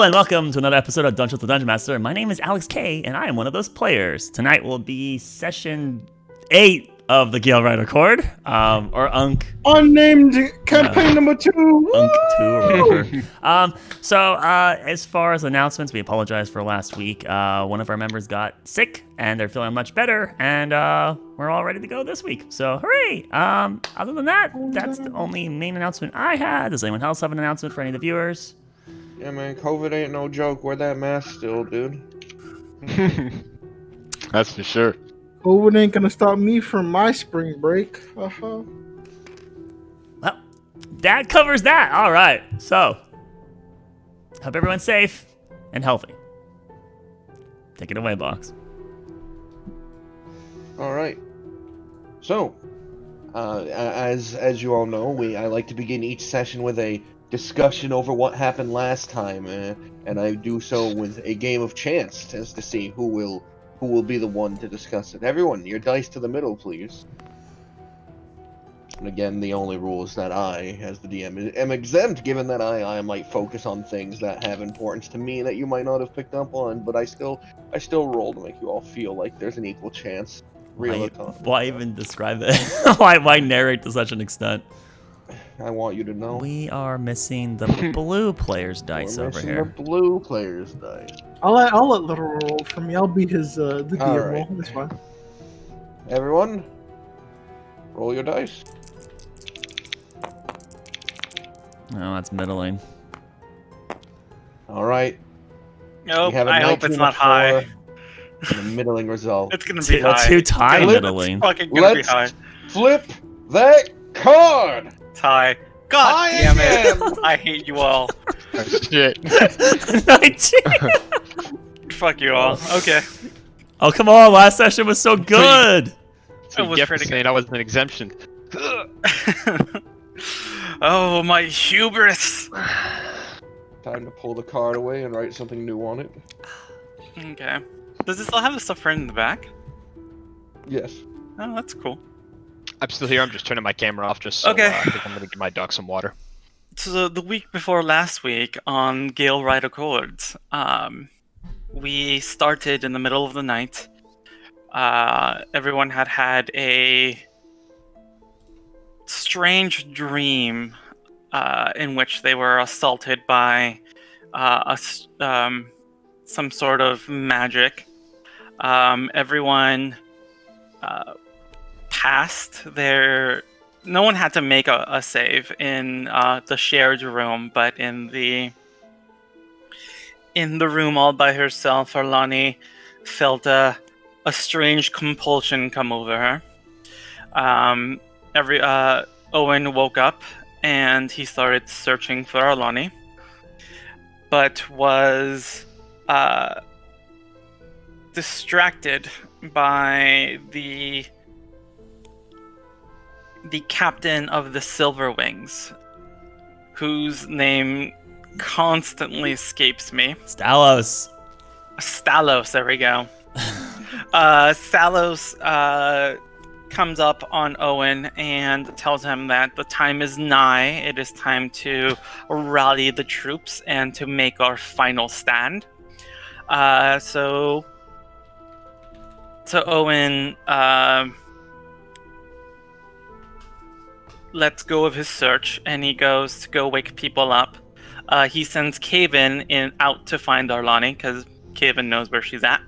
Hello and welcome to another episode of Dungeons with the Dungeon Master. My name is Alex K, and I am one of those players. Tonight will be session 8 of the Galewright Accord, or UNC. Unnamed campaign number 2. UNC 2 or whatever. As far as announcements, we apologize for last week. One of our members got sick, and they're feeling much better, and we're all ready to go this week. So, hooray! Other than that, that's the only main announcement I had. Does anyone else have an announcement for any of the viewers? Yeah, man, COVID ain't no joke. Wear that mask still, dude. That's for sure. COVID ain't gonna stop me from my spring break. Well, that covers that. All right. So, hope everyone's safe and healthy. Take it away, Box. All right. So, as you all know, I like to begin each session with a discussion over what happened last time, and I do so with a game of chance as to see who will be the one to discuss it. Everyone, your dice to the middle, please. And again, the only rule is that I, as the DM, am exempt, given that I might focus on things that have importance to me that you might not have picked up on, but I still roll to make you all feel like there's an equal chance. Why even describe it? why narrate to such an extent? I want you to know. We are missing the blue player's dice over here. The blue player's dice. I'll let Little roll for me. I'll be his the DM roll. That's fine. Everyone, roll your dice. Oh, that's middling. All right. Nope, I hope it's not high. The middling result. It's gonna be high. Too high middling. It's fucking gonna be high. Flip that card. It's high. God damn it! I hate you all. Oh, shit. 19. Fuck you all. Okay. Oh, come on. Last session was so good. So It was you have pretty to say that was an exemption. Oh, my hubris. Time to pull the card away and write something new on it. Okay. Does it still have the stuff right in the back? Yes. Oh, that's cool. I'm still here. I'm just turning my camera off just so Okay. I think I'm going to give my dog some water. So the week before last week on Galewright Accords, we started in the middle of the night. Everyone had a strange dream in which they were assaulted by some sort of magic. Everyone passed their... No one had to make a save in the shared room, but in the room all by herself, Arlani felt a strange compulsion come over her. Owen woke up and he started searching for Arlani, but was distracted by the captain of the Silver Wings, whose name constantly escapes me. Stalos, there we go. Stalos comes up on Owen and tells him that the time is nigh. It is time to rally the troops and to make our final stand. So Owen lets go of his search and he goes to go wake people up. He sends Kaven out to find Arlani because Kaven knows where she's at.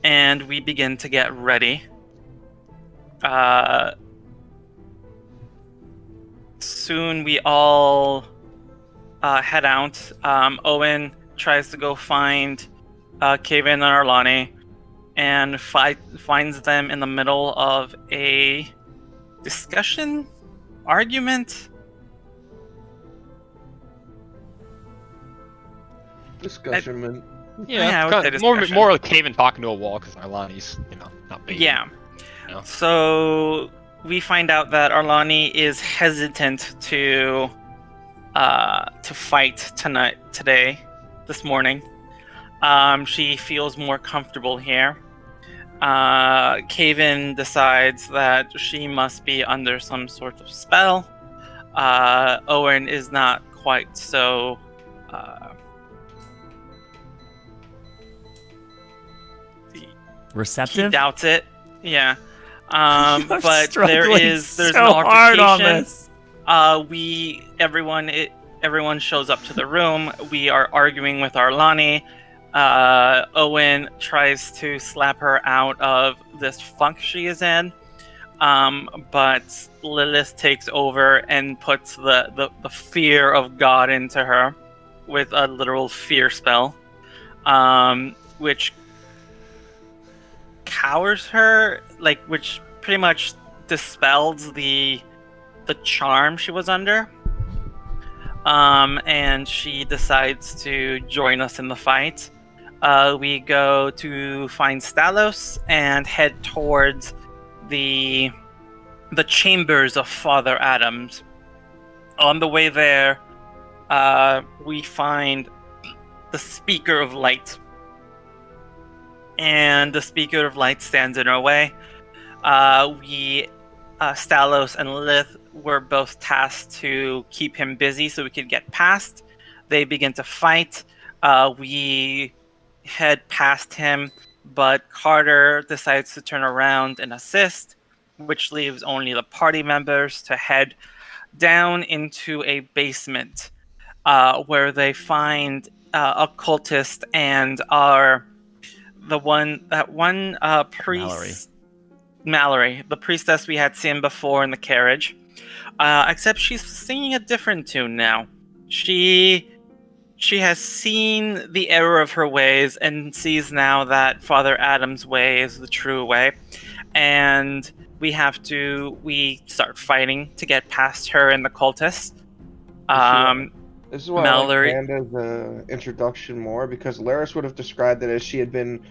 And we begin to get ready. Soon we all head out. Owen tries to go find Kaven and Arlani and finds them in the middle of a discussion? Argument? Discussion, man. Yeah, I would say discussion. more like Caven talking to a wall because Arlani's, not big. Yeah. You know? So we find out that Arlani is hesitant to fight this morning. She feels more comfortable here. Kaven decides that she must be under some sort of spell. Owen is not quite so He Receptive? doubts it. Yeah. I'm But there's struggling an so hard on altercation. this. Everyone shows up to the room. We are arguing with Arlani. Owen tries to slap her out of this funk she is in. But Lilith takes over and puts the fear of God into her with a literal fear spell, which cowers her, which pretty much dispels the charm she was under. And she decides to join us in the fight. We go to find Stalos and head towards the chambers of Father Adams. On the way there, we find the Speaker of Light. And the Speaker of Light stands in our way. Stalos and Lilith were both tasked to keep him busy so we could get past. They begin to fight. We head past him, but Carter decides to turn around and assist, which leaves only the party members to head down into a basement where they find a cultist and priest, Mallory, the priestess we had seen before in the carriage, except she's singing a different tune now. She has seen the error of her ways and sees now that Father Adam's way is the true way, and we start fighting to get past her and the cultists. This is why Mallory. I like Panda's introduction more, because Laris would have described it as she had been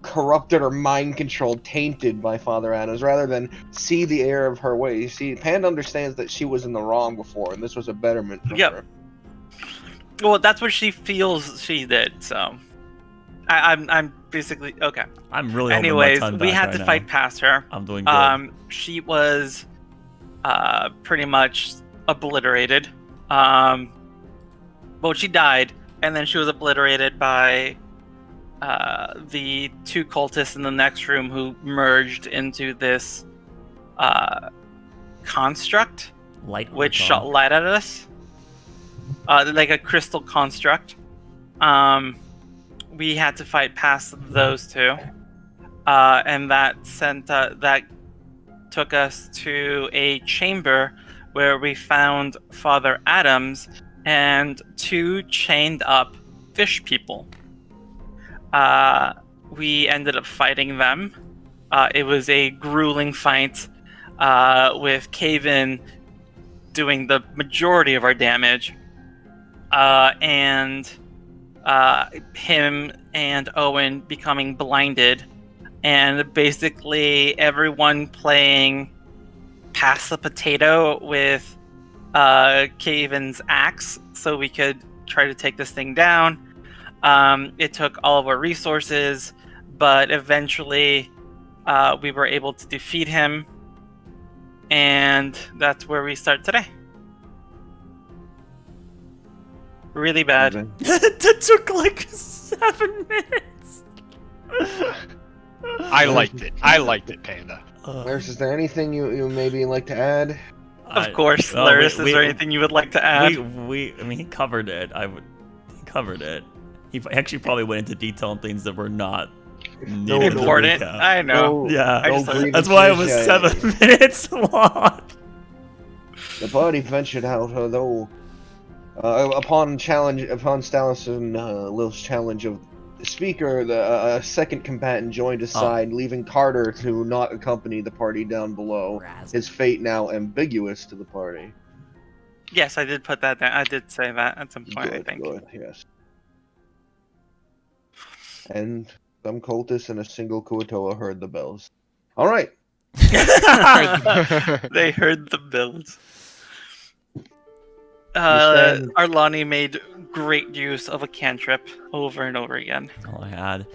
corrupted or mind controlled, tainted by Father Adams, rather than see the error of her ways. See, Panda understands that she was in the wrong before, and this was a betterment for her. Well, that's what she feels she did. So, I'm basically okay. I'm really. Anyways, holding my tongue we back had right to now. fight past her. I'm doing good. She was pretty much obliterated. Well, she died, and then she was obliterated by the two cultists in the next room who merged into this construct, which shot light at us, like a crystal construct. We had to fight past those two, and that took us to a chamber where we found Father Adams and two chained up fish people. We ended up fighting them. It was a grueling fight, with Caven doing the majority of our damage, and him and Owen becoming blinded, and basically everyone playing pass the potato with Caven's axe so we could try to take this thing down. It took all of our resources, but eventually we were able to defeat him, and that's where we start today. Really bad. That took like 7 minutes. I liked it, Panda. Laris, is there anything you maybe like to add? Of course, Laris, is there anything you would like to add? He covered it. He covered it. He actually probably went into detail on things that were not important. I know. That's why it was 7 minutes long. The party ventured out, though. Upon Stalos and Lil's challenge of the speaker, a second combatant joined his side, leaving Carter to not accompany the party down below. His fate now ambiguous to the party. Yes, I did put that down. I did say that at some point, I think. Good, yes. And some cultists and a single Kuatoa heard the bells. All right. They heard the bells. Arlani made great use of a cantrip over and over again. All I had.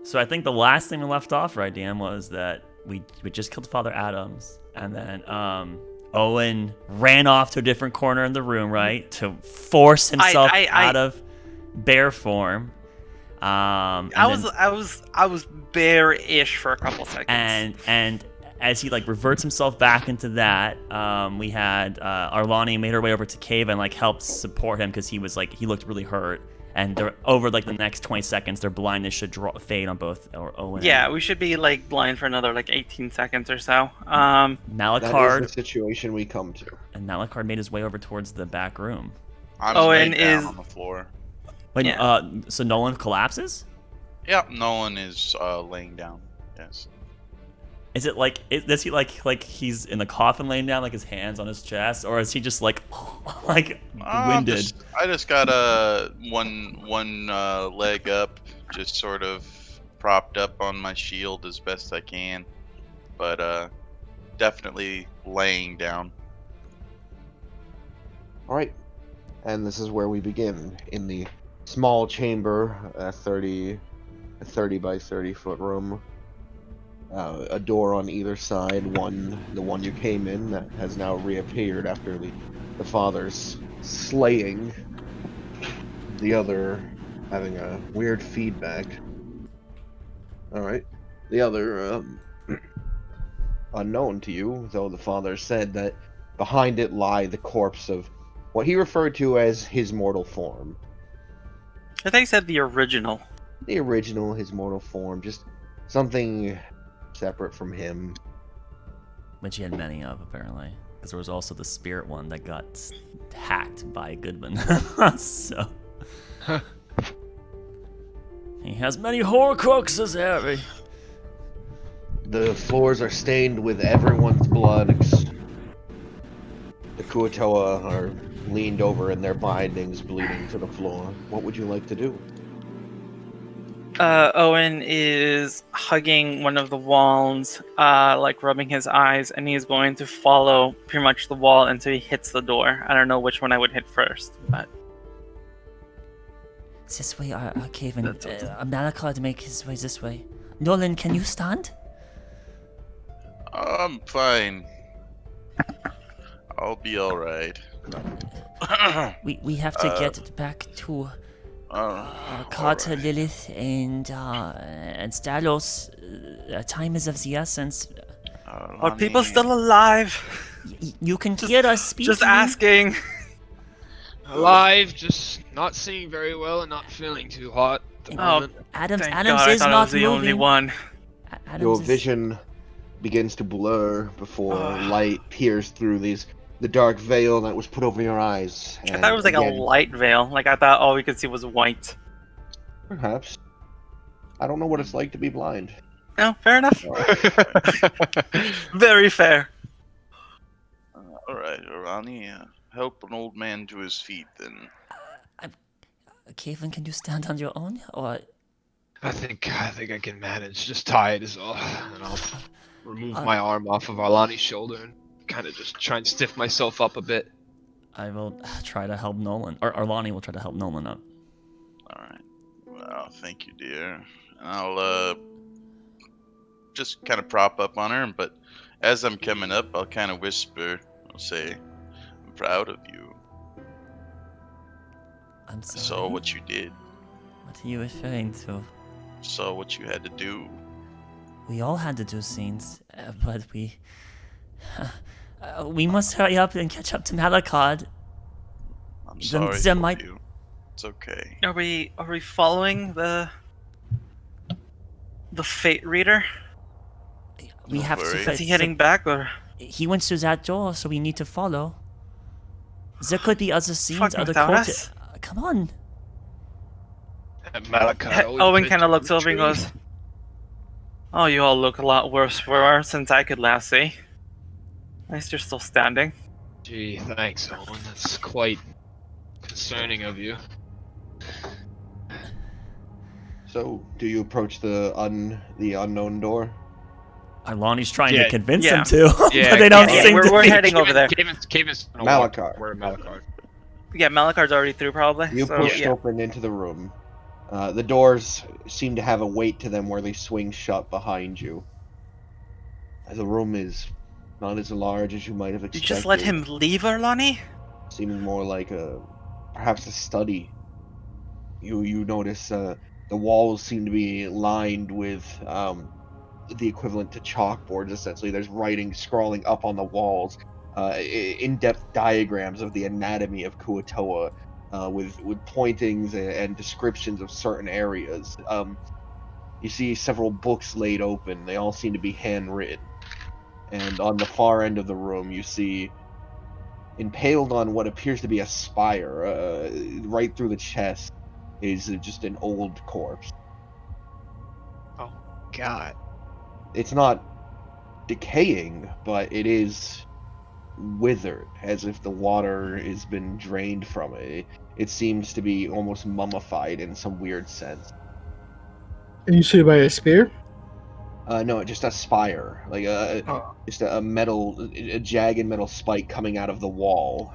So I think the last thing we left off, right, Dan, was that we just killed Father Adams, and then Owen ran off to a different corner in the room, right, to force himself out of bear form. I was bare-ish for a couple seconds. And as he like reverts himself back into that, we had Arlani made her way over to Cave and like helped support him because he looked really hurt. And over like the next 20 seconds, their blindness should fade on both Owen. Yeah, we should be like blind for another like 18 seconds or so. That Malakard, is the situation we come to. and Malakard made his way over towards the back room. I'm Owen laying down is- on the floor. Wait, Yeah. So Nolan collapses? Yep, Nolan is laying down. Yes. Is it like does he like he's in the coffin laying down, like his hands on his chest, or is he just like like winded? I just got one leg up, just sort of propped up on my shield as best I can, but definitely laying down. All right, and this is where we begin in the small chamber, a 30 by 30 foot room. A door on either side. The one you came in, that has now reappeared after the father's slaying. The other having a weird feedback. All right, the other unknown to you, though the father said that behind it lie the corpse of what he referred to as his mortal form. I think he said the original. The original, his mortal form, just something separate from him. Which he had many of, apparently. Because there was also the spirit one that got hacked by Goodman. So. He has many Horcruxes, Harry. The floors are stained with everyone's blood. The Kuatoa are leaned over in their bindings, bleeding to the floor. What would you like to do? Owen is hugging one of the walls, like rubbing his eyes, and he's going to follow pretty much the wall until he hits the door. I don't know which one I would hit first, but This way, Kevin. Malakard to make his way this way. Nolan, can you stand? I'm fine. I'll be all right. We have to get back to Carter, alright. Lilith, and Stalos. Time is of the essence. are people still alive? You can hear us speaking. Just asking. Alive, just not seeing very well and not feeling too hot at the Oh, moment. Adams, Thank Adams God, I is thought I not was the moving. only one. Adams Your is- vision begins to blur before light peers through the dark veil that was put over your eyes. I thought it was like a light veil. Like I thought all we could see was white. Perhaps. I don't know what it's like to be blind. No, fair enough. Very fair. All right, Ronnie, help an old man to his feet, then. Kevin, can you stand on your own? Or I think I can manage. Just tie it is all, and I'll remove my arm off of Arlani's shoulder and kind of just try and stiff myself up a bit. I will try to help Nolan. Or Arlani will try to help Nolan up. All right. Well, thank you, dear. And I'll just kind of prop up on her, but as I'm coming up, I'll kind of whisper. I'll say, "I'm proud of you. I'm I sorry. saw what you did. What are you referring to? Saw what you had to do. We all had to do scenes, but we must hurry up and catch up to Malakard. I'm sorry there for might- you. It's okay. Are we following the fate reader? We Don't have worry. to. Is he heading back or? He went through that door, so we need to follow. There could be other scenes, Fucking other without quarter. us? Come on. And Malakard always Owen been kind of to looks over and retreat. goes, "Oh, you all look a lot worse for wear since I could last see. At least you're still standing." Gee, thanks, Owen. That's quite concerning of you. So, do you approach the unknown door? Arlani's trying Yeah. to convince Yeah. him to, Yeah, but they don't yeah, seem we're- to. we're be- heading over there. Caven's gonna Malakard. walk. Where Malakard? Yeah, Malakard's already through probably. You so, pushed yeah. open into the room. The doors seem to have a weight to them where they swing shut behind you. The room is not as large as you might have You expected. just let him leave, Arlani? Seeming more like perhaps a study. You notice The walls seem to be lined with the equivalent to chalkboards, essentially. There's writing scrawling up on the walls, in-depth diagrams of the anatomy of Kuo-toa, with pointings and descriptions of certain areas. You see several books laid open. They all seem to be handwritten. And on the far end of the room, you see, impaled on what appears to be a spire, right through the chest, is just an old corpse. Oh God. It's not decaying, but it is withered, as if the water has been drained from it. It seems to be almost mummified in some weird sense. And you say by a spear? No, just a spire, like just a jagged metal spike coming out of the wall,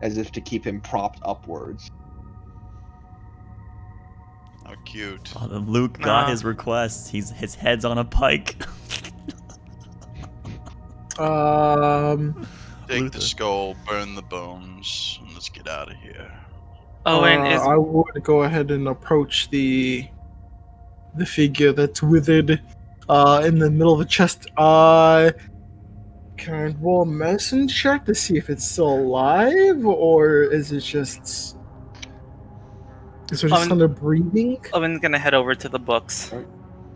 as if to keep him propped upwards. How cute. Oh, Luke got his request. His head's on a pike. Take Luther. the skull, burn the bones, and let's get out of here. Owen is I would go ahead and approach the figure that's withered in the middle of the chest. Can I roll a medicine check to see if it's still alive, or is it just under breathing? Owen's gonna head over to the books. You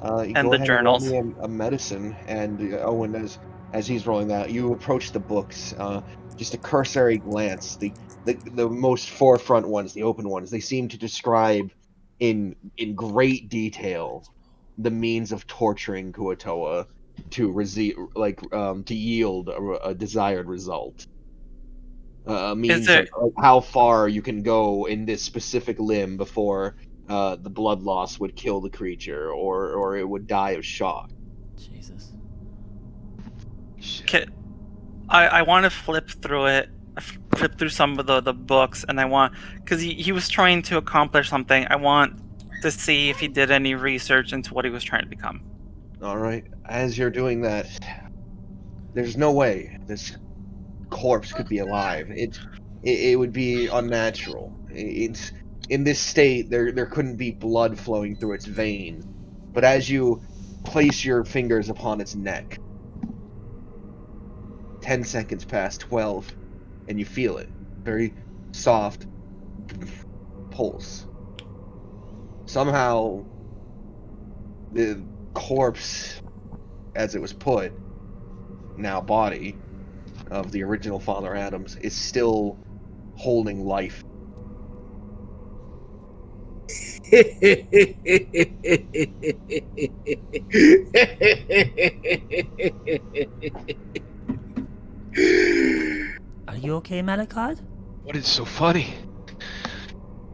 And go the ahead journals. And roll me a medicine, and Owen, as he's rolling that, you approach the books. Just a cursory glance. The most forefront ones, the open ones, they seem to describe in great detail the means of torturing Kuo-toa to yield a desired result. Means of how far you can go in this specific limb before the blood loss would kill the creature, or it would die of shock. Jesus. I want to flip through some of the books, and I want, because he was trying to accomplish something. I want to see if he did any research into what he was trying to become. All right. As you're doing that, there's no way this corpse could be alive. It would be unnatural. It's in this state. There couldn't be blood flowing through its veins. But as you place your fingers upon its neck, 10 seconds pass, 12, and you feel it. Very soft pulse. Somehow, the corpse, as it was put, now body, of the original Father Adams, is still holding life. Are you okay, Malakad? What is so funny?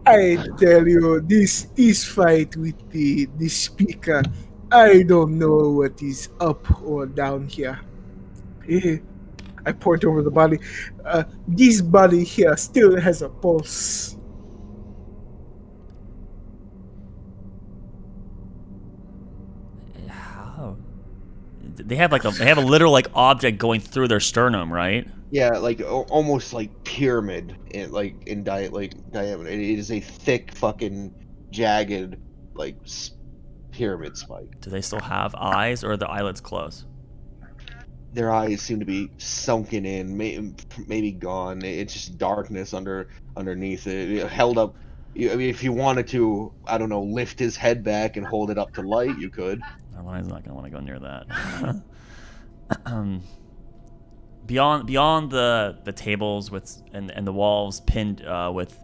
I tell you, this fight with the speaker, I don't know what is up or down here. I point over the body. This body here still has a pulse. How? They have a literal like object going through their sternum, right? Yeah, like almost like pyramid in diameter. It is a thick, fucking jagged, like pyramid spike. Do they still have eyes, or are the eyelids closed? Their eyes seem to be sunken in, maybe gone. It's just darkness underneath it. Held up. I mean, if you wanted to, I don't know, lift his head back and hold it up to light, you could. Otherwise, not gonna want to go near that. Beyond the tables and the walls pinned with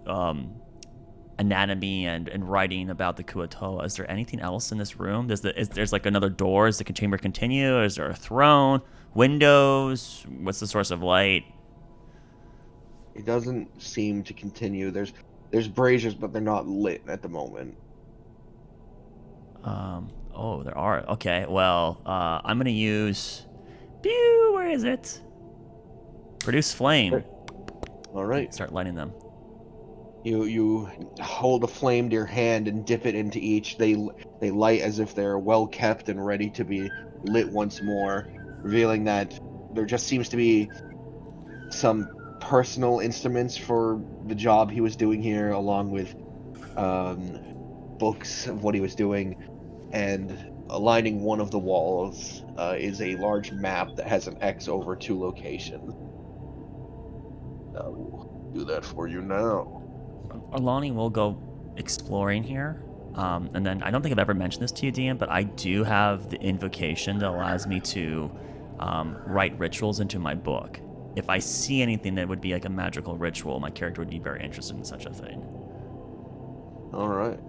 anatomy and writing about the Kuo-toa, is there anything else in this room? There's like another door? Does the chamber continue? Is there a throne? Windows? What's the source of light? It doesn't seem to continue. There's braziers, but they're not lit at the moment. Oh, there are. Okay, well, I'm gonna use. Pew! Where is it? Produce flame. All right. Start lighting them. You hold a flame to your hand and dip it into each. They light as if they're well kept and ready to be lit once more, revealing that there just seems to be some personal instruments for the job he was doing here, along with books of what he was doing, and lining one of the walls is a large map that has an X over 2 locations. I will do that for you now. Alani will go exploring here. And then I don't think I've ever mentioned this to you, DM, but I do have the invocation that allows me to write rituals into my book. If I see anything that would be like a magical ritual, my character would be very interested in such a thing. All right.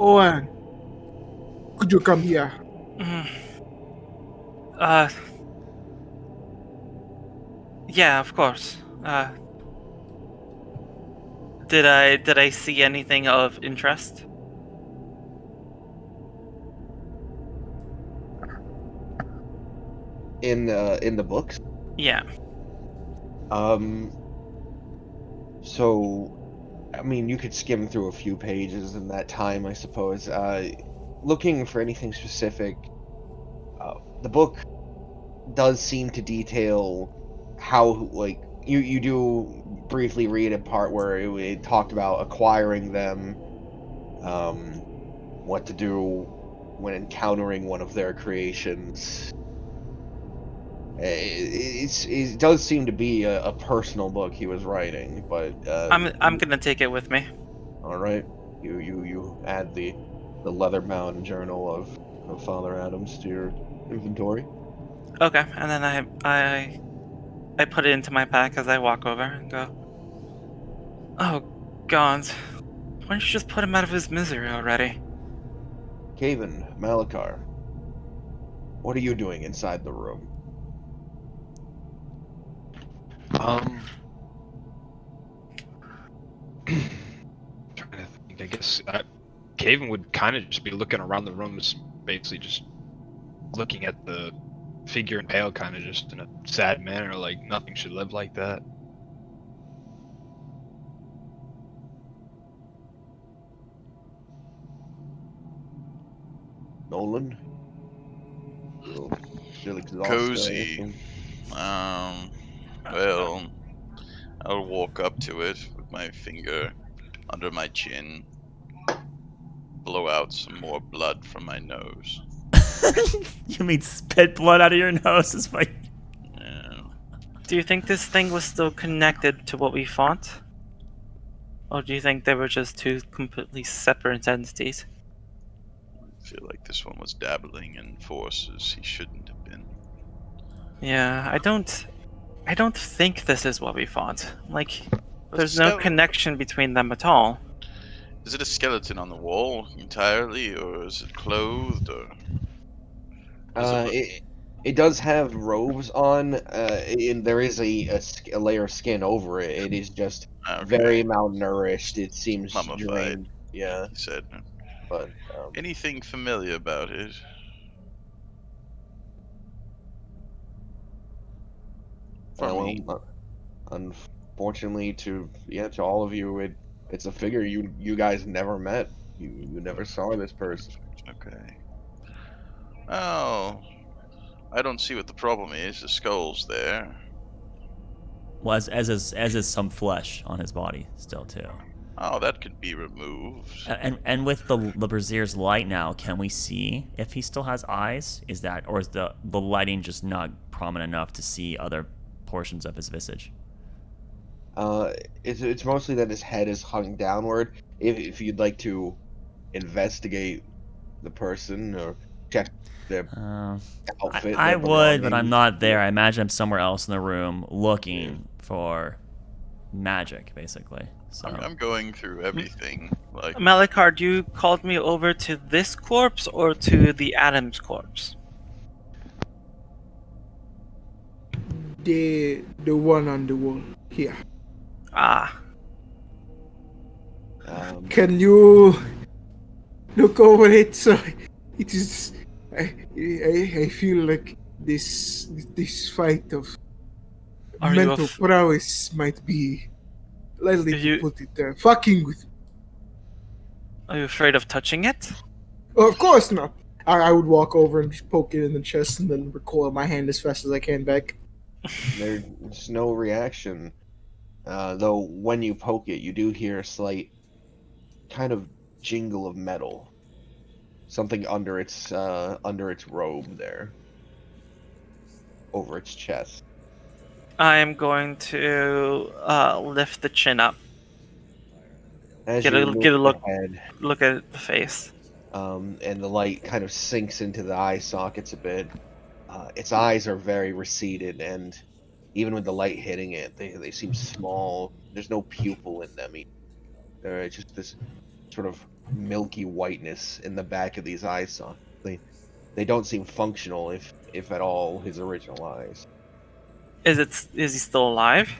Owen, could you come here? Yeah, of course. Did I see anything of interest? In the books. Yeah. So, I mean, you could skim through a few pages in that time, I suppose. Looking for anything specific, the book does seem to detail how, like, you do briefly read a part where it talked about acquiring them, what to do when encountering one of their creations. It does seem to be a personal book he was writing, but I'm gonna take it with me. all right, you add the leather-bound journal of Father Adams to your inventory. Okay, and then I put it into my pack as I walk over and go, "Oh, God, why don't you just put him out of his misery already?" Caven, Malachar, what are you doing inside the room? Trying to think. I guess Caven would kind of just be looking around the room, basically just looking at the figure and pale, kind of just in a sad manner, like nothing should live like that. Nolan? Still exhausted, I Cozy. assume. Well, I'll walk up to it with my finger under my chin, blow out some more blood from my nose. You mean spit blood out of your nose? Is my... Yeah. Do you think this thing was still connected to what we fought? Or do you think they were just two completely separate entities? I feel like this one was dabbling in forces he shouldn't have been. Yeah, I don't think this is what we fought. Like, there's no skeleton. connection between them at all. Is it a skeleton on the wall entirely, or is it clothed, or... It does have robes on, and there is a layer of skin over it. It is just very malnourished. It seems Mummified. drained. Yeah, He said. but Anything familiar about it? Me. Unfortunately, to all of you, it's a figure you guys never met. You never saw this person. Okay. Oh, I don't see what the problem is. The skull's there. Well, as is some flesh on his body still too. Oh, that could be removed. And with the Brazier's light now, can we see if he still has eyes? Or is the lighting just not prominent enough to see other portions of his visage? It's mostly that his head is hung downward. If you'd like to investigate the person or check their outfit, I their would, but I'm belongings. not there. I imagine I'm somewhere else in the room looking for magic, basically. So I'm going through everything. Like, Malachard, you called me over to this corpse or to the Adams corpse? The one on the wall here. Ah, Can you look over it? So it is. I feel like this fight of Are you mental prowess might be, lightly Did you- to put it, fucking with me. are you afraid of touching it? Oh, of course not. I would walk over and just poke it in the chest and then recoil my hand as fast as I can back. There's no reaction. Though when you poke it, you do hear a slight kind of jingle of metal. Something under its robe there. Over its chest. I am going to lift the chin up. As Get you a lift get a look your head, look at the face. and the light kind of sinks into the eye sockets a bit. Its eyes are very receded, and even with the light hitting it, they seem small. There's no pupil in them. It's just this sort of milky whiteness in the back of these eye sockets. They don't seem functional, if at all, his original eyes. Is he still alive?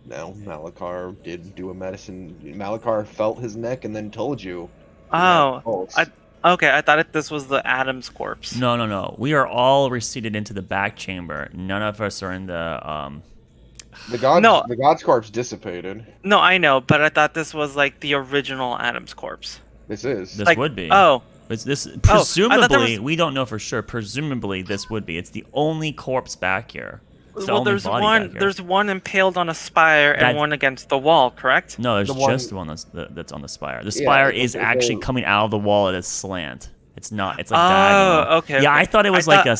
No, Malakar did do a medicine. Malakar felt his neck and then told you. Oh, Pulse. okay. I thought this was the Adam's corpse. No. We are all receded into the back chamber. None of us are in the The god's No. the god's corpse dissipated. No, I know, but I thought this was like the original Adam's corpse. This is. This Like, would be. Oh, It's this I thought there presumably was- we don't know for sure. Presumably this would be. It's the only corpse back here. It's the well, only there's body one. back here. There's one impaled on a spire and That- one against the wall. Correct? No, there's the one- just one that's on the spire. The Yeah, spire it's- is it's actually a- coming out of the wall at a slant. It's not. It's like Oh, diagonal. okay, Yeah, okay. I thought it was I like thought- a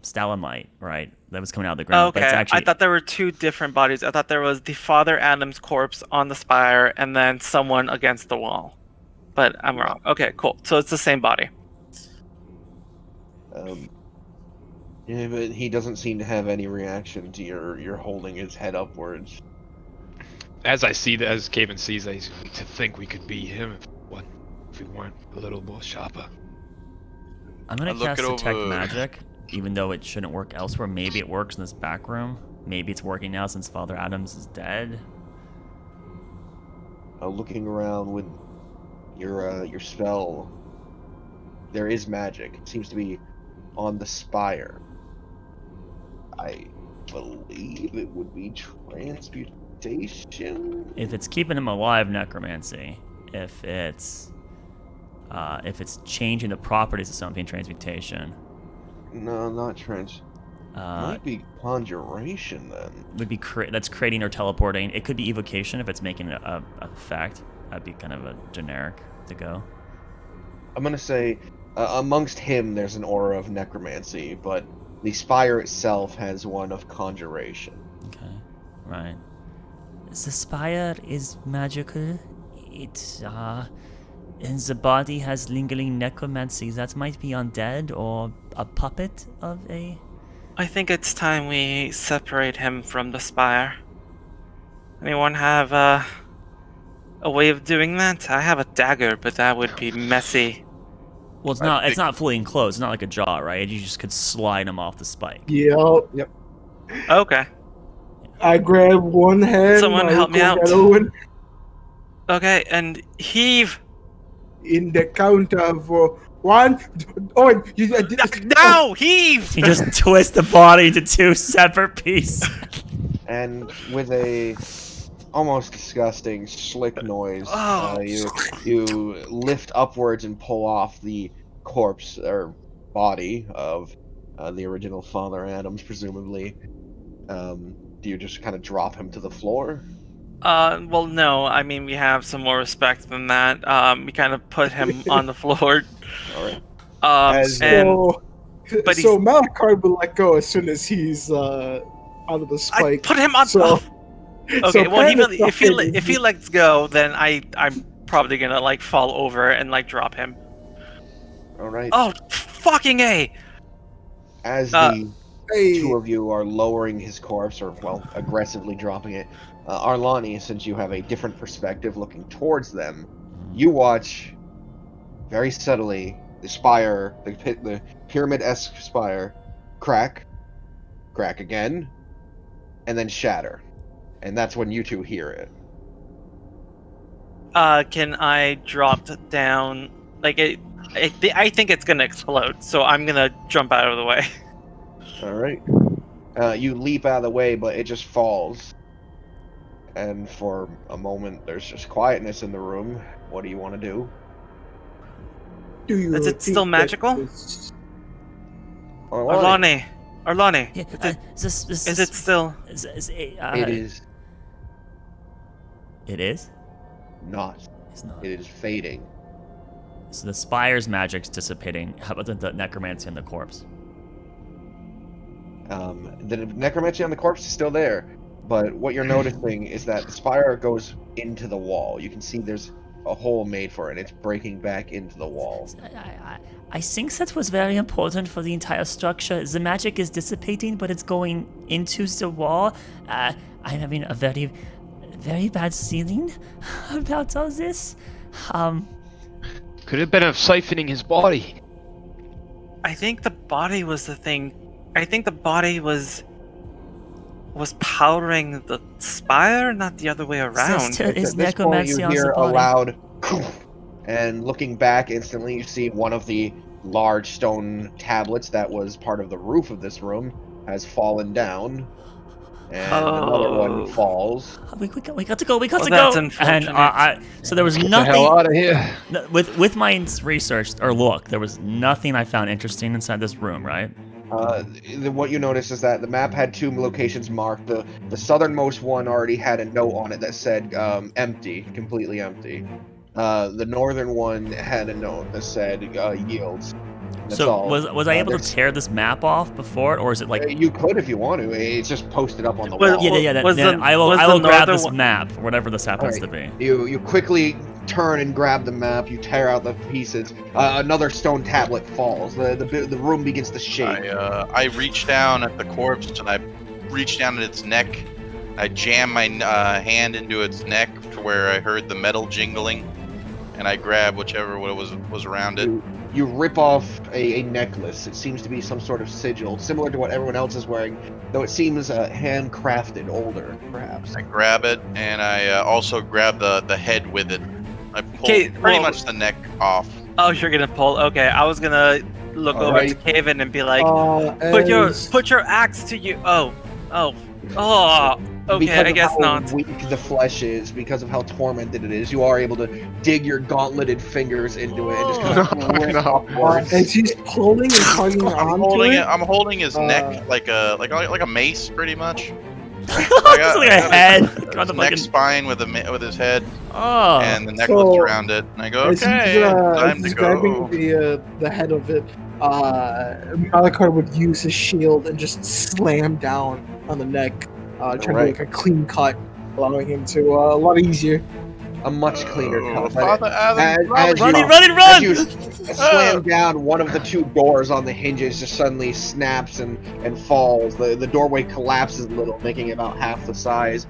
stalagmite, right? That was coming out of the ground. Okay. But it's actually I thought there were two different bodies. I thought there was the Father Adam's corpse on the spire and then someone against the wall. But I'm wrong. Okay, cool. So it's the same body. Yeah, but he doesn't seem to have any reaction to your holding his head upwards. As I see that, as Caven sees, I to think we could be him if we weren't a little more sharper. I'm gonna I look cast it detect over. magic, even though it shouldn't work elsewhere. Maybe it works in this back room. Maybe it's working now since Father Adams is dead. Looking around with your spell, there is magic. It seems to be on the spire. I believe it would be transmutation. If it's keeping him alive, necromancy. If it's changing the properties of something, transmutation. No, not trans. Might be conjuration then. Would be that's creating or teleporting. It could be evocation if it's making a effect. That'd be kind of a generic to go. I'm gonna say amongst him there's an aura of necromancy, but the spire itself has one of conjuration. Okay, right. The spire is magical. It and the body has lingering necromancy. That might be undead or a puppet of a. I think it's time we separate him from the spire. Anyone have a way of doing that? I have a dagger, but that would be messy. Well, it's I not. It's think- not fully enclosed. It's not like a jaw, right? You just could slide him off the spike. Yep. Okay. I grab one hand. Someone I help me go out. get Owen Okay, and heave. in the count of one. Owen, you. No, heave. You just twist the body into two separate pieces. And with a almost disgusting slick noise, Oh. you lift upwards and pull off the corpse or body of the original Father Adams, presumably. Do you just kind of drop him to the floor? Well, no. I mean, we have some more respect than that. We kind of put him on the floor. All right. And So, but so Malakar will let go as soon as he's out of the I spike. put him on. So- Okay. so Well, he kind of really, if he fucking- lets go, then I'm probably gonna like fall over and like drop him. All right. Oh, fucking A! As uh, the Hey, two of you are lowering his corpse, or, well, aggressively dropping it, Arlani, since you have a different perspective looking towards them, you watch very subtly the spire, the pyramid-esque spire, crack again, and then shatter. And that's when you two hear it. Can I drop down? Like I think it's gonna explode, so I'm gonna jump out of the way. All right. You leap out of the way, but it just falls. And for a moment, there's just quietness in the room. What do you want to do? do you Is it think still that magical? this- Arlani, Yeah, is it still? Is, It is. It is? Not. It's not. It is fading. So the spire's magic's dissipating. How about the necromancy on the corpse? The necromancy on the corpse is still there, but what you're noticing is that the spire goes into the wall. You can see there's a hole made for it. It's breaking back into the wall. I think that was very important for the entire structure. The magic is dissipating, but it's going into the wall. I'm having a very, very bad feeling about all this. Could have been of siphoning his body. I think the body was the thing. I think the body was powdering the spire, not the other way around. There is At this point, necromancy you on hear the a body. loud, and looking back instantly, you see one of the large stone tablets that was part of the roof of this room has fallen down, and another one falls. We got to go. We got to That's go. unfortunate. And so there was Get the hell nothing out of here. with my research or look. There was nothing I found interesting inside this room, right? What you notice is that the map had 2 locations marked. The southernmost one already had a note on it that said empty, completely empty. The northern one had a note that said yields. That's So all. was I able to there's- tear this map off before it, or is it like? You could if you want to. It's just posted up on the Well, wall. Yeah. Was Then the- I will was the grab northern this one- map, whatever this happens to Alright. be. You quickly turn and grab the map. You tear out the pieces. Another stone tablet falls. The room begins to shake. I reach down at the corpse and I reach down at its neck. I jam my hand into its neck to where I heard the metal jingling, and I grab whichever was around it. You rip off a necklace. It seems to be some sort of sigil, similar to what everyone else is wearing, though it seems handcrafted, older, perhaps. I grab it, and I also grab the head with it. I pull Okay, pretty well- much the neck off. Oh, you're gonna pull. Okay, I was gonna look over to Alright. Caven and be like, As- put your axe to you. Oh. Okay, Because I of guess how not. weak the flesh is, because of how tormented it is, you are able to dig your gauntleted fingers into it and just kind of rip upwards. As he's pulling and tugging onto it, I'm holding his neck like a mace, pretty much. It's like a head. His Got the neck fucking- spine with his head Oh. and the necklace So, around it. And I go, as okay, he's, time to he's grabbing go. the head of it, Malachar would use his shield and just slam down on the neck, trying to Alright. make a clean cut, allowing him to a lot easier. A much cleaner cut. Father Adam, as Run, you- run, As you run! slam down, one of the 2 doors on the hinges just suddenly snaps and falls. The doorway collapses a little, making it about half the size.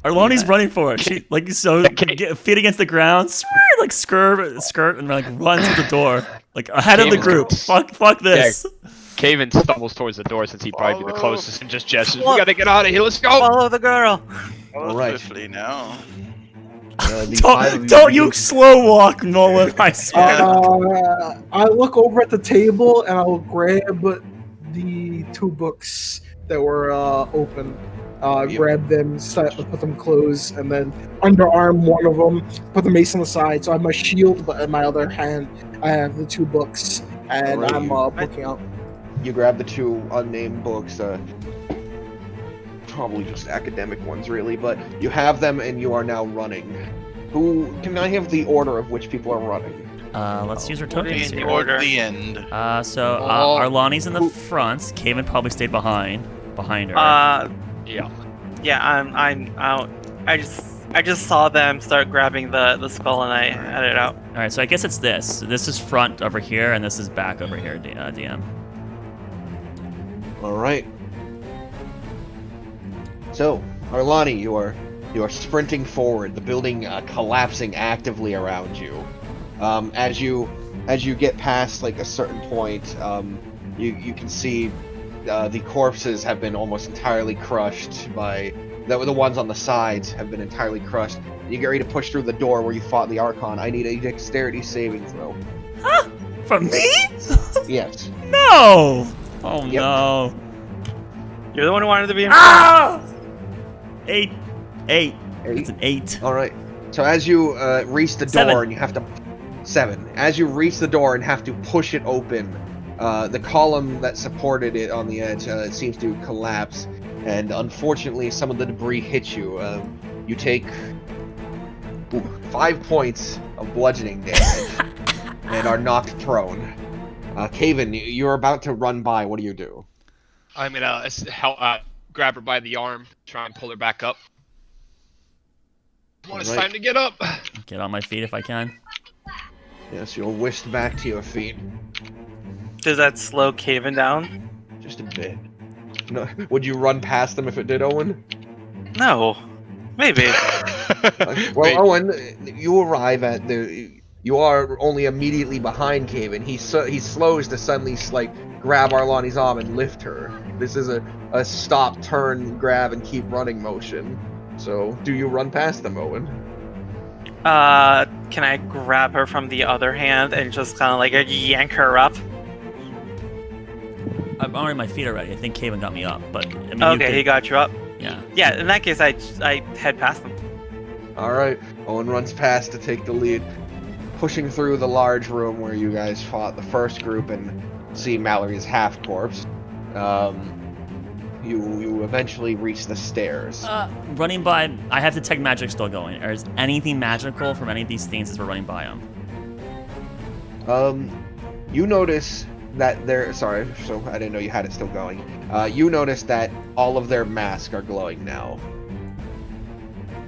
Arloni's running for it. She feet against the ground, like skirt, and like runs to the door, like ahead of the group. Fuck this. Caven stumbles towards the door since he'd probably be the Follow. closest and just gestures. We gotta get out of here. Let's go. Follow the girl. Alright. Swiftly now. The 5 of Don't you begin- slow walk, Nolan. I swear. I look over at the table and I'll grab the 2 books that were open. Yep. Grab them, put them closed, and then underarm one of them, put the mace on the side. So I have my shield, but in my other hand, I have the 2 books, and Alright. I'm booking out. You grab the 2 unnamed books, probably just academic ones, really, but you have them and you are now running. Who can I have the order of which people are running? Let's use our What do you tokens mean here. order? Toward the end. So Oh. Arlani's in the Who- front. Caven probably stayed behind her. Yeah. Yeah, I'm out. I just saw them start grabbing the skull and I had it out. All right, so I guess it's this. This is front over here, and this is back over here, DM. All right. So, Arlani, you are sprinting forward. The building collapsing actively around you. As you get past like a certain point, you can see the corpses have been almost entirely crushed by the ones on the sides have been entirely crushed. You get ready to push through the door where you fought the Archon. I need a dexterity saving throw. From me? Yes. No! Oh Yep. no. You're the one who wanted to be in front. Ah! 8. It's 8. an 8. All right. So as you reach the door 7. and you have to 7. As you reach the door and have to push it open, the column that supported it on the edge seems to collapse, and unfortunately, some of the debris hits you. You take 5 points of bludgeoning damage and are knocked prone. Caven, you're about to run by. What do you do? I'm gonna grab her by the arm, try and pull her back up. Come on, it's Alright. time to get up. Get on my feet if I can. Yes, you're whisked back to your feet. Does that slow Caven down? Just a bit. No, would you run past them if it did, Owen? No. Maybe. Well, Wait. Owen, you arrive at the. You are only immediately behind Caven. He slows to suddenly grab Arlani's arm and lift her. This is a stop, turn, grab, and keep running motion. So, do you run past them, Owen? Can I grab her from the other hand and just kind of like yank her up? I'm already on my feet already. I think Caven got me up, but I mean, Okay, he got you up. Yeah. Yeah, in that case, I head past them. All right. Owen runs past to take the lead, pushing through the large room where you guys fought the first group and see Mallory's half corpse. You eventually reach the stairs. Running by, I have detect magic still going. Or is anything magical from any of these things as we're running by them? You notice that sorry, so I didn't know you had it still going. You notice that all of their masks are glowing now.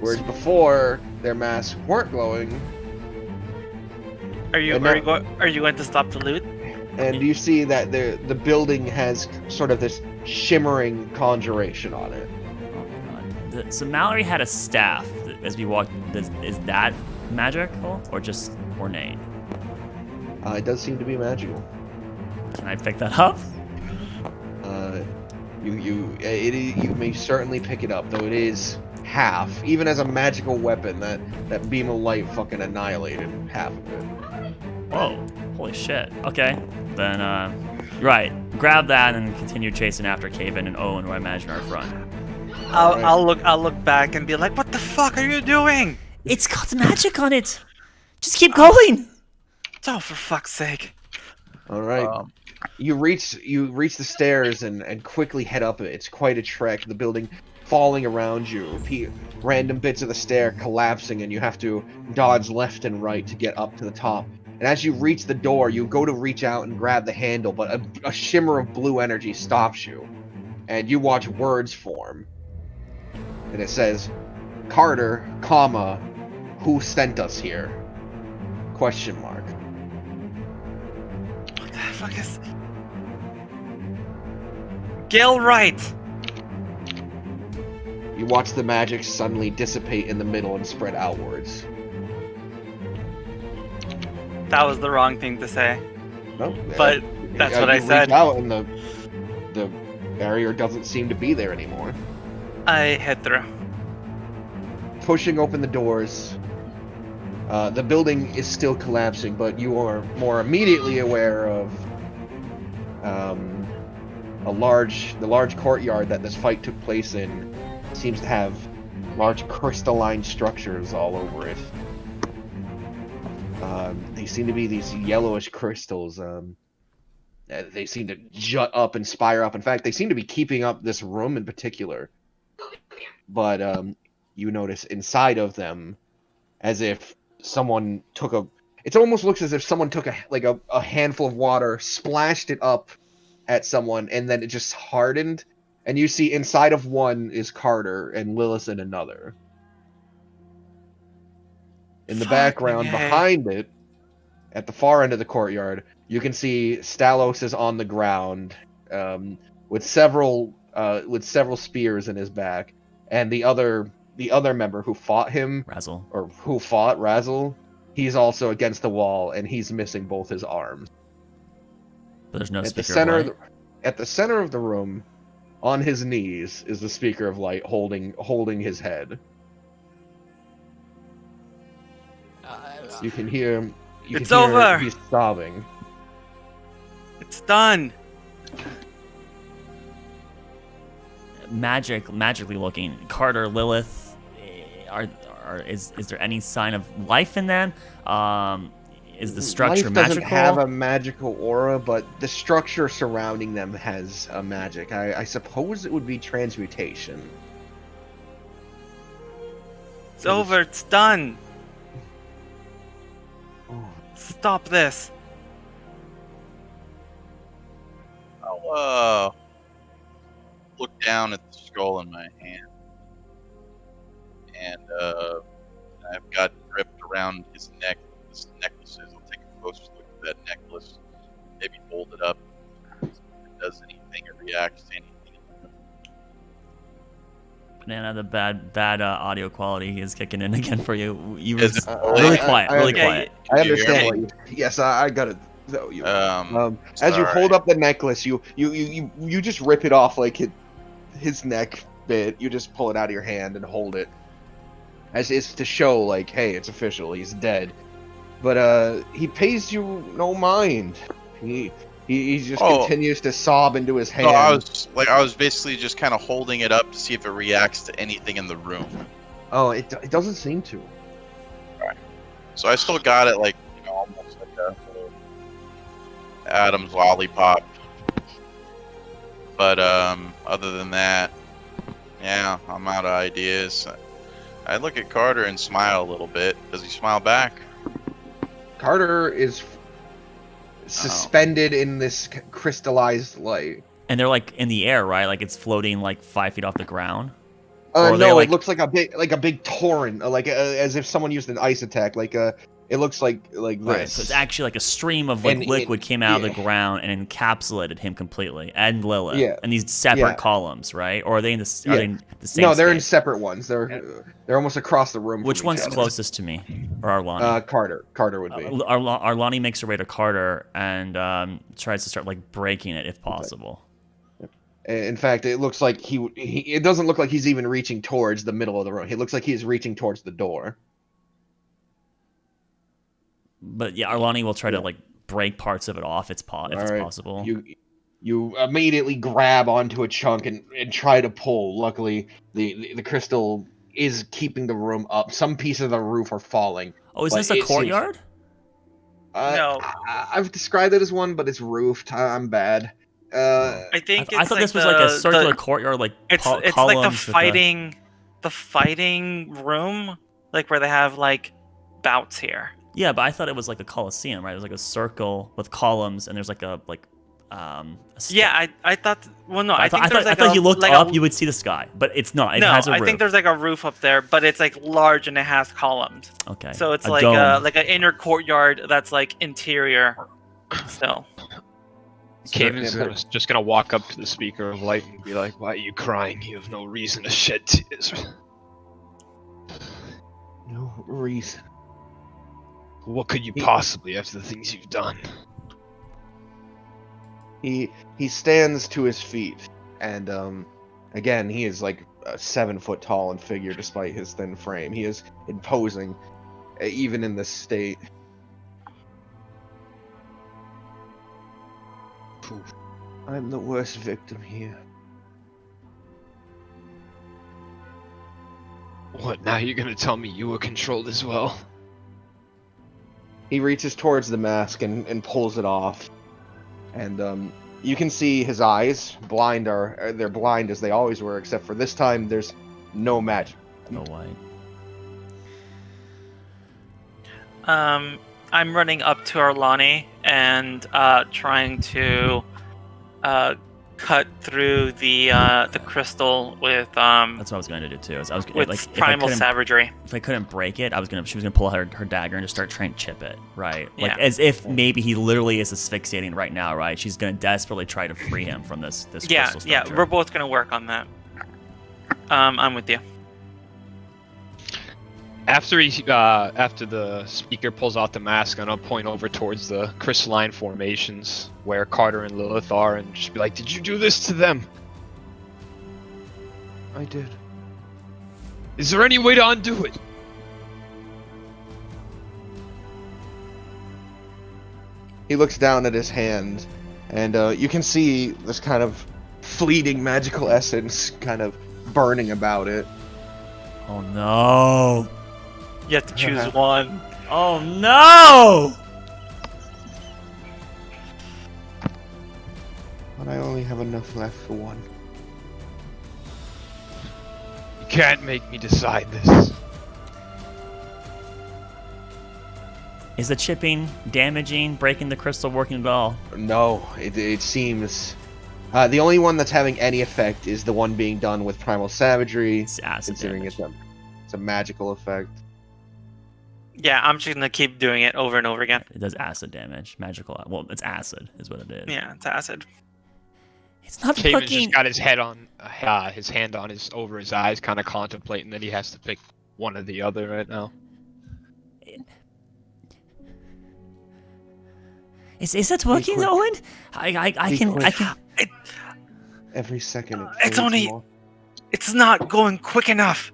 Whereas before, their masks weren't glowing. Are you going to stop the loot? And you see that the building has sort of this shimmering conjuration on it. Oh god. So Mallory had a staff as we walked. Is that magical or just ornate? It does seem to be magical. Can I pick that up? You may certainly pick it up, though it is half. Even as a magical weapon, that beam of light fucking annihilated half of it. Whoa. Holy shit. Okay. Then, right. Grab that and continue chasing after Caven and Owen, who I imagine are front. I'll look back and be like, "What the fuck are you doing?" It's got magic on it. Just keep going. Oh, for fuck's sake! All right. You reach the stairs and quickly head up it. It's quite a trek. The building falling around you. Random bits of the stair collapsing, and you have to dodge left and right to get up to the top. And as you reach the door, you go to reach out and grab the handle, but a shimmer of blue energy stops you. And you watch words form. And it says, Carter, comma, who sent us here? Question mark. What the fuck is Galewright? You watch the magic suddenly dissipate in the middle and spread outwards. That was the wrong thing to say. No, But that's what I you said. reach out and the barrier doesn't seem to be there anymore. I head through. Pushing open the doors, the building is still collapsing, but you are more immediately aware of the large courtyard that this fight took place in seems to have large crystalline structures all over it. They seem to be these yellowish crystals. They seem to jut up and spire up. In fact, they seem to be keeping up this room in particular. But you notice inside of them, as if someone took it almost looks as if someone took a handful of water, splashed it up at someone, and then it just hardened. And you see inside of one is Carter and Lilith in another. In the background, behind it, at the far end of the courtyard, you can see Stalos is on the ground, with several spears in his back, and the other member who fought him, Razzle. or who fought Razzle, he's also against the wall, and he's missing both his arms. But there's no At speaker the center, of light. at the center of the room, on his knees, is the speaker of light holding his head. You can hear him. It's over! He's sobbing. It's done. Magically looking. Carter, Lilith, is there any sign of life in them? Is the structure Life magical? doesn't have a magical aura, but the structure surrounding them has a magic. I suppose it would be transmutation. It's over. It's done. Oh. Stop this. I'll look down at the skull in my hand, and I've got ripped around his neck. This necklaces. I'll take a closer look at that necklace. Maybe hold it up. If it does anything or reacts to anything. Banana, the bad audio quality is kicking in again for you. You were Is it really quiet, really Yeah, quiet. I Do you hear understand me? what you. Yes, I got it. So you. As you sorry. hold up the necklace, you just rip it off like his neck bit. You just pull it out of your hand and hold it, as is to show like, hey, it's official. He's dead. But he pays you no mind. He just continues to sob into his hand. No, I was basically just kind of holding it up to see if it reacts to anything in the room. Oh, it doesn't seem to. So I still got it, like, you know, almost like a little Adam's lollipop. But other than that, yeah, I'm out of ideas. I look at Carter and smile a little bit. Does he smile back? Carter is suspended in this crystallized light. And they're like in the air, right? Like it's floating like 5 feet off the ground. Or are they, No, like- it looks like a big torrent, as if someone used an ice attack. It looks like this. Right. So it's actually like a stream of like And liquid came out of the yeah. ground and encapsulated him completely, and Lilith. Yeah. And these separate Yeah. columns, right? Or are they in the? Are Yeah. they in the same? No, they're in space? separate ones. They're almost across the room. Which from one's each other. closest to me, or Arlani? Carter would be. Arlani makes her way to Carter and tries to start like breaking it if possible. In fact, it looks like it doesn't look like he's even reaching towards the middle of the room. He looks like he's reaching towards the door. But yeah, Arlani will try to like break parts of it off. If it's Alright. possible. You immediately grab onto a chunk and try to pull. Luckily, the crystal is keeping the room up. Some pieces of the roof are falling. Oh, is but this a it seems- courtyard? No. I've described it as one, but it's roofed. I'm bad. I think I it's thought like this was like a circular the, courtyard, like it's like the columns with fighting room, like where they have like bouts here. Yeah, but I thought it was like a coliseum, right? It was like a circle with columns, and there's like a Yeah, I thought. Well, no, I thought think there's like you looked like up, you would see the sky, but it's not. It no, has a roof. I think there's like a roof up there, but it's like large and it has columns. Okay. So it's a like dome. like an inner courtyard that's like interior. Still. Kaven's just gonna walk up to the speaker of light and be like, "Why are you crying? You have no reason to shed tears." No reason. What could you possibly after the things you've done? He stands to his feet, and again, he is like 7 foot tall in figure, despite his thin frame. He is imposing, even in this state. I'm the worst victim here. What, now you're gonna tell me you were controlled as well? He reaches towards the mask and pulls it off, and you can see his eyes. They're blind as they always were, except for this time there's no magic. No white. I'm running up to Arlani and trying to cut through the crystal with That's what I was going to do too. I was with like, primal savagery. if I couldn't break it, she was gonna pull out her dagger and just start trying to chip it, right? Like Yeah. as if maybe he literally is asphyxiating right now, right? She's gonna desperately try to free him from this Yeah, crystal yeah, structure. we're both gonna work on that. I'm with you. After the speaker pulls out the mask, I'm gonna point over towards the crystalline formations where Carter and Lilith are, and just be like, "Did you do this to them? I did. Is there any way to undo it?" He looks down at his hand, and you can see this kind of fleeting magical essence kind of burning about it. Oh no! You have to choose one. Oh no! But I only have enough left for one. You can't make me decide this. Is the chipping damaging, breaking the crystal, working at all? No, it seems. The only one that's having any effect is the one being done with Primal Savagery, It's acid considering damage. it's a magical effect. Yeah, I'm just gonna keep doing it over and over again. It does acid damage. Magical. Well, it's acid, is what it is. Yeah, it's acid. It's not Caven's fucking. just got his head on, his hand on his over his eyes, kind of contemplating that he has to pick one or the other right now. Is that working, quick. Owen? I Be can. quick. Every second. It's fades only- more. It's not going quick enough.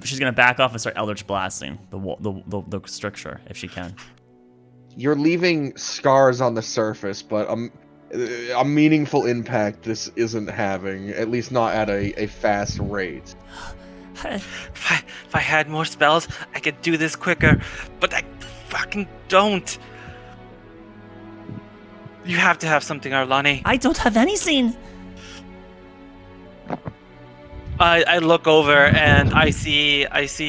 She's gonna back off and start Eldritch blasting the structure if she can. You're leaving scars on the surface, but a meaningful impact this isn't having, at least not at a fast rate. If I had more spells, I could do this quicker, but I fucking don't. You have to have something, Arlani. I don't have anything. I look over and I see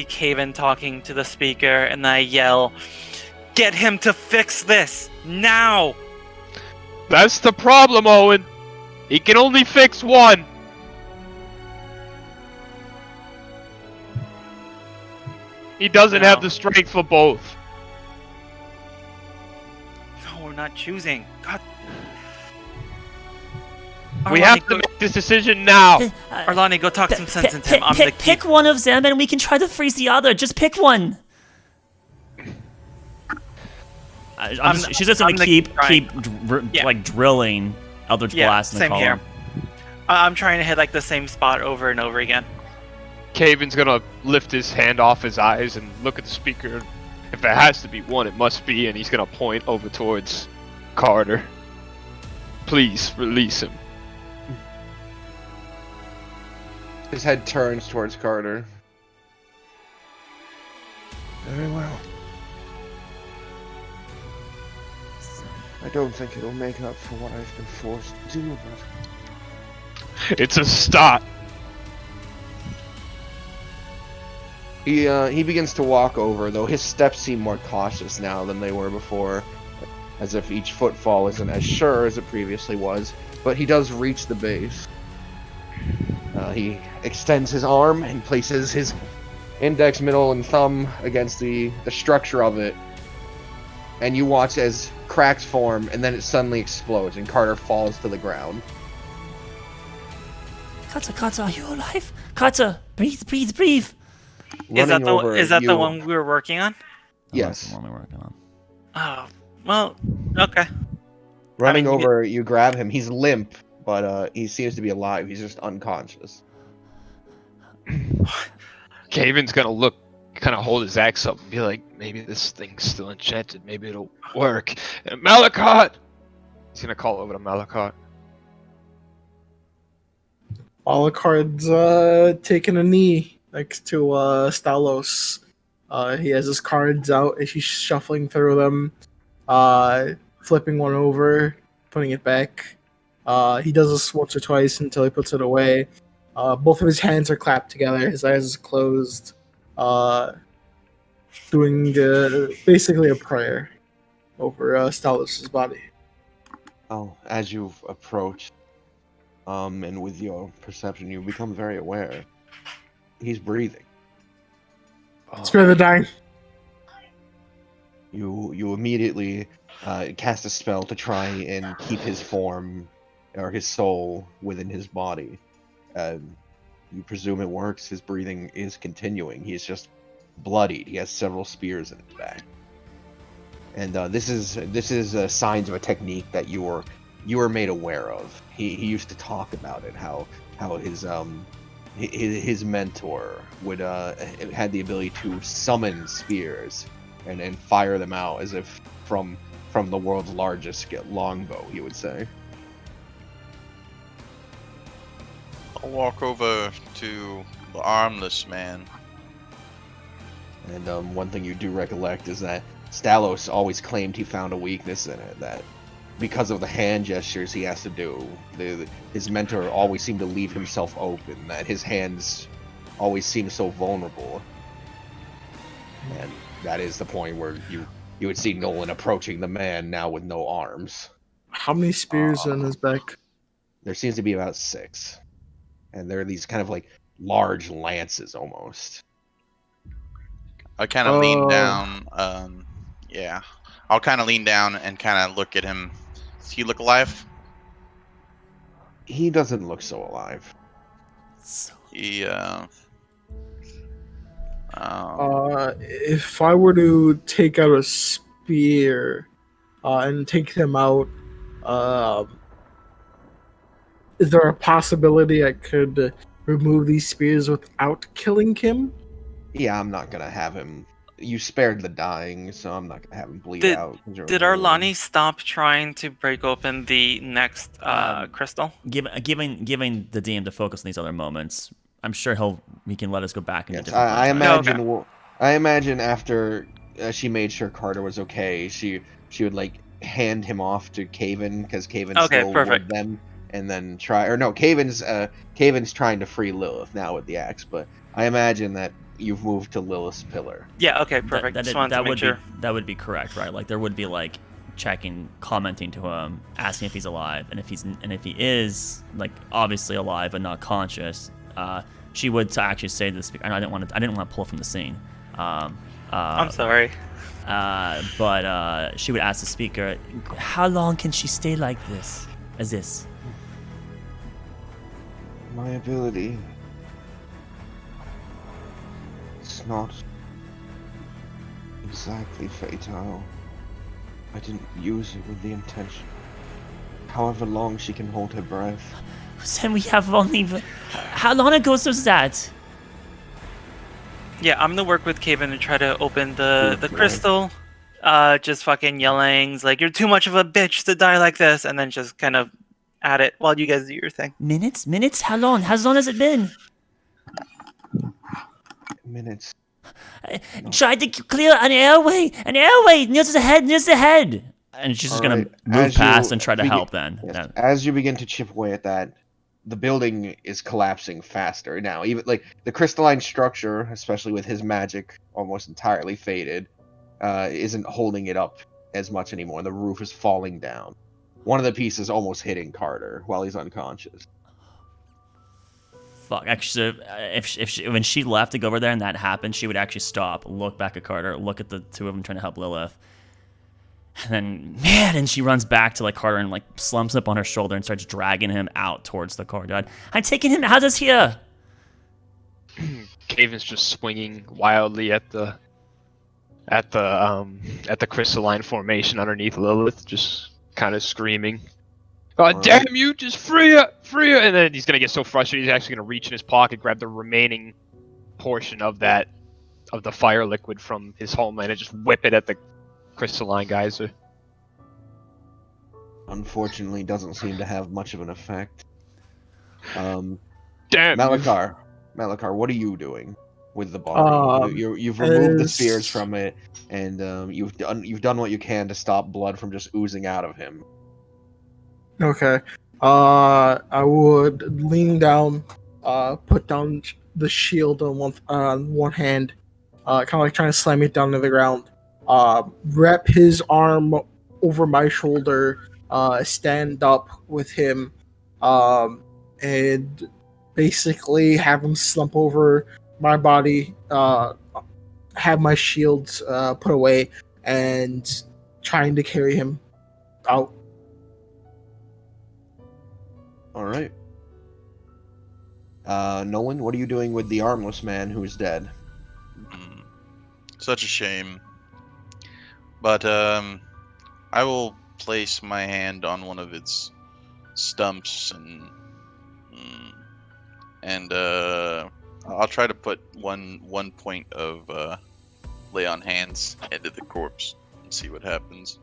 Caven talking to the speaker, and I yell, "Get him to fix this now!" That's the problem, Owen. He can only fix one. He doesn't No. have the strength for both. No, we're not choosing. God. We Arlani, have to go, make this decision now. Arlani, go talk some sense into him. I'm gonna keep. Pick one of them and we can try to freeze the other. Just pick one. She's just gonna I'm keep Yeah. like drilling Eldritch Yeah, Blast in the same here. column. I'm trying to hit like the same spot over and over again. Caven's gonna lift his hand off his eyes and look at the speaker. If it has to be one, it must be, and he's gonna point over towards Carter. Please release him. His head turns towards Carter. Very well. I don't think it'll make up for what I've been forced to do, but It's a start. he begins to walk over, though his steps seem more cautious now than they were before, as if each footfall isn't as sure as it previously was. But he does reach the base. He extends his arm and places his index, middle, and thumb against the structure of it. And you watch as cracks form, and then it suddenly explodes, and Carter falls to the ground. Kata, are you alive? Kata, breathe. Is that Running over, the you- one we were working on? That's Yes. the one we're working on. Oh, well, okay. Running I mean, over, you grab him. He's limp, but he seems to be alive. He's just unconscious. Caven's gonna look, kind of hold his axe up and be like, maybe this thing's still enchanted. Maybe it'll work. And Malakot! He's gonna call over to Malakot. Alucard's taking a knee next to Stalos. He has his cards out as he's shuffling through them, flipping one over, putting it back. He does this once or twice until he puts it away. Both of his hands are clapped together, his eyes are closed, doing basically a prayer over Stalos' body. Oh, as you've approached, and with your perception, you become very aware. He's breathing. Spare the dying. You immediately cast a spell to try and keep his form or his soul within his body. You presume it works. His breathing is continuing. He's just bloodied. He has several spears in his back. And this is signs of a technique that you were made aware of. He used to talk about it. How his mentor would had the ability to summon spears and fire them out as if from the world's largest longbow. He would say. I'll walk over to the armless man. And one thing you do recollect is that Stalos always claimed he found a weakness in it, that because of the hand gestures he has to do, his mentor always seemed to leave himself open, that his hands always seemed so vulnerable. And that is the point where you would see Nolan approaching the man now with no arms. How many spears on his back? There seems to be about 6, and they're these kind of like large lances almost. I kind of lean down. Yeah, I'll kind of lean down and kind of look at him. Does he look alive? He doesn't look so alive. He If I were to take out a spear and take him out, is there a possibility I could remove these spears without killing him? Yeah, I'm not gonna have him. You spared the dying, so I'm not gonna have him bleed out. Did Arlani stop trying to break open the next crystal? Giving the DM to focus on these other moments, I'm sure he can let us go back into Yes, different. I times. imagine. I imagine after she made sure Carter was okay, she would like hand him off to Caven because Caven still with them, and then try. Or no, Caven's trying to free Lilith now with the axe, but I imagine that you've moved to Lilith's pillar. Yeah. Okay. Perfect. Just wanted to make sure. That would be correct, right? Like there would be like checking, commenting to him, asking if he's alive, and if he is like obviously alive but not conscious. She would actually say to the speaker. I didn't want to pull from the scene. I'm sorry. But she would ask the speaker, "How long can she stay like this? As this?" My ability. It's not exactly fatal. I didn't use it with the intention. However long she can hold her breath. Then we have only. How long ago was that? Yeah, I'm gonna work with Caven to try to open the crystal. Just fucking yelling, like, "You're too much of a bitch to die like this," and then just kind of at it while you guys do your thing. Minutes? How long? How long has it been? Minutes. Tried to clear an airway near the head. And she's just All gonna right, move as past you and try to begin- help. Then Yes, as you begin to chip away at that, the building is collapsing faster now. Even like the crystalline structure, especially with his magic almost entirely faded, isn't holding it up as much anymore. The roof is falling down. One of the pieces almost hitting Carter while he's unconscious. fuck. Actually, when she left to go over there and that happened, she would actually stop, look back at Carter, look at the two of them trying to help Lilith. And then, man, and she runs back to like Carter and like slumps up on her shoulder and starts dragging him out towards the courtyard. I'm taking him out of here. Caven's just swinging wildly at the crystalline formation underneath Lilith, just kind of screaming, "God damn you! Just free her! Free her!" And then he's gonna get so frustrated he's actually gonna reach in his pocket, grab the remaining portion of the fire liquid from his homeland, and just whip it at the crystalline geyser. Unfortunately, doesn't seem to have much of an effect. Damn. Malakar, what are you doing with the body? You've removed the spears from it, and you've done what you can to stop blood from just oozing out of him. Okay. I would lean down, put down the shield on one hand, kind of like trying to slam it down to the ground. Wrap his arm over my shoulder, stand up with him, and basically have him slump over my body, have my shields put away, and trying to carry him out. All right. Nolan, what are you doing with the armless man who's dead? Such a shame. But I will place my hand on one of its stumps and I'll try to put one point of lay on hands into the corpse and see what happens.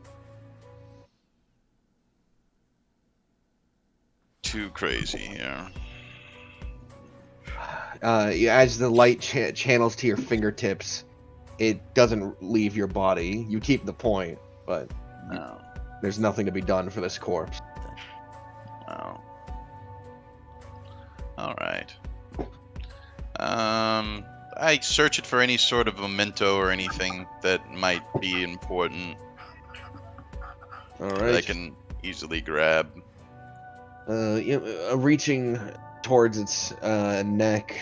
Too crazy here. As the light channels to your fingertips, it doesn't leave your body. You keep the point, but No. there's nothing to be done for this corpse. Oh. All right. I search it for any sort of memento or anything that might be important All that right. I can easily grab. Reaching towards its neck,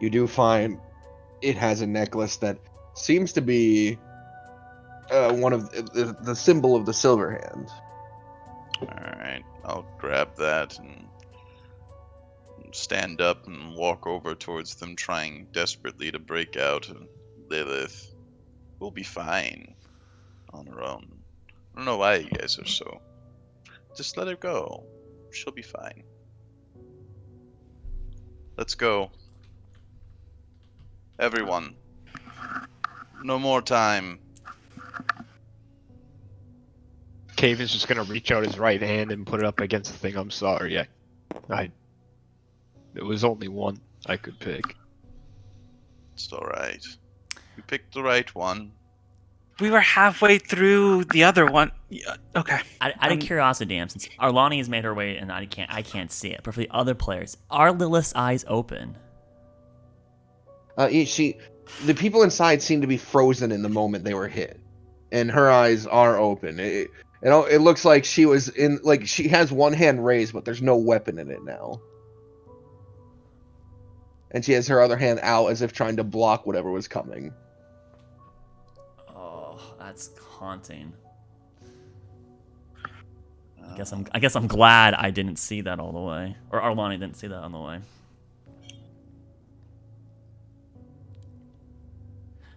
you do find it has a necklace that seems to be one of the symbol of the Silver Hand. Alright, I'll grab that and stand up and walk over towards them, trying desperately to break out. And Lilith will be fine on her own. I don't know why you guys are so... Just let her go. She'll be fine. Let's go. Everyone. No more time. Caven's just gonna reach out his right hand and put it up against the thing. I'm sorry. There was only one I could pick. It's alright. You picked the right one. We were halfway through the other one. Yeah, okay. Out of curiosity, Dan, since Arlani has made her way and I can't see it, but for the other players, are Lilith's eyes open? The people inside seem to be frozen in the moment they were hit, and her eyes are open. It looks like she was in, like, she has one hand raised, but there's no weapon in it now. And she has her other hand out as if trying to block whatever was coming. Oh, that's haunting. I guess I'm glad I didn't see that all the way, or Arlani didn't see that on the way.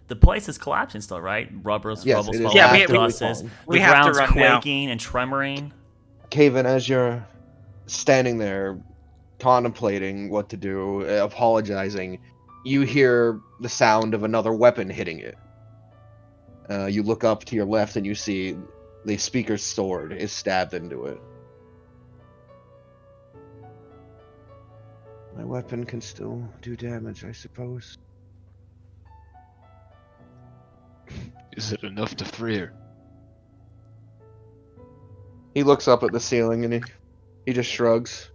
The place is collapsing still, right? Rubble's Yes, falling, it is. Yeah, dust is. we The have to ground's run now. quaking and tremoring. Caven, as you're standing there contemplating what to do, apologizing, you hear the sound of another weapon hitting it. You look up to your left and you see the speaker's sword is stabbed into it. My weapon can still do damage, I suppose. Is it enough to free her? He looks up at the ceiling and he just shrugs.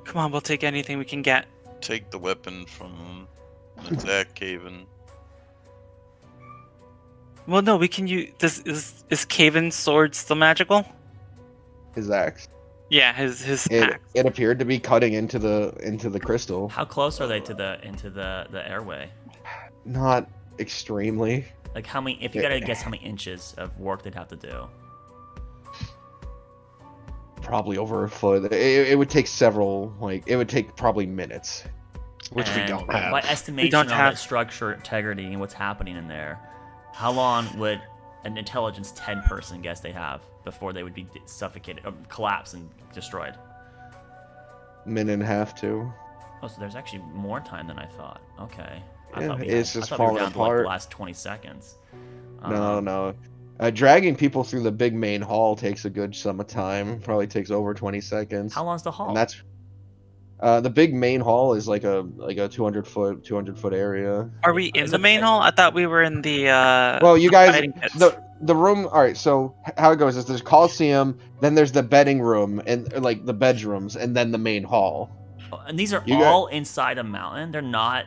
Come on, we'll take anything we can get. Take the weapon from attack Caven. Well, no, we can use. Is Caven's sword still magical? His axe. Yeah, his axe. It appeared to be cutting into the crystal. How close are they to the airway? Not extremely. Like how many? If you gotta guess how many inches of work they'd have to do. Probably over a foot. It would take several. It would take probably minutes. Which we And don't have. By estimation don't of have- that structure, integrity, and what's happening in there, how long would an intelligence 10 person guess they have before they would be suffocated, or collapse, and destroyed? Minute and a half, too. Oh, so there's actually more time than I thought. Okay. Yeah, it's just I thought we were falling down to like apart. the last 20 seconds. No. Dragging people through the big main hall takes a good sum of time. Probably takes over 20 seconds. How long's the hall? And that's the big main hall is like a 200 foot area. Are we in Is the it- main hall? I thought we were in the. Well, you guys, fighting pits. the room. All right, so how it goes is there's Coliseum, then there's the bedding room and like the bedrooms, and then the main hall. Oh, and these are You got- all inside a mountain. They're not.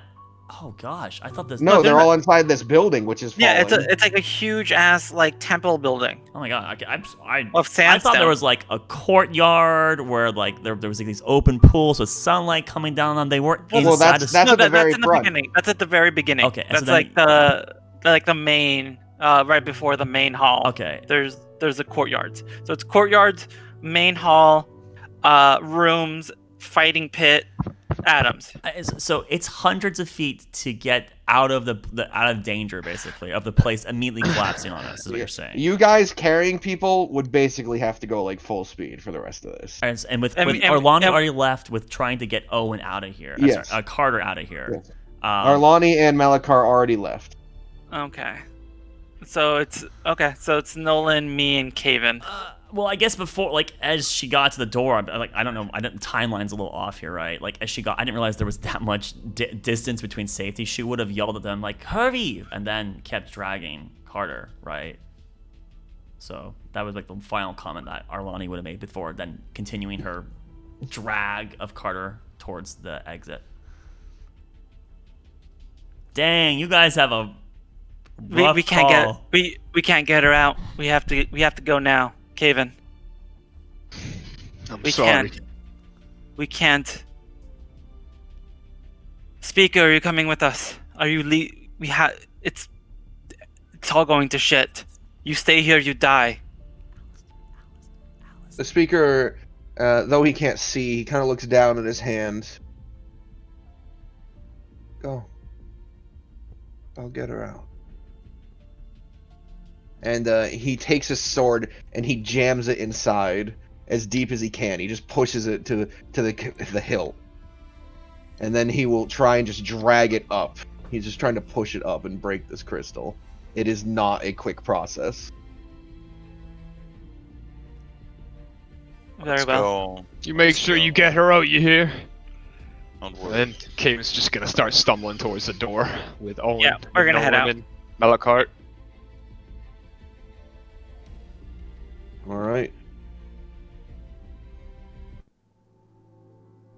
Oh gosh, I thought this. No, they're not- all inside this building, which is Yeah, falling. it's like a huge ass like temple building Oh my god, I of I thought sandstone. there was like a courtyard where like there was like these open pools with sunlight coming down on them. They weren't Well, inside that's the at the very that's in the front. beginning. That's at the very beginning. Okay, and so that's then- like the main right before the main hall. Okay. There's the courtyards. So it's courtyards, main hall, rooms, fighting pit, Adams. So it's hundreds of feet to get out of out of danger, basically, of the place immediately collapsing on us. Is what you're saying. You guys carrying people would basically have to go like full speed for the rest of this. And with And- Arlani and- already left with trying to get Owen out of here. Yes. Sorry, Carter out of here. Yes. Um, Arlani and Malakar already left. Okay. So it's Nolan, me, and Caven. well, I guess before, like, as she got to the door, I don't know, timeline's a little off here, right? Like, as she got, I didn't realize there was that much distance between safety. She would have yelled at them, like, hurry, and then kept dragging Carter, right? So that was, like, the final comment that Arlani would have made before then continuing her drag of Carter towards the exit. Dang, you guys have a rough we can't call. we can't get her out. We have to go now, Caven. I'm We sorry. can't. We can't. Speaker, are you coming with us? Are you it's all going to shit. You stay here, you die. The speaker, though he can't see, he kind of looks down at his hand. Go. I'll get her out. And he takes his sword and he jams it inside as deep as he can. He just pushes it to the hilt. And then he will try and just drag it up. He's just trying to push it up and break this crystal. It is not a quick process. Very Let's well. go. You make sure you get her out, you hear? Don't And worry. then Caven's just gonna start stumbling towards the door with Owen. Yeah, we're gonna head out. And Malachart. Alright.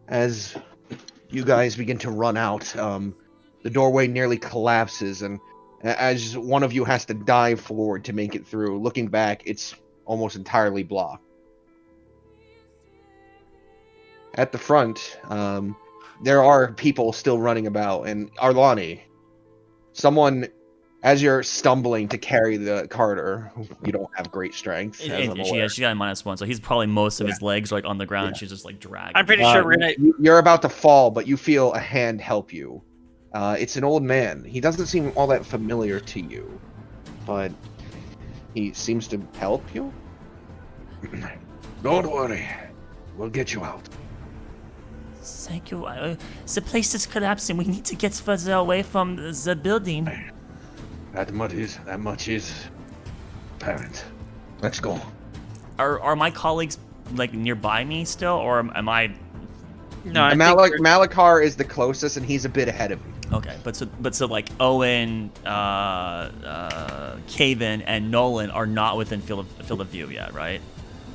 As you guys begin to run out, the doorway nearly collapses, and as one of you has to dive forward to make it through, looking back, it's almost entirely blocked. At the front, there are people still running about, and Arlani, someone, as you're stumbling to carry the Carter, you don't have great strength. As I'm aware. She got a -1, so he's probably most of his legs are like on the ground. And she's just like dragging. I'm pretty sure we're gonna. You're about to fall, but you feel a hand help you. It's an old man. He doesn't seem all that familiar to you, but he seems to help you. Don't worry, we'll get you out. Thank you. The place is collapsing. We need to get further away from the building. That much is apparent. Let's go. Are my colleagues like nearby me still, or am I? No, I And think we're- Malachar is the closest, and he's a bit ahead of you. Okay, but so like Owen, Caven, and Nolan are not within field of view yet, right?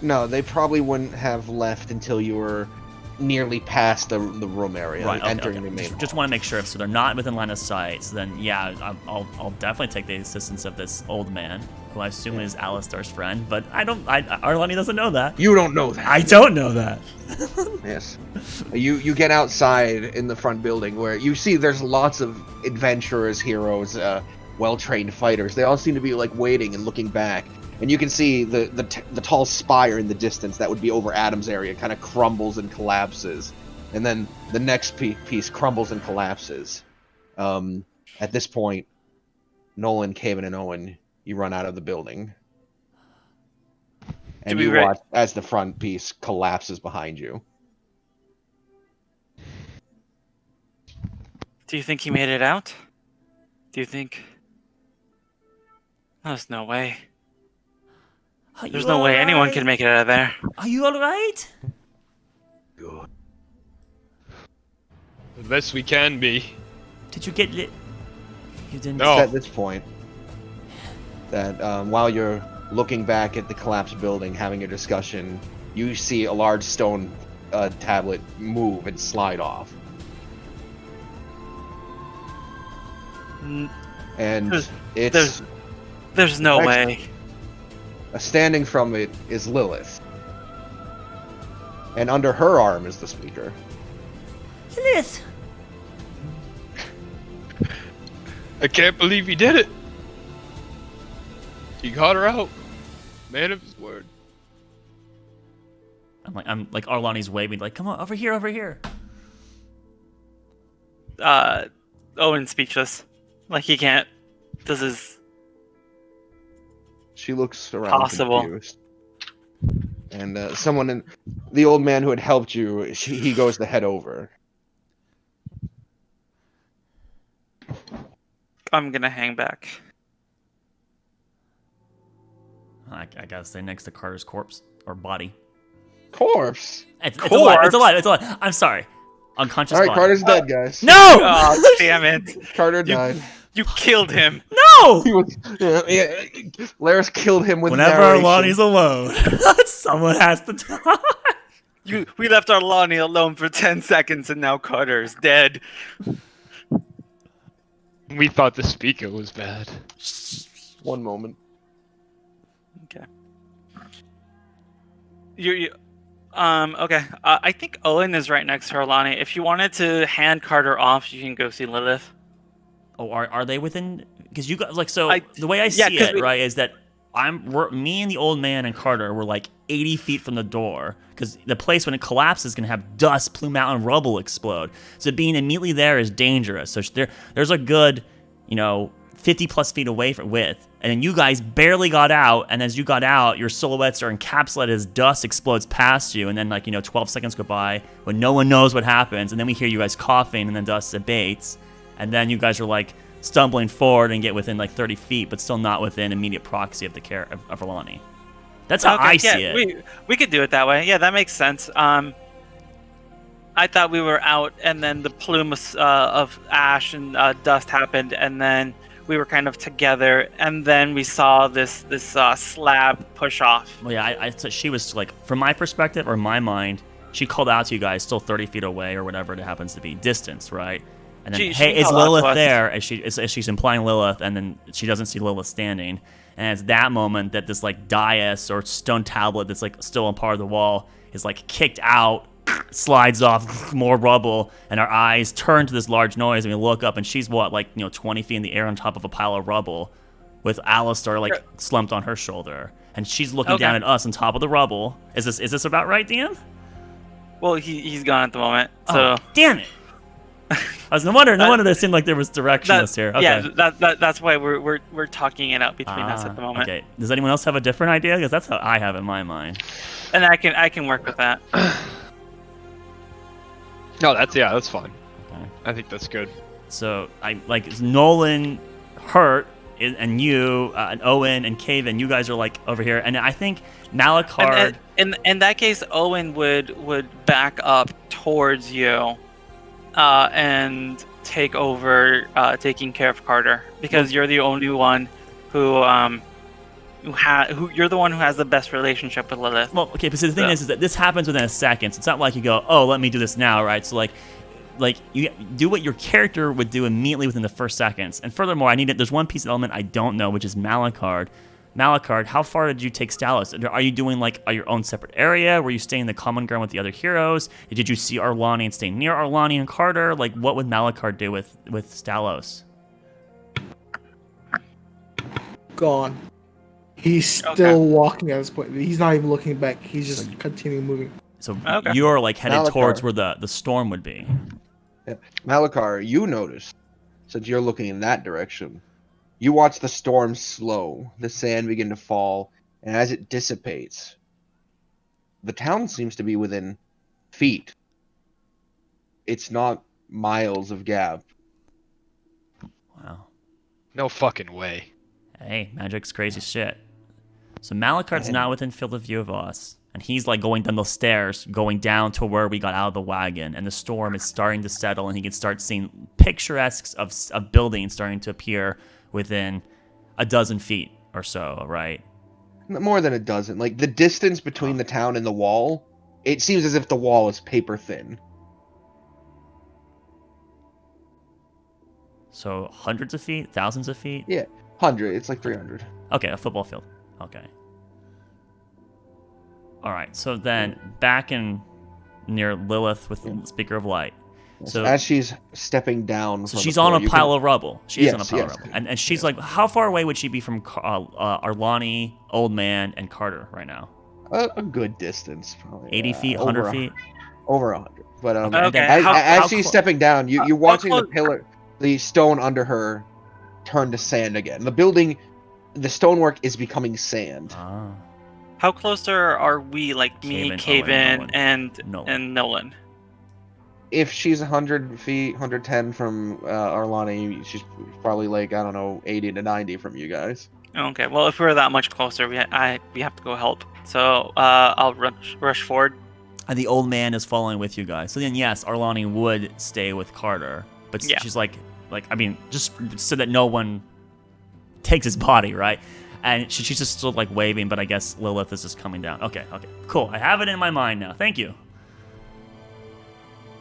No, they probably wouldn't have left until you were nearly past the room area, Right. Okay, entering okay. the main. Just want to make sure. So they're not within line of sight. So then, yeah, I'll definitely take the assistance of this old man, who I assume is Alistar's friend. But Arlani doesn't know that. You don't know that. I don't know that. Yes. You get outside in the front building where you see there's lots of adventurers, heroes, well-trained fighters. They all seem to be like waiting and looking back. And you can see the tall spire in the distance that would be over Adam's area kind of crumbles and collapses. And then the next piece crumbles and collapses. At this point, Nolan, Caven, and Owen, you run out of the building. And you watch as the front piece collapses behind you. Do you think he made it out? Do you think? There's no way. There's no way anyone can make it out of there. Are you alright? Good. The best we can be. Did you get lit? You didn't. No. It's at this point that while you're looking back at the collapsed building, having a discussion, you see a large stone tablet move and slide off. N- And There's- There's no Actually- way. standing from it is Lilith. And under her arm is the speaker. Lilith! I can't believe he did it. He got her out. Man of his word. I'm like Arlani's waving, like, come on, over here, over here. Owen's speechless. Like he can't. This is She looks around Possible. confused. And the old man who had helped you, he goes to head over. I'm gonna hang back. I gotta stay next to Carter's corpse or body. Corpse. It's a lie. It's a lie. It's a lie. I'm sorry. Unconscious All right, body. Carter's dead, guys. No! Oh damn it! Carter died. You killed him. No! He was, yeah, Laris killed him with Whenever narration. Arlani's alone, someone has to die. We left Arlani alone for 10 seconds, and now Carter is dead. We thought the speaker was bad. One moment. Okay. Okay. I think Owen is right next to Arlani. If you wanted to hand Carter off, you can go see Lilith. Oh, are they within? Because you guys the way I yeah, see it, right, is that me and the old man and Carter were like 80 feet from the door, because the place when it collapses is gonna have dust, plume out, and rubble explode. So being immediately there is dangerous. So there's a good, 50 plus feet away with, and then you guys barely got out, and as you got out, your silhouettes are encapsulated as dust explodes past you, and then 12 seconds go by when no one knows what happens, and then we hear you guys coughing, and then dust abates, and then you guys are like stumbling forward and get within 30 feet, but still not within immediate proxy of the care of Alani. That's how I see it. We could do it that way. Yeah, that makes sense. I thought we were out, and then the plume of ash and dust happened, and then we were kind of together, and then we saw this slab push off. Well, yeah, she was from my perspective or my mind, she called out to you guys, still 30 feet away or whatever it happens to be, distance, right? And then, hey, is Lilith there? As she's implying Lilith, and then she doesn't see Lilith standing. And it's that moment that this dais or stone tablet that's still on part of the wall is kicked out, slides off, more rubble, and our eyes turn to this large noise, and we look up, and she's 20 feet in the air on top of a pile of rubble, with Alistair slumped on her shoulder, and she's looking down at us on top of the rubble. Is this about right, Dan? Well, he's gone at the moment. So damn it. I was no wonder there seemed like there was directionless here. Okay. Yeah, that's why we're talking it out between us at the moment. Okay. Does anyone else have a different idea? Because that's how I have it in my mind. And I can work with that. No, that's fine. Okay. I think that's good. So is Nolan hurt, and you and Owen and Caven, you guys are over here, and I think Malachard. And in that case, Owen would back up towards you. And take over taking care of Carter, because you're the only one who you're the one who has the best relationship with Lilith. Well, okay, but the thing is that this happens within a second. So it's not like you go, oh, let me do this now, right? So you do what your character would do immediately within the first seconds. And furthermore, there's one piece of element I don't know, which is Malachard. Malachard, how far did you take Stalos? Are you doing your own separate area? Were you staying in the common ground with the other heroes? Did you see Arlani and stay near Arlani and Carter? What would Malachard do with Stalos? Gone. He's still walking at this point. He's not even looking back. He's just continuing moving. So you're headed towards where the storm would be. Yeah. Malachar, you notice, since you're looking in that direction, you watch the storm slow, the sand begin to fall, and as it dissipates, the town seems to be within feet. It's not miles of gap. Wow. No fucking way. Hey, magic's crazy shit. So Malachard's not within field of view of us, and he's going down the stairs, going down to where we got out of the wagon, and the storm is starting to settle, and he can start seeing picturesques of buildings starting to appear within a dozen feet or so, right? More than a dozen. The distance between the town and the wall, it seems as if the wall is paper thin. So hundreds of feet? Thousands of feet? Yeah, 100. It's 300. Okay, a football field. Okay. All right, so then back in near Lilith with the Speaker of Light. So as she's stepping down, so she's on a pile of rubble. She is on a pile of rubble, and she's how far away would she be from Arlani, Old Man, and Carter right now? A good distance, probably. 80 feet, 100 feet, over 100. But okay. She's stepping down, you're watching the pillar, the stone under her, turn to sand again. The stonework is becoming sand. Ah. How close are we? Me, Caven, and Nolan. If she's 100 feet, 110 from Arlani, she's probably 80 to 90 from you guys. Okay, well, if we're that much closer, we have to go help. So I'll rush forward. And the old man is following with you guys. So then, yes, Arlani would stay with Carter, but she's just so that no one takes his body, right? And she's just still waving, but I guess Lilith is just coming down. Okay, cool. I have it in my mind now. Thank you.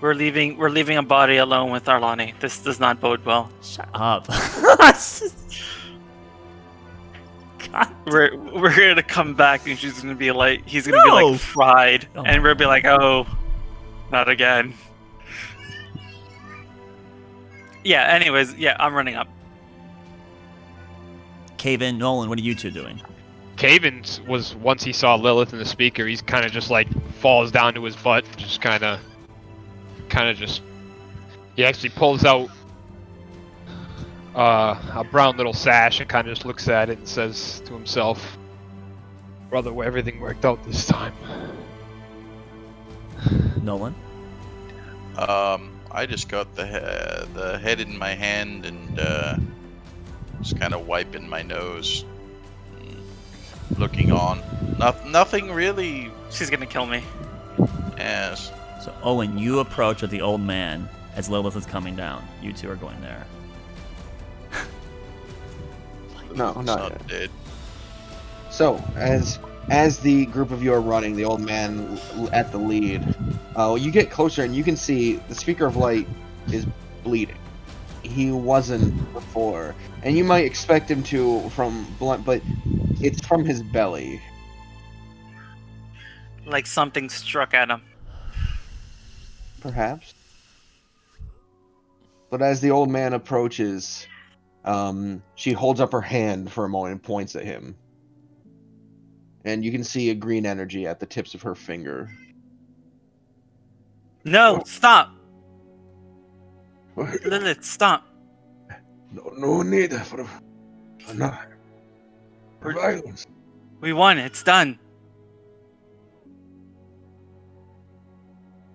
We're leaving a body alone with Arlani. This does not bode well. Shut up. God. We're gonna come back and she's gonna be like, he's gonna be No. like fried, Oh and my we'll be like, oh, not again. Yeah. Anyways, yeah, I'm running up. Caven, Nolan, what are you two doing? Caven was, once he saw Lilith in the speaker, he's kind of just like falls down to his butt, just kind of just. He actually pulls out a brown little sash and kind of just looks at it and says to himself, "Brother, well, everything worked out this time." Nolan? I just got the head in my hand and just kind of wiping my nose, looking on. Nothing really. She's gonna kill me. Yes. So, Owen, you approach with the old man as Lilith is coming down. You two are going there. No, It's not not yet. dead. So, as the group of you are running, the old man at the lead, you get closer and you can see the Speaker of Light is bleeding. He wasn't before, and you might expect him to from blunt, but it's from his belly. Like something struck at him. Perhaps. But as the old man approaches, she holds up her hand for a moment and points at him. And you can see a green energy at the tips of her finger. No, stop! Lilith, stop! No need for violence. We won. It's done.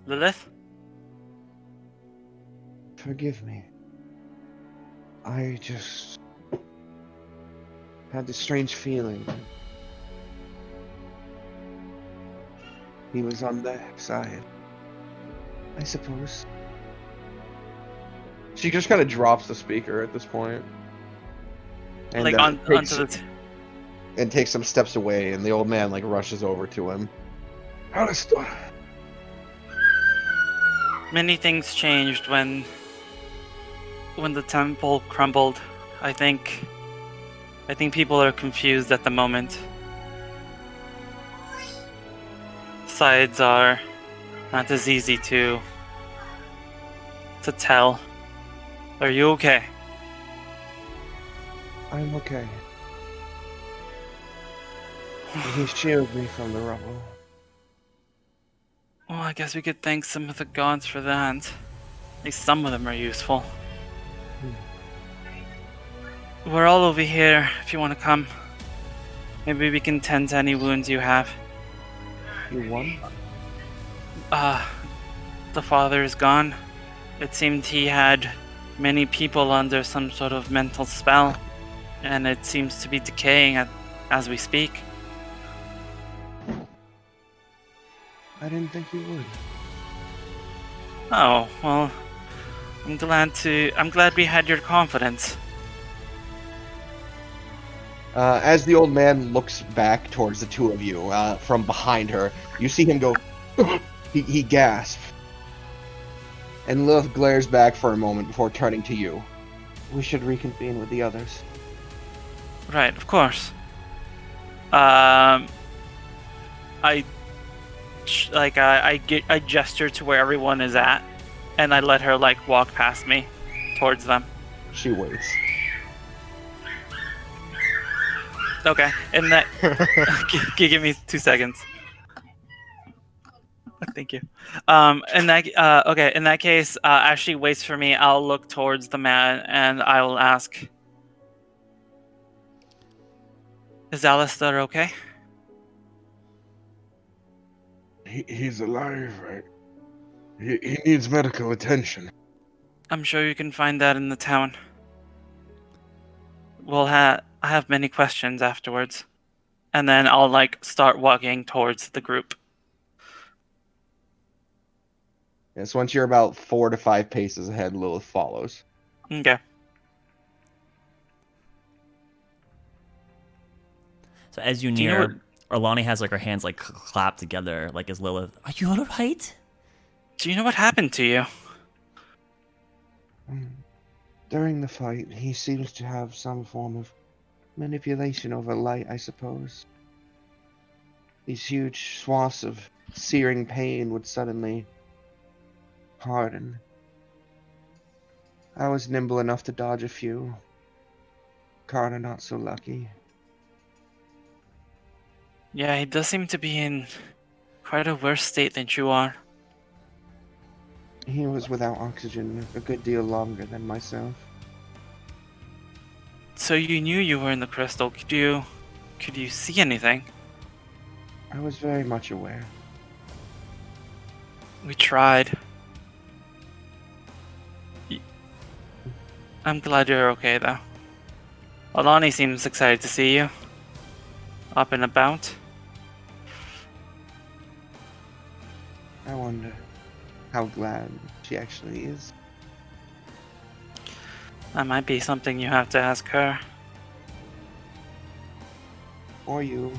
Lilith? Forgive me. I just had this strange feeling. He was on their side, I suppose. She just kind of drops the speaker at this point. And, Like onto the... and takes some steps away, and the old man like rushes over to him. Alistair, Many things changed when the temple crumbled. I think people are confused at the moment. Sides are not as easy to tell. Are you okay? I'm okay. He shielded me from the rubble. Well, I guess we could thank some of the gods for that. At least some of them are useful. We're all over here if you want to come. Maybe we can tend to any wounds you have. You won? The father is gone. It seemed he had many people under some sort of mental spell, and it seems to be decaying as we speak. I didn't think you would. Oh, well, I'm glad we had your confidence. As the old man looks back towards the two of you, from behind her, you see him go, he gasps. And Lilith glares back for a moment before turning to you. We should reconvene with the others. Right, of course. I gesture to where everyone is at, and I let her like walk past me towards them. She waits. Okay, and that give me 2 seconds. Thank you. In that case, as she waits for me, I'll look towards the man and I will ask, "Is Alistair okay?" he's alive, right? He needs medical attention. I'm sure you can find that in the town. I have many questions afterwards, and then I'll like start walking towards the group. Yes, once you're about 4 to 5 paces ahead, Lilith follows. Okay. So as you Do you know near, Arlani has like her hands like clapped together, like as Lilith. Are you alright? Do you know what happened to you? During the fight, he seems to have some form of manipulation over light, I suppose. These huge swaths of searing pain would suddenly harden. I was nimble enough to dodge a few. Carter not so lucky. Yeah, he does seem to be in quite a worse state than you are. He was without oxygen a good deal longer than myself. So you knew you were in the crystal. Could you see anything? I was very much aware. We tried. I'm glad you're okay, though. Alani seems excited to see you. Up and about. I wonder how glad she actually is. That might be something you have to ask her. Or you.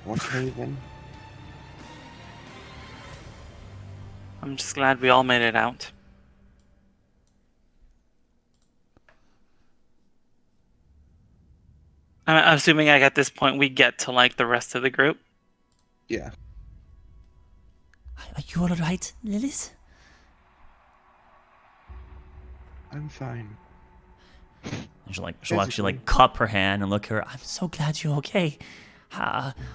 Or Haven. I'm just glad we all made it out. I'm assuming like at this point we get to like the rest of the group. Yeah. Are you alright, Lilith? I'm fine. She'll actually like cup her hand and look at her. I'm so glad you're okay.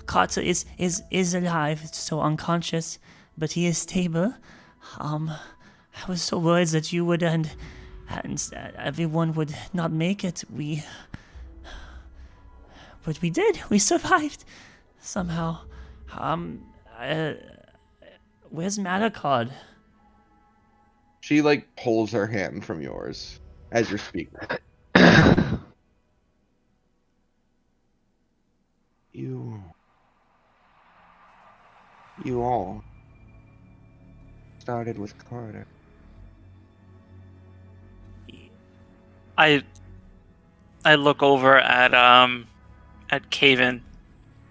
Carter is alive, so unconscious, but he is stable. I was so worried that you would and everyone would not make it. But we did. We survived somehow. Where's Malakard? She like pulls her hand from yours as you're speaking. You all started with Carter. I look over at Caven.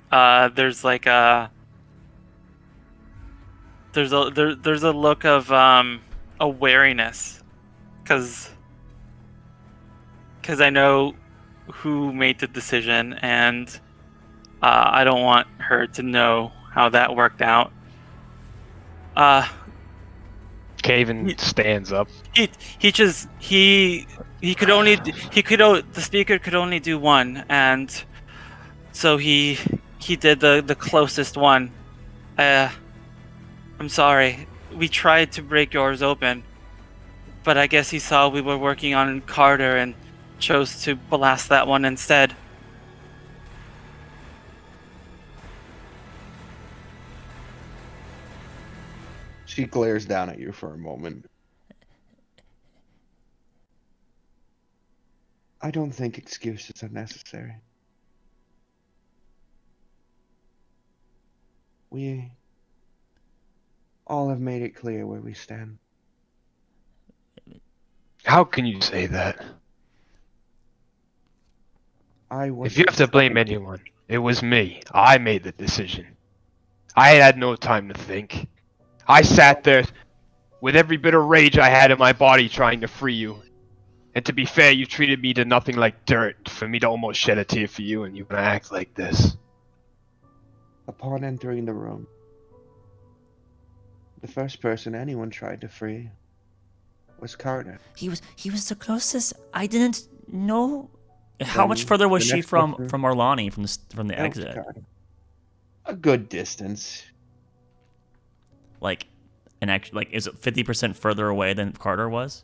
There's like there's a look of a wariness, cause I know who made the decision, and I don't want her to know how that worked out. Caven stands up. The speaker could only do one, and so he did the closest one. I'm sorry. We tried to break yours open, but I guess he saw we were working on Carter and chose to blast that one instead. She glares down at you for a moment. I don't think excuses are necessary. We all have made it clear where we stand. How can you say that? Was If you have to blame anyone, it was me. I made the decision. I had no time to think. I sat there with every bit of rage I had in my body trying to free you. And to be fair, you treated me to nothing like dirt for me to almost shed a tear for you, and you gonna act like this. Upon entering the room, the first person anyone tried to free was Carter. He was the closest. I didn't know. How much further was the she next from person- Arlani from the That was exit? Carter. A good distance. Like is it 50% further away than Carter was?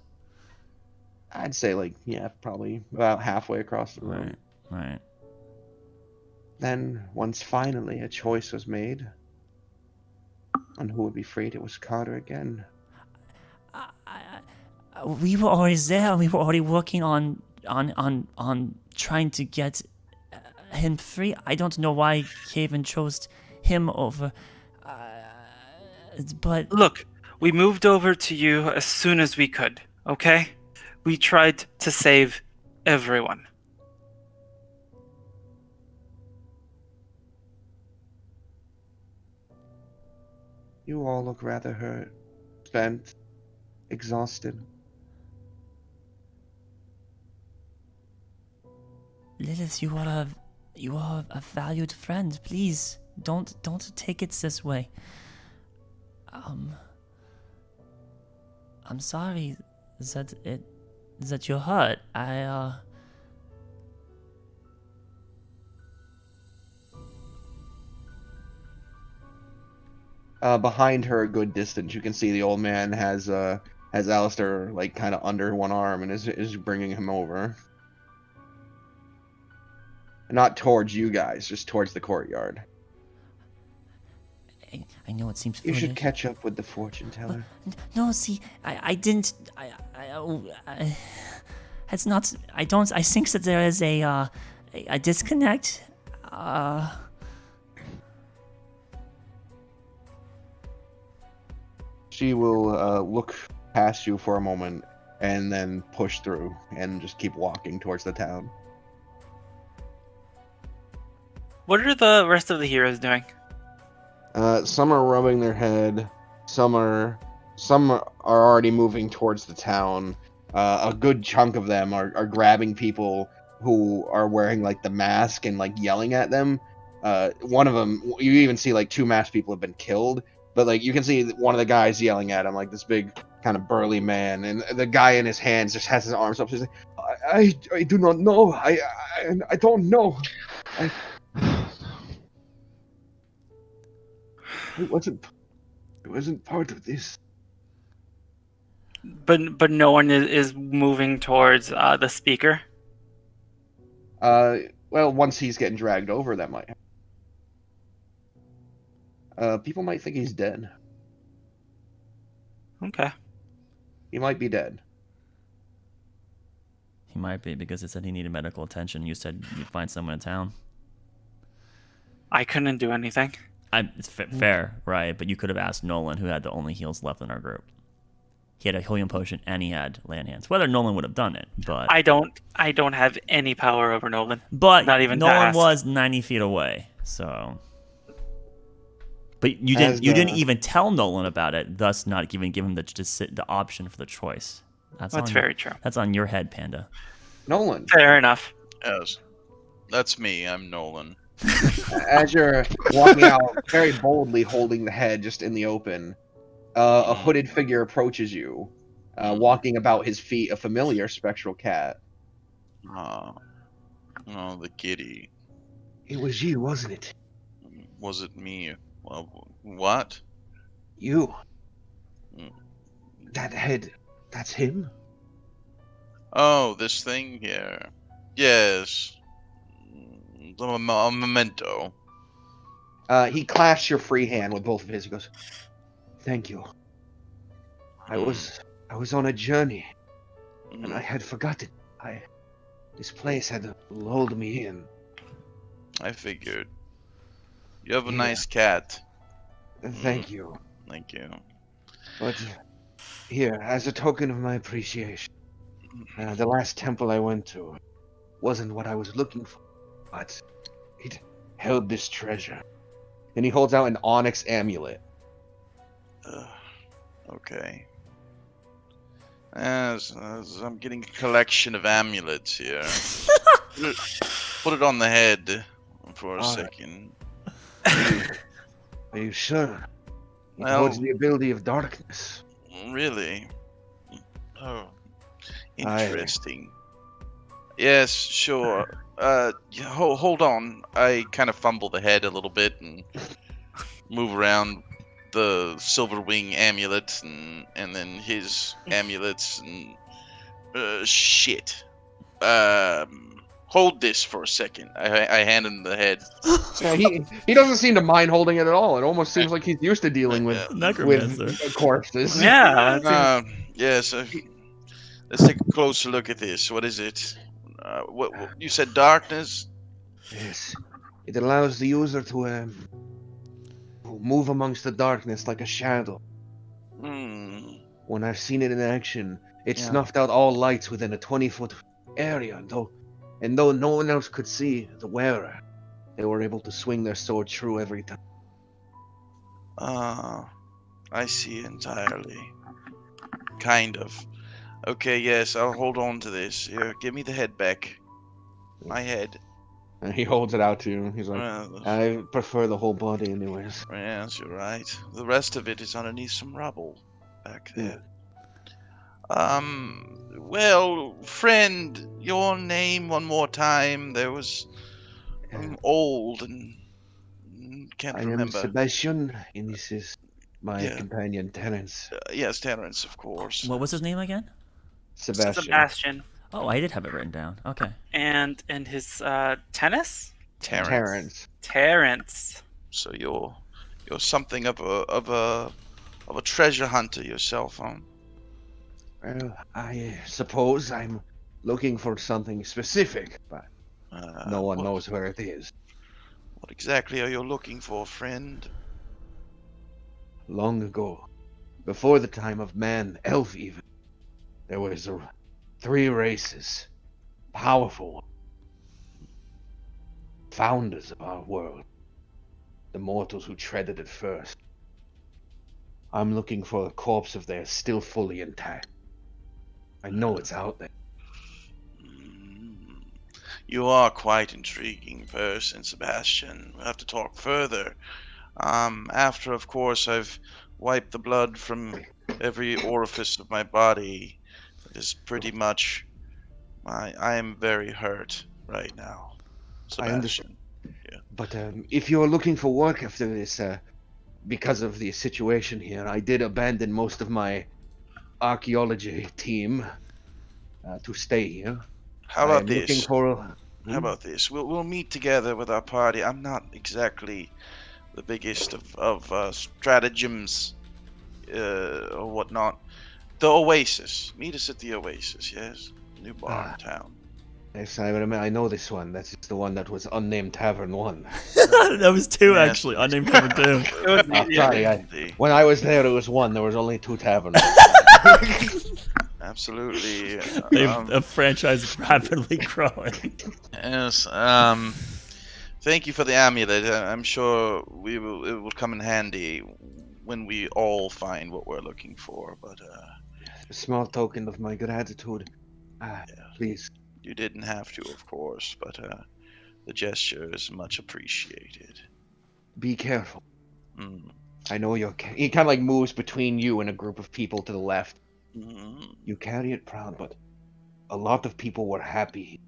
I'd say probably about halfway across the room. Right. Then, once finally a choice was made on who would be freed, it was Carter again. We were already there. We were already working on trying to get him free. I don't know why Caven chose him over. But Look, we moved over to you as soon as we could, okay? We tried to save everyone. You all look rather hurt, spent, exhausted. Lilith, you are a valued friend. Please, don't take it this way. I'm sorry that you're hurt. Behind her, a good distance, you can see the old man has Alistair like kind of under one arm and is bringing him over. Not towards you guys, just towards the courtyard. I know it seems You foolish. should catch up with the fortune teller. No, see, I didn't. It's not. I don't. I think that there is a disconnect. She will look past you for a moment and then push through and just keep walking towards the town. What are the rest of the heroes doing? Some are rubbing their head. Some are already moving towards the town. A good chunk of them are grabbing people who are wearing like the mask and like yelling at them. One of them, you even see like 2 masked people have been killed, but like you can see one of the guys yelling at him, like this big kind of burly man, and the guy in his hands just has his arms up. He's like, I do not know. I don't know. It wasn't part of this. But no one is moving towards the speaker. Well, once he's getting dragged over, that might happen. People might think he's dead. Okay. He might be dead. He might be, because it said he needed medical attention. You said you'd find someone in town. I couldn't do anything. It's fair, right? But you could have asked Nolan, who had the only heals left in our group. He had a healing potion and he had land hands. Whether Nolan would have done it, but I don't have any power over Nolan. But not even to Nolan ask. was 90 feet away, so. But you As didn't the- even tell Nolan about it, thus not even give him the option for the choice. That's on, very true. That's on your head, Panda. Nolan, Fair enough. Yes. That's me. I'm Nolan. as you're walking out very boldly holding the head just in the open, a hooded figure approaches you, walking about his feet, a familiar spectral cat. Oh, the kitty. It was you, wasn't it? Was it me? Well, what? You. Mm. That head, that's him? Oh, this thing here. Yes. A memento. He clasps your free hand with both of his. He goes, Thank you. I was on a journey, and I had forgotten. This place had lulled me in. I figured. You have a Yeah. nice cat. Thank you. Thank you. But here, as a token of my appreciation, the last temple I went to wasn't what I was looking for, but it held this treasure. and he holds out an onyx amulet. Okay. As I'm getting a collection of amulets here. Put it on the head for a second. Are you sure? It Well- holds the ability of darkness. Really? Oh, interesting. Yes, sure. Hold on. I kind of fumble the head a little bit and move around the silver wing amulet and then his amulets and shit. Hold this for a second. I hand him the head. Yeah, he doesn't seem to mind holding it at all. It almost seems like he's used to dealing with Necromancer. corpses. Yeah. it's- Yes. Let's take a closer look at this. What is it? What you said? Darkness. Yes. It allows the user to move amongst the darkness like a shadow. Hmm. When I've seen it in action, it Yeah. snuffed out all lights within a 20-foot area, though no one else could see the wearer, they were able to swing their sword true every time. I see entirely. Kind of. Okay, yes, I'll hold on to this. Here, give me the head back. My head. And he holds it out to you. He's like, I prefer the whole body anyways. Yes, you're right. The rest of it is underneath some rubble back there. Well, friend, your name one more time. There was old and can't remember. I am Sebastian, and this is my companion Terence. Yes, Terence, of course. What was his name again? Sebastian. Oh, I did have it written down. Okay. And his tennis? Terence. Terence. So you're something of a treasure hunter yourself, huh? Well, I suppose I'm looking for something specific, but no one knows where it is. What exactly are you looking for, friend? Long ago, before the time of man, elf even, there was 3 races, powerful, founders of our world, the mortals who treaded it first. I'm looking for a corpse of theirs still fully intact. I know it's out there. You are quite intriguing person, Sebastian. We'll have to talk further. After, of course, I've wiped the blood from every orifice of my body. It is pretty much... I am very hurt right now, Sebastian. I understand. Yeah. But if you're looking for work after this, because of the situation here, I did abandon most of my archaeology team to stay here. How about this? How about this? We'll meet together with our party. I'm not exactly the biggest of stratagems or whatnot. The Oasis. Meet us at the Oasis. Yes, new bar in town. Yes, I remember. I know this one. That's the one that was Unnamed Tavern 1. That was 2 actually. Unnamed Tavern 2. When I was there, it was 1. There was only 2 taverns. Absolutely. The franchise is rapidly growing. Yes. Thank you for the amulet. I'm sure it will come in handy when we all find what we're looking for. But a small token of my gratitude. Please. You didn't have to, of course, but the gesture is much appreciated. Be careful. I know he kind of like moves between you and a group of people to the left. You carry it proud, but a lot of people were happy.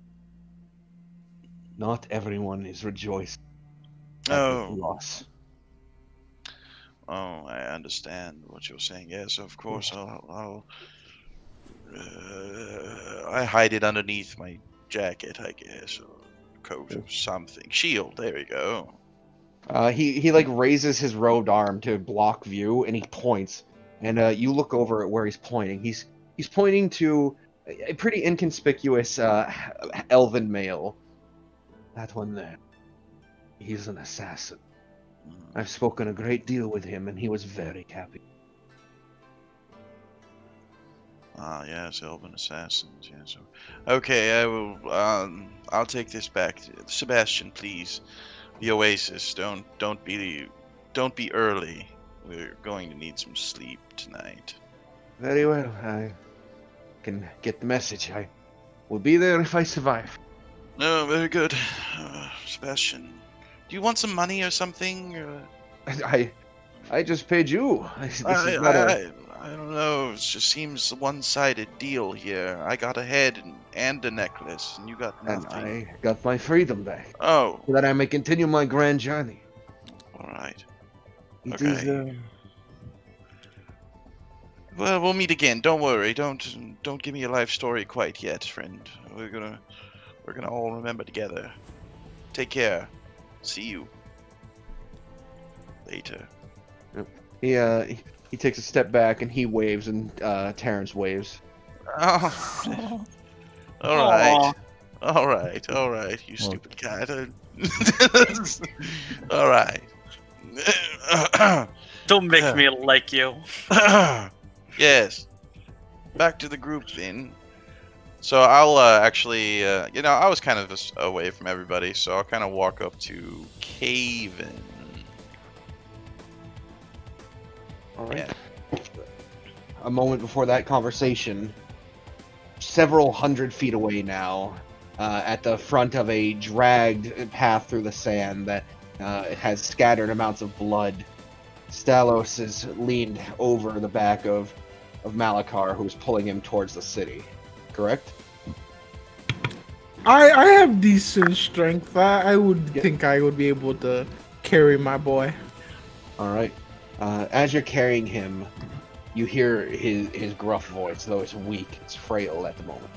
Not everyone is rejoicing at the loss. Oh, I understand what you're saying. Yes, of course. I hide it underneath my jacket, I guess, or coat or something. Shield. There we go. He like raises his robed arm to block view, and he points. And you look over at where he's pointing. He's pointing to a pretty inconspicuous elven male. That one there. He's an assassin. I've spoken a great deal with him, and he was very happy. Ah, yes, elven assassins. Yes. Okay, I will. I'll take this back. Sebastian, please. The Oasis. Don't be early. We're going to need some sleep tonight. Very well. I can get the message. I will be there if I survive. No, very good. Sebastian, do you want some money or something? I just paid you. I don't know. It just seems a one-sided deal here. I got a head and a necklace, and you got nothing. And I got my freedom back. Oh. So that I may continue my grand journey. All right. It Okay. is, Well, we'll meet again. Don't worry. Don't give me your life story quite yet, friend. We're gonna all remember together. Take care. See you later. He takes a step back and he waves, and Terrence waves. Oh. All right. You stupid cat. All right. Don't make me like you. Yes. Back to the group then. So I'll actually, I was kind of just away from everybody, so I'll kind of walk up to Caven. All right. A moment before that conversation, several hundred feet away now, at the front of a dragged path through the sand that has scattered amounts of blood, Stalos is leaned over the back of Malakar, who's pulling him towards the city. Correct? I have decent strength. I would think I would be able to carry my boy. All right. As you're carrying him, you hear his gruff voice, though it's weak, it's frail at the moment.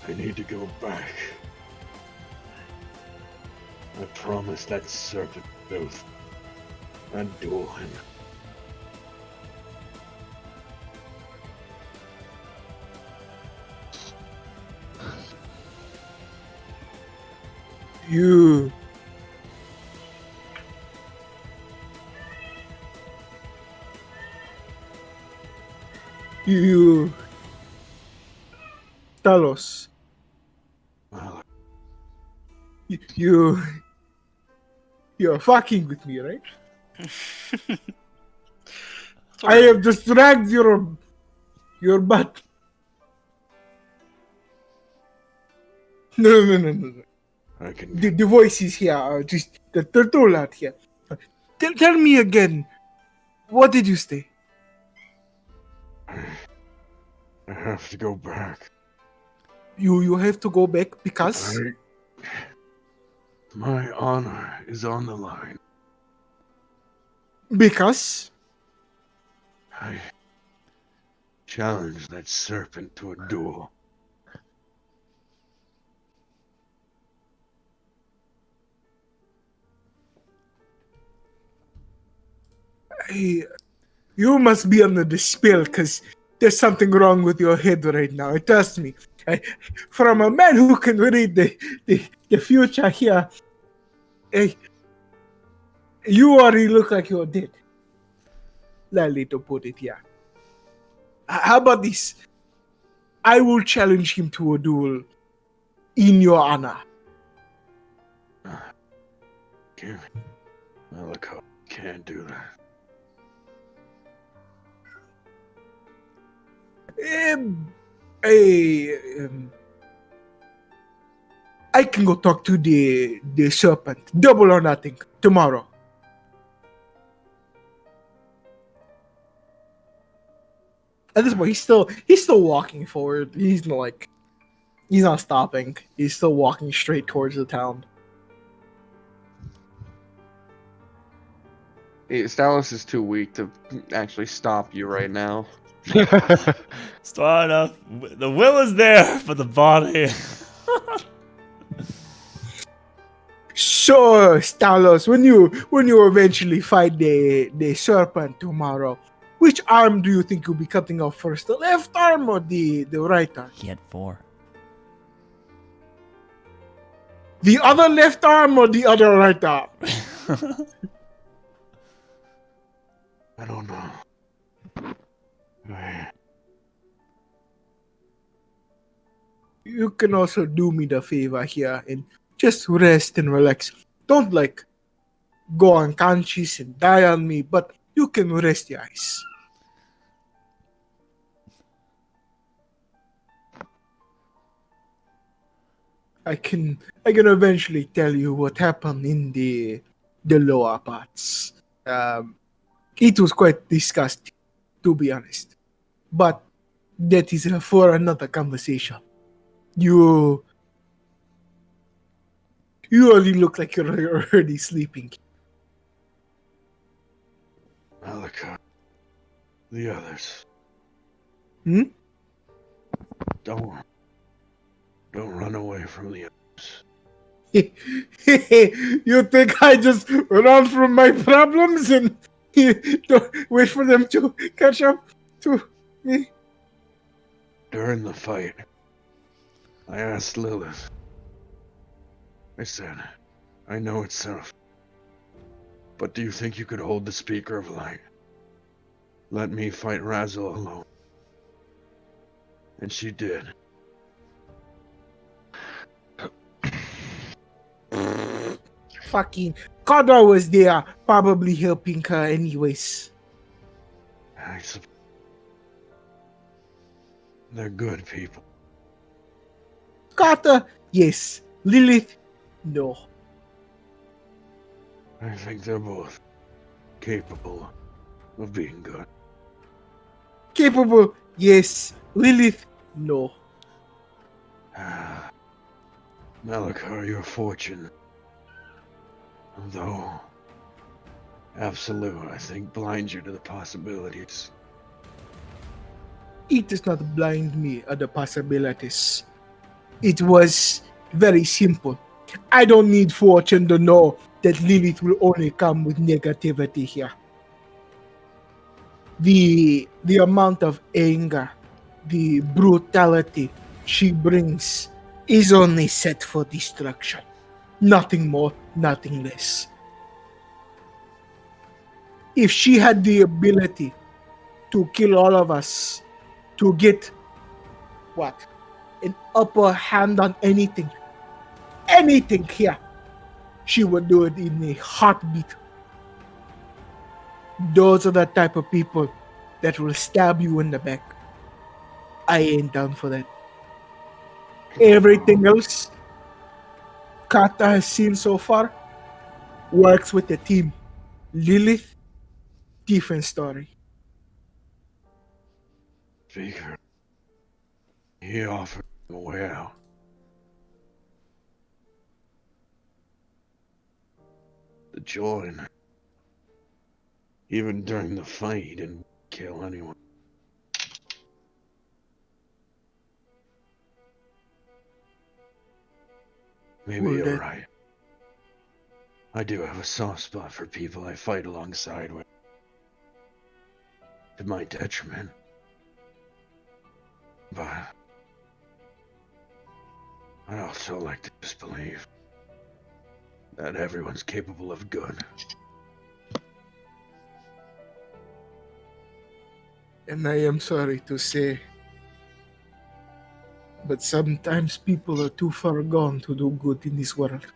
I need to go back. I promised that serpent both. I'd duel him. You. Talos. Well, You're fucking with me, right? I have just dragged your butt. No. I can. The voices here are just the turtle out here. Tell me again. What did you say? I have to go back. You have to go back because My honor is on the line. because I challenge that serpent to a duel. you must be under the spell because there's something wrong with your head right now. Trust me. From a man who can read the future here, you already look like you're dead. Lightly to put it here. How about this? I will challenge him to a duel in your honor. Malakar can't do that. I can go talk to the serpent. Double or nothing tomorrow. At this point, he's still walking forward. He's not stopping. He's still walking straight towards the town. Stalos is too weak to actually stop you right now. Start enough. The will is there, but the body. So, Stalos, when you eventually fight the serpent tomorrow, which arm do you think you'll be cutting off first? The left arm or the right arm? He had 4. The other left arm or the other right arm? I don't know. You can also do me the favor here and just rest and relax. Don't go unconscious and die on me, but you can rest your eyes. I can eventually tell you what happened in the lower parts. It was quite disgusting, to be honest. But that is for another conversation. You already look like you're already sleeping. Malakar. The others. Hmm? Don't run away from the others. You think I just run from my problems and don't wait for them to catch up to me? During the fight, I asked Lilith. I said, I know it's tough, but do you think you could hold the Speaker of Light? Let me fight Razzle alone. And she did. Fucking Kada was there, probably helping her anyways. I suppose they're good people. Carter, yes. Lilith, no. I think they're both capable of being good. Capable, yes. Lilith, no. Malachar, your fortune, though absolute, I think, blinds you to the possibilities. It does not blind me of the possibilities. It was very simple. I don't need fortune to know that Lilith will only come with negativity here. The amount of anger, the brutality she brings is only set for destruction. Nothing more, nothing less. If she had the ability to kill all of us, to get what? An upper hand on anything here, she would do it in a heartbeat. Those are the type of people that will stab you in the back. I ain't down for that. Everything else Kata has seen so far works with the team. Lilith, different story. Speaker, he offered a way out. To join. Even during the fight, he didn't kill anyone. Maybe Well, you're that- right. I do have a soft spot for people I fight alongside with. To my detriment. But I also like to just believe that everyone's capable of good. And I am sorry to say, but sometimes people are too far gone to do good in this world.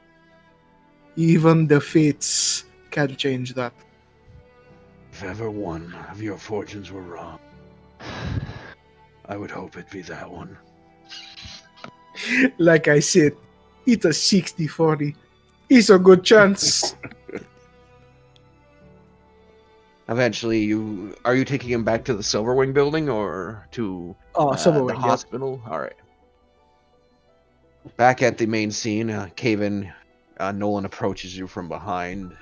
Even the fates can change that. If ever one of your fortunes were wrong, I would hope it be that one. Like I said, it's a 60-40. It's a good chance. Eventually, are you taking him back to the Silverwing building or to Oh, the Silverwing, yeah. hospital? All right. Back at the main scene, Caven, Nolan approaches you from behind.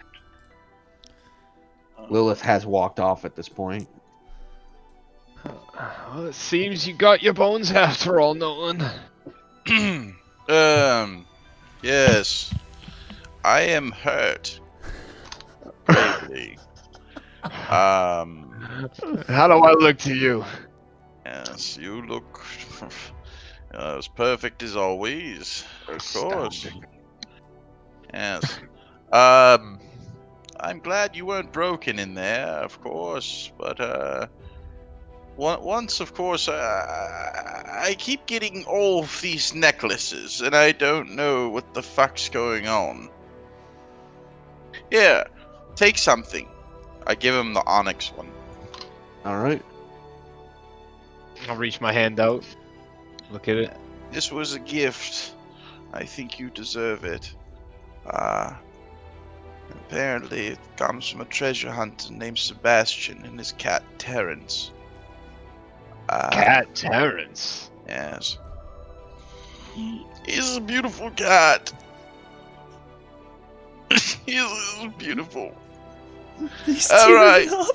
Lilith has walked off at this point. Well, it seems you got your bones after all, Nolan. Yes. I am hurt. Gravely. How do I look to you? Yes, you look as perfect as always. Of course. Astounding. Yes. I'm glad you weren't broken in there, of course, but once, of course, I keep getting all of these necklaces, and I don't know what the fuck's going on. Here, take something. I give him the onyx one. All right. I'll reach my hand out. Look at it. This was a gift. I think you deserve it. Apparently it comes from a treasure hunter named Sebastian and his cat Terrence. Cat Terrence. Yes. He's a beautiful cat. He's beautiful. He's All tearing right.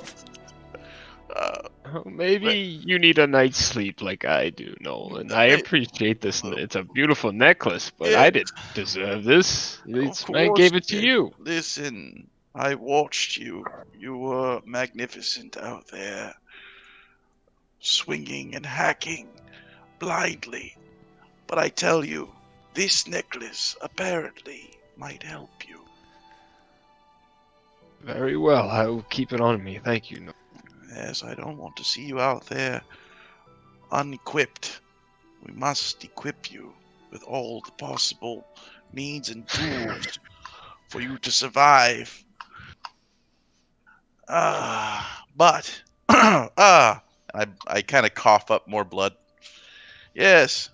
up. Maybe you need a night's sleep like I do, Nolan. I appreciate this. It's a beautiful necklace, but I didn't deserve this. I gave it to you. Listen, I watched you. You were magnificent out there. Swinging and hacking blindly. But I tell you, this necklace apparently might help you. Very well. I will keep it on me. Thank you, Nolan. Yes, I don't want to see you out there unequipped. We must equip you with all the possible means and tools for you to survive. But I kind of cough up more blood. Yes,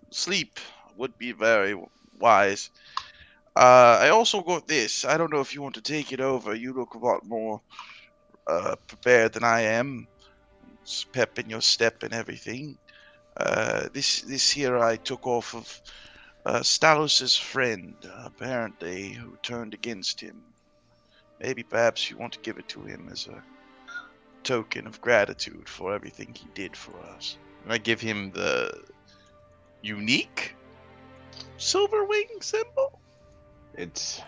sleep would be very wise. I also got this. I don't know if you want to take it over. You look a lot more prepared than I am. It's pep in your step and everything. This here I took off of Stalos's friend, apparently, who turned against him. Maybe perhaps you want to give it to him as a token of gratitude for everything he did for us. And I give him the unique silver wing symbol. It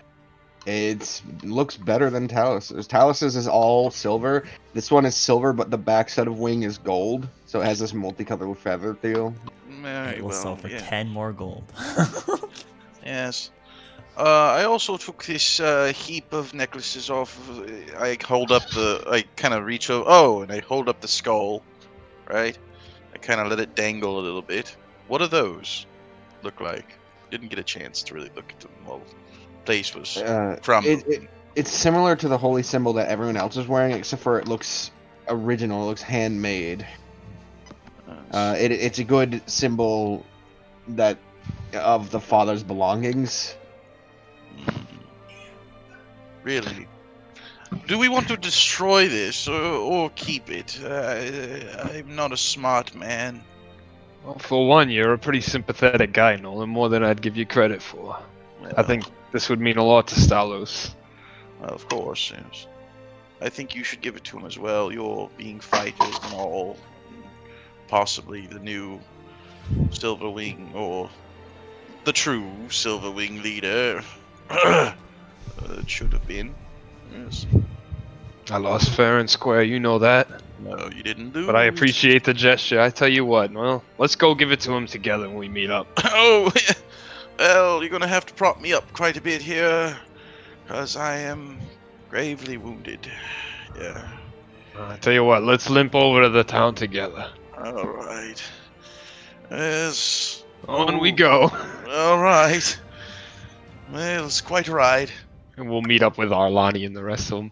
looks better than Talus's. Talus's is all silver. This one is silver, but the back set of wing is gold, so it has this multicolored feather deal. Very It will sell for yeah. 10 more gold. Yes. I also took this heap of necklaces off. I hold up I kind of reach over. Oh, and I hold up the skull, right? I kind of let it dangle a little bit. What do those look like? Didn't get a chance to really look at them while the place was crumbling. It's similar to the holy symbol that everyone else is wearing, except for it looks original. It looks handmade. It's a good symbol that of the father's belongings. Really? Do we want to destroy this or keep it? I'm not a smart man. Well, for one, you're a pretty sympathetic guy, Nolan, more than I'd give you credit for. I think this would mean a lot to Stalos. Of course, yes. I think you should give it to him as well. You're being fighters and all. Possibly the new Silverwing or the true Silverwing leader. It should have been. Yes. I lost fair and square, you know that. No, you didn't lose. But I appreciate the gesture. I tell you what, well, let's go give it to him together when we meet up. Oh, well, you're gonna have to prop me up quite a bit here, because I am gravely wounded. Yeah. I tell you what, let's limp over to the town together. All right. Yes. On we go. All right. Well, it's quite a ride. And we'll meet up with Arlani and the rest of them.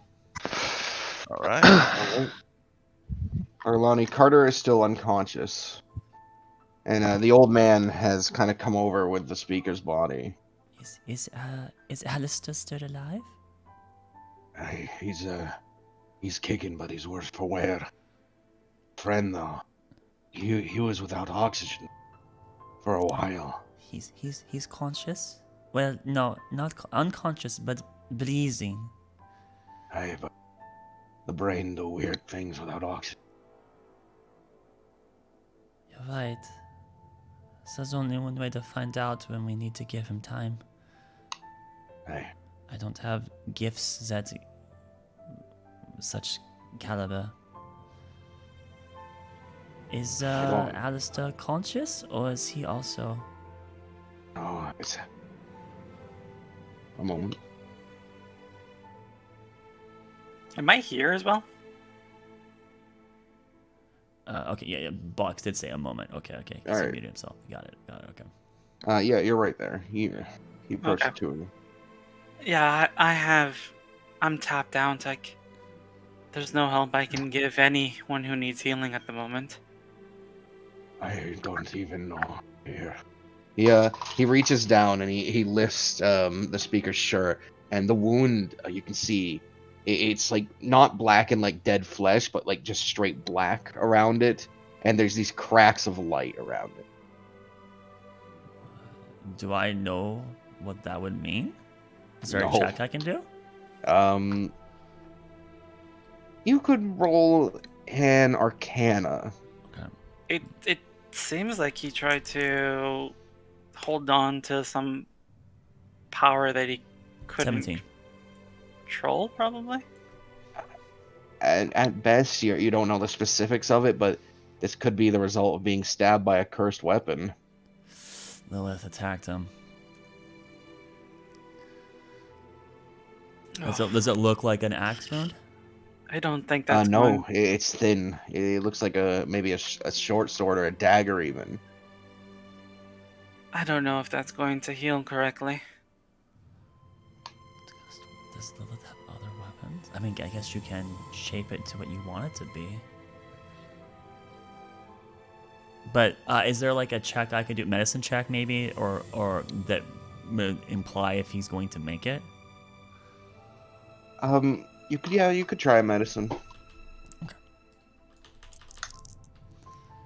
All right. Alright. Arlani, Carter is still unconscious. And the old man has kind of come over with the speaker's body. Is Alistair still alive? He's kicking, but he's worse for wear. Friend, though, he was without oxygen for a while. He's conscious? Well, no, not unconscious, but breathing. Aye, but the brain do weird things without oxygen. You're right. There's only one way to find out when we need to give him time. Aye. I don't have gifts that such caliber. Is Alistair conscious, or is he also? Oh, it's a moment. Am I here as well? Okay, yeah. Box did say a moment. Okay. He Alright. muted himself. Got it. Okay. Yeah, you're right there. He approached Okay. the two of you. Yeah, I'm tapped out. Like, there's no help I can give anyone who needs healing at the moment. I don't even know. Here. He reaches down and he lifts the speaker's shirt, and the wound you can see it's like not black and like dead flesh, but like just straight black around it, and there's these cracks of light around it. Do I know what that would mean? Is there No. a check I can do? You could roll an Arcana. It seems like he tried to hold on to some power that he couldn't 17. control, probably. At best, you don't know the specifics of it, but this could be the result of being stabbed by a cursed weapon. Lilith attacked him. Does it look like an axe wound? I don't think that's No, going- it's thin. It looks like maybe a short sword or a dagger even. I don't know if that's going to heal correctly. Does Lilith have other weapons? I mean, I guess you can shape it to what you want it to be. But is there like a check I could do, medicine check maybe, or that would imply if he's going to make it? You could try medicine. Okay.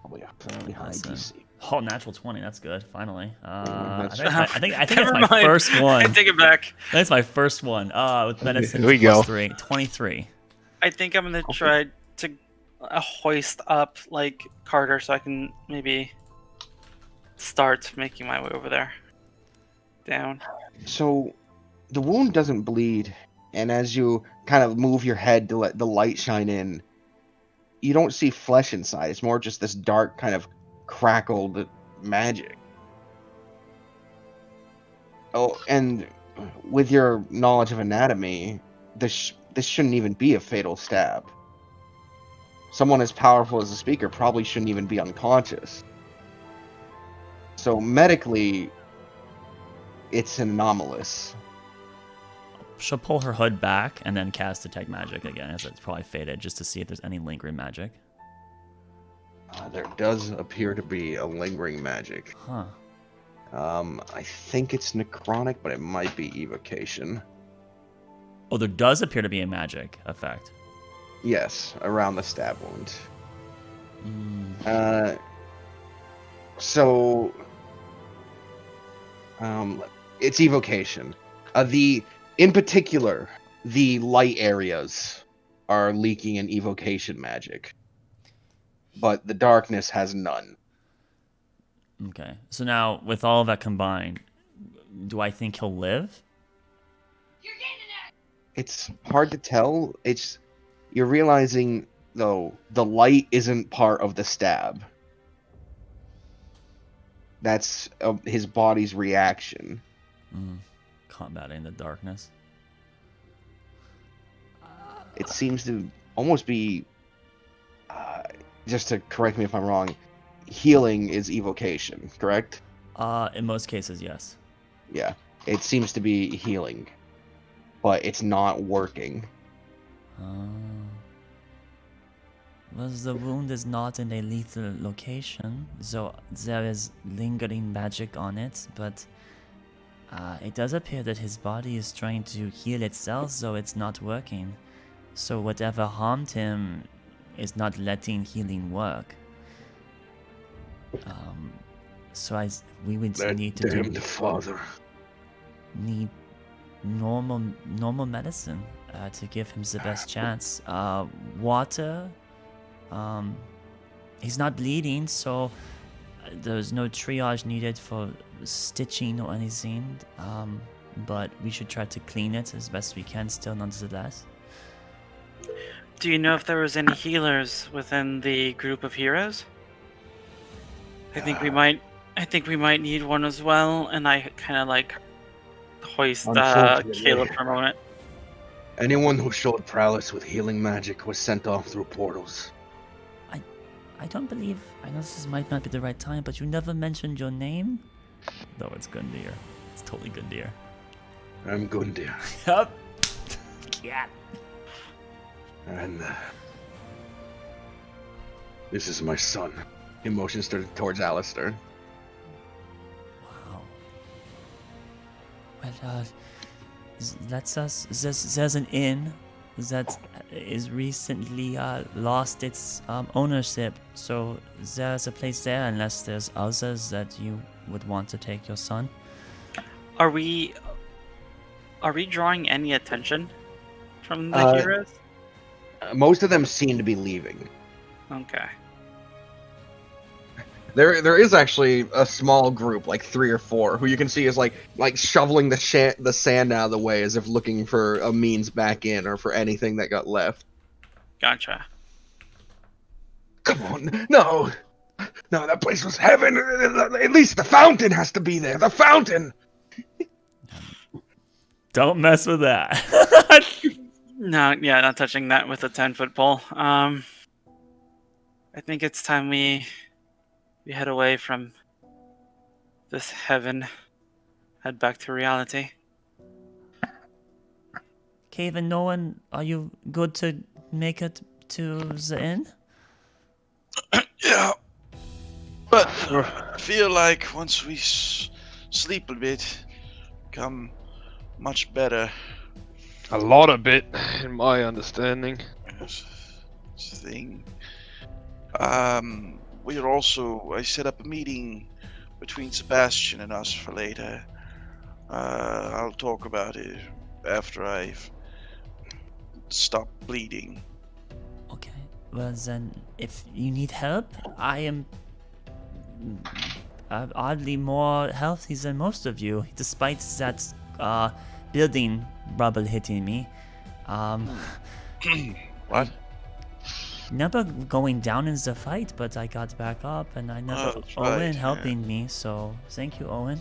Probably a fairly high DC. Oh, natural 20. That's good. Finally. I that's- think it's Never my mind. first one. I take it back. That's my first one. With medicine Here we plus go. 3. 23. I think I'm gonna try to hoist up like Carter so I can maybe start making my way over there. Down. So, the wound doesn't bleed, and as you kind of move your head to let the light shine in, you don't see flesh inside. It's more just this dark kind of crackled magic. Oh, and with your knowledge of anatomy, this shouldn't even be a fatal stab. Someone as powerful as the speaker probably shouldn't even be unconscious. So medically, it's anomalous. She'll pull her hood back and then cast Detect Magic again, as it's probably faded, just to see if there's any lingering magic. There does appear to be a lingering magic. Huh. I think it's necrotic, but it might be evocation. Oh, there does appear to be a magic effect. Yes, around the stab wound. Mm. So, it's evocation. In particular, the light areas are leaking in evocation magic, but the darkness has none. Okay. So now, with all of that combined, do I think he'll live? It's hard to tell. You're realizing though the light isn't part of the stab. That's his body's reaction. Combating the darkness. It seems to almost be, just to correct me if I'm wrong, healing is evocation, correct? In most cases, yes. Yeah, it seems to be healing, but it's not working. Well, the wound is not in a lethal location, so there is lingering magic on it, but it does appear that his body is trying to heal itself, so it's not working. So whatever harmed him is not letting healing work. So we would need to do father. need normal medicine to give him the best chance. Water. He's not bleeding, so there's no triage needed for stitching or anything. But we should try to clean it as best we can still, nonetheless. Do you know if there was any healers within the group of heroes? I think we might need one as well, and I kind of like hoist Unfortunately. Caleb for a moment. Anyone who showed prowess with healing magic was sent off through portals. I don't believe. I know this might not be the right time, but you never mentioned your name. No, it's Gundyr. It's totally Gundyr. I'm Gundyr, Yup. Cat. and this is my son. He motions towards Alistair. Wow. Well, there's an inn that is recently lost its ownership, so there's a place there unless there's others that you would want to take your son. Are we drawing any attention from the heroes? Most of them seem to be leaving. Okay. There is actually a small group, like 3 or 4, who you can see is like shoveling the sand out of the way as if looking for a means back in or for anything that got left. Gotcha. Come on, no, that place was heaven. At least the fountain has to be there. The fountain. Don't mess with that. No, yeah, not touching that with a 10-foot pole. I think it's time we head away from this heaven, head back to reality. Cave and Nolan, are you good to make it to the inn? Yeah. But I feel like once we sleep a bit, become much better. A lot of it, in my understanding. Thing. I set up a meeting between Sebastian and us for later. I'll talk about it after I've stopped bleeding. Okay. Well then, if you need help, I am oddly more healthy than most of you, despite that building rubble hitting me. What? Never going down in the fight, but I got back up, and I never that's Owen right, helping me. So thank you, Owen.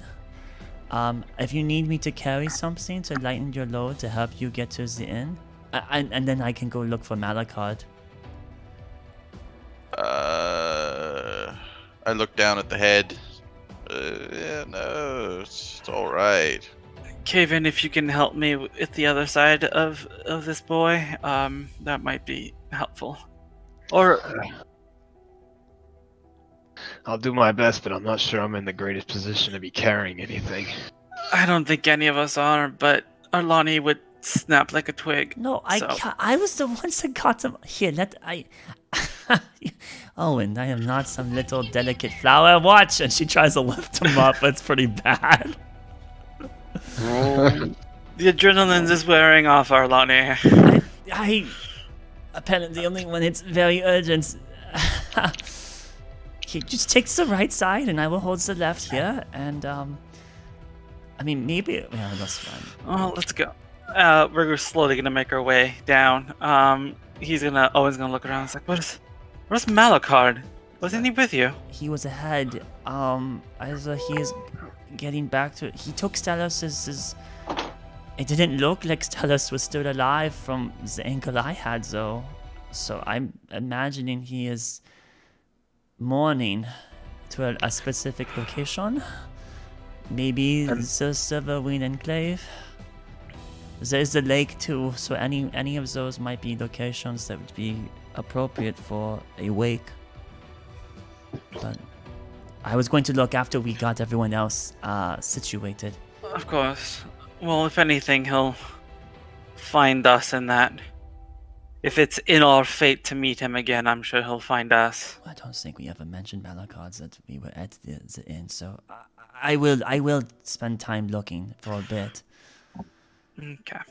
If you need me to carry something to lighten your load to help you get to the inn, and then I can go look for Malachard. I look down at the head. Yeah, no, it's all right. Kaven, if you can help me with the other side of this boy, that might be helpful. Or I'll do my best, but I'm not sure I'm in the greatest position to be carrying anything. I don't think any of us are, but Arlani would snap like a twig. No, so. I was the ones that got them. Here, Owen, I am not some little delicate flower. Watch, and she tries to lift him up. It's pretty bad. The adrenaline is wearing off, Arlani. I apparently only when it's very urgent. He just takes the right side, and I will hold the left here. And I mean, maybe that's fine. Oh, let's go. We're slowly gonna make our way down. Owen's gonna look around. It's like, where's Malachard? Wasn't he with you? He was ahead. As he is getting back to, he took Stellus's. It didn't look like Stellus was still alive from the ankle I had, though. So I'm imagining he is mourning to a specific location. Maybe the Silverwing Enclave. There's the lake too, so any of those might be locations that would be appropriate for a wake. But I was going to look after we got everyone else situated. Of course. Well, if anything, he'll find us in that. If it's in our fate to meet him again, I'm sure he'll find us. I don't think we ever mentioned Malachard that we were at the inn, so I will spend time looking for a bit. Okay.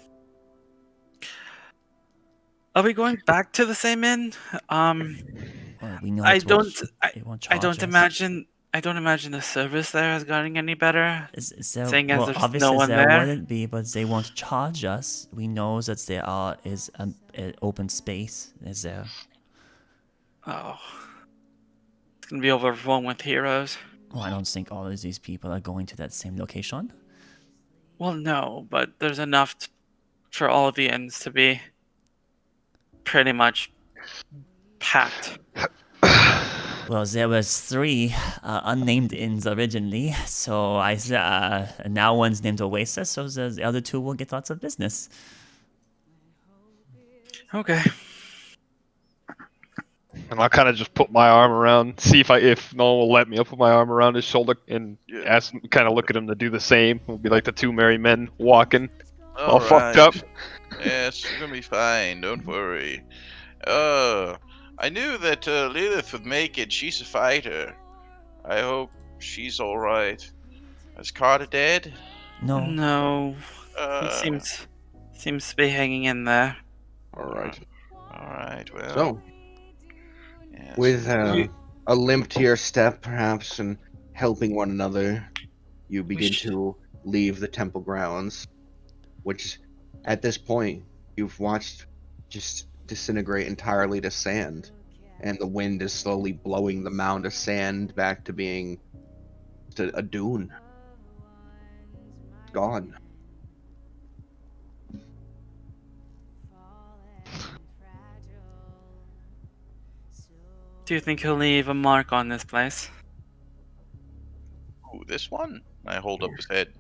Are we going back to the same inn? Well, we know I it won't don't charge us. imagine the service there is getting any better. Is there, Seeing as there's obviously no one there there. wouldn't be, but they won't charge us. We know that there is an open space. Is there? Oh. It's gonna be overrun with heroes. Well, I don't think all of these people are going to that same location. Well, no, but there's enough for all of the inns to be pretty much packed. Well, there was 3 unnamed inns originally, so now one's named Oasis, so the other 2 will get lots of business. Okay. And I'll kind of just put my arm around, see if no one will let me. I'll put my arm around his shoulder and ask, kind of look at him to do the same. We'll be like the 2 merry men walking, all fucked up. Yes, you're gonna be fine. Don't worry. I knew that Lilith would make it. She's a fighter. I hope she's all right. Is Carter dead? No. No. He seems to be hanging in there. All right. All right. Well. So, yes. with a limp to your step, perhaps, and helping one another, you begin to leave the temple grounds, which, at this point, you've watched just disintegrate entirely to sand, and the wind is slowly blowing the mound of sand back to being a dune. It's gone. Do you think he'll leave a mark on this place? Ooh, this one? I hold up his head.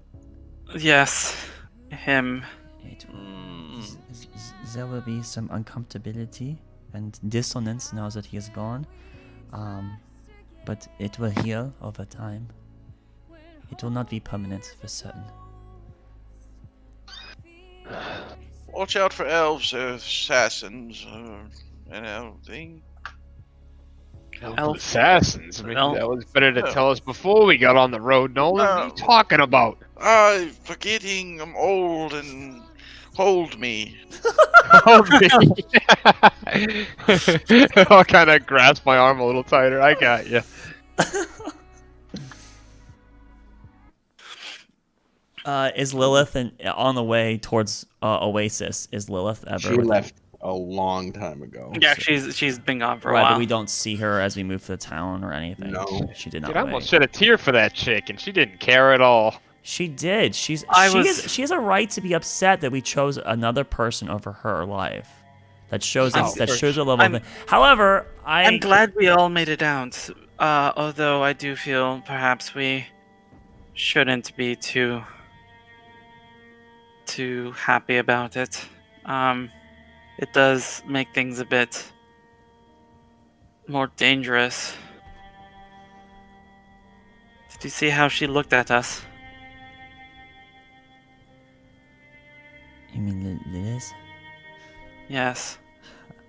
Yes. Him. There will be some uncomfortability and dissonance now that he is gone. But it will heal over time. It will not be permanent for certain. Watch out for elves or assassins or anything. Elf. Assassins. I mean, Elf. that was better to tell us before we got on the road, Nolan. What are you No. talking about? I'm forgetting I'm old and hold me. Hold me. I'll kind of grasp my arm a little tighter. I got you. Is Lilith on the way towards Oasis? Is Lilith ever? She left a long time ago. Yeah, she's been gone for a Right, while. but we don't see her as we move to the town or anything. No. She did not. Dude, I almost wait. shed a tear for that chick, and she didn't care at all. She did. She has a right to be upset that we chose another person over her life. That shows I'm- that shows her level. I'm- of However, I'm glad we all made it out. Although I do feel perhaps we shouldn't be too happy about it. It does make things a bit more dangerous. Did you see how she looked at us? You mean Liz? Yes.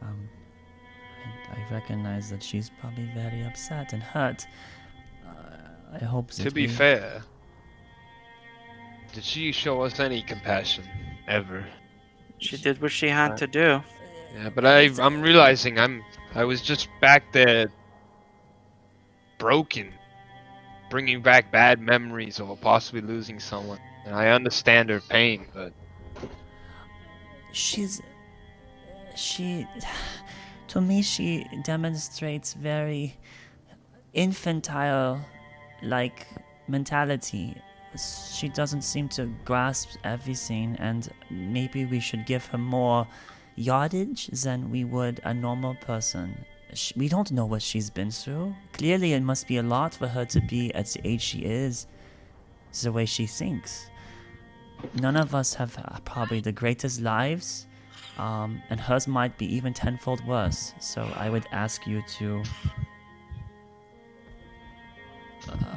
I recognize that she's probably very upset and hurt. I hope that To be we- fair, did she show us any compassion ever? She did what she had to do. Yeah, but I'm realizing I was just back there, broken, bringing back bad memories or possibly losing someone. And I understand her pain, but to me she demonstrates very infantile like mentality. She doesn't seem to grasp everything, and maybe we should give her more yardage than we would a normal person. We don't know what she's been through. Clearly it must be a lot for her to be at the age she is, the way she thinks. None of us have probably the greatest lives, and hers might be even tenfold worse. So I would ask you to...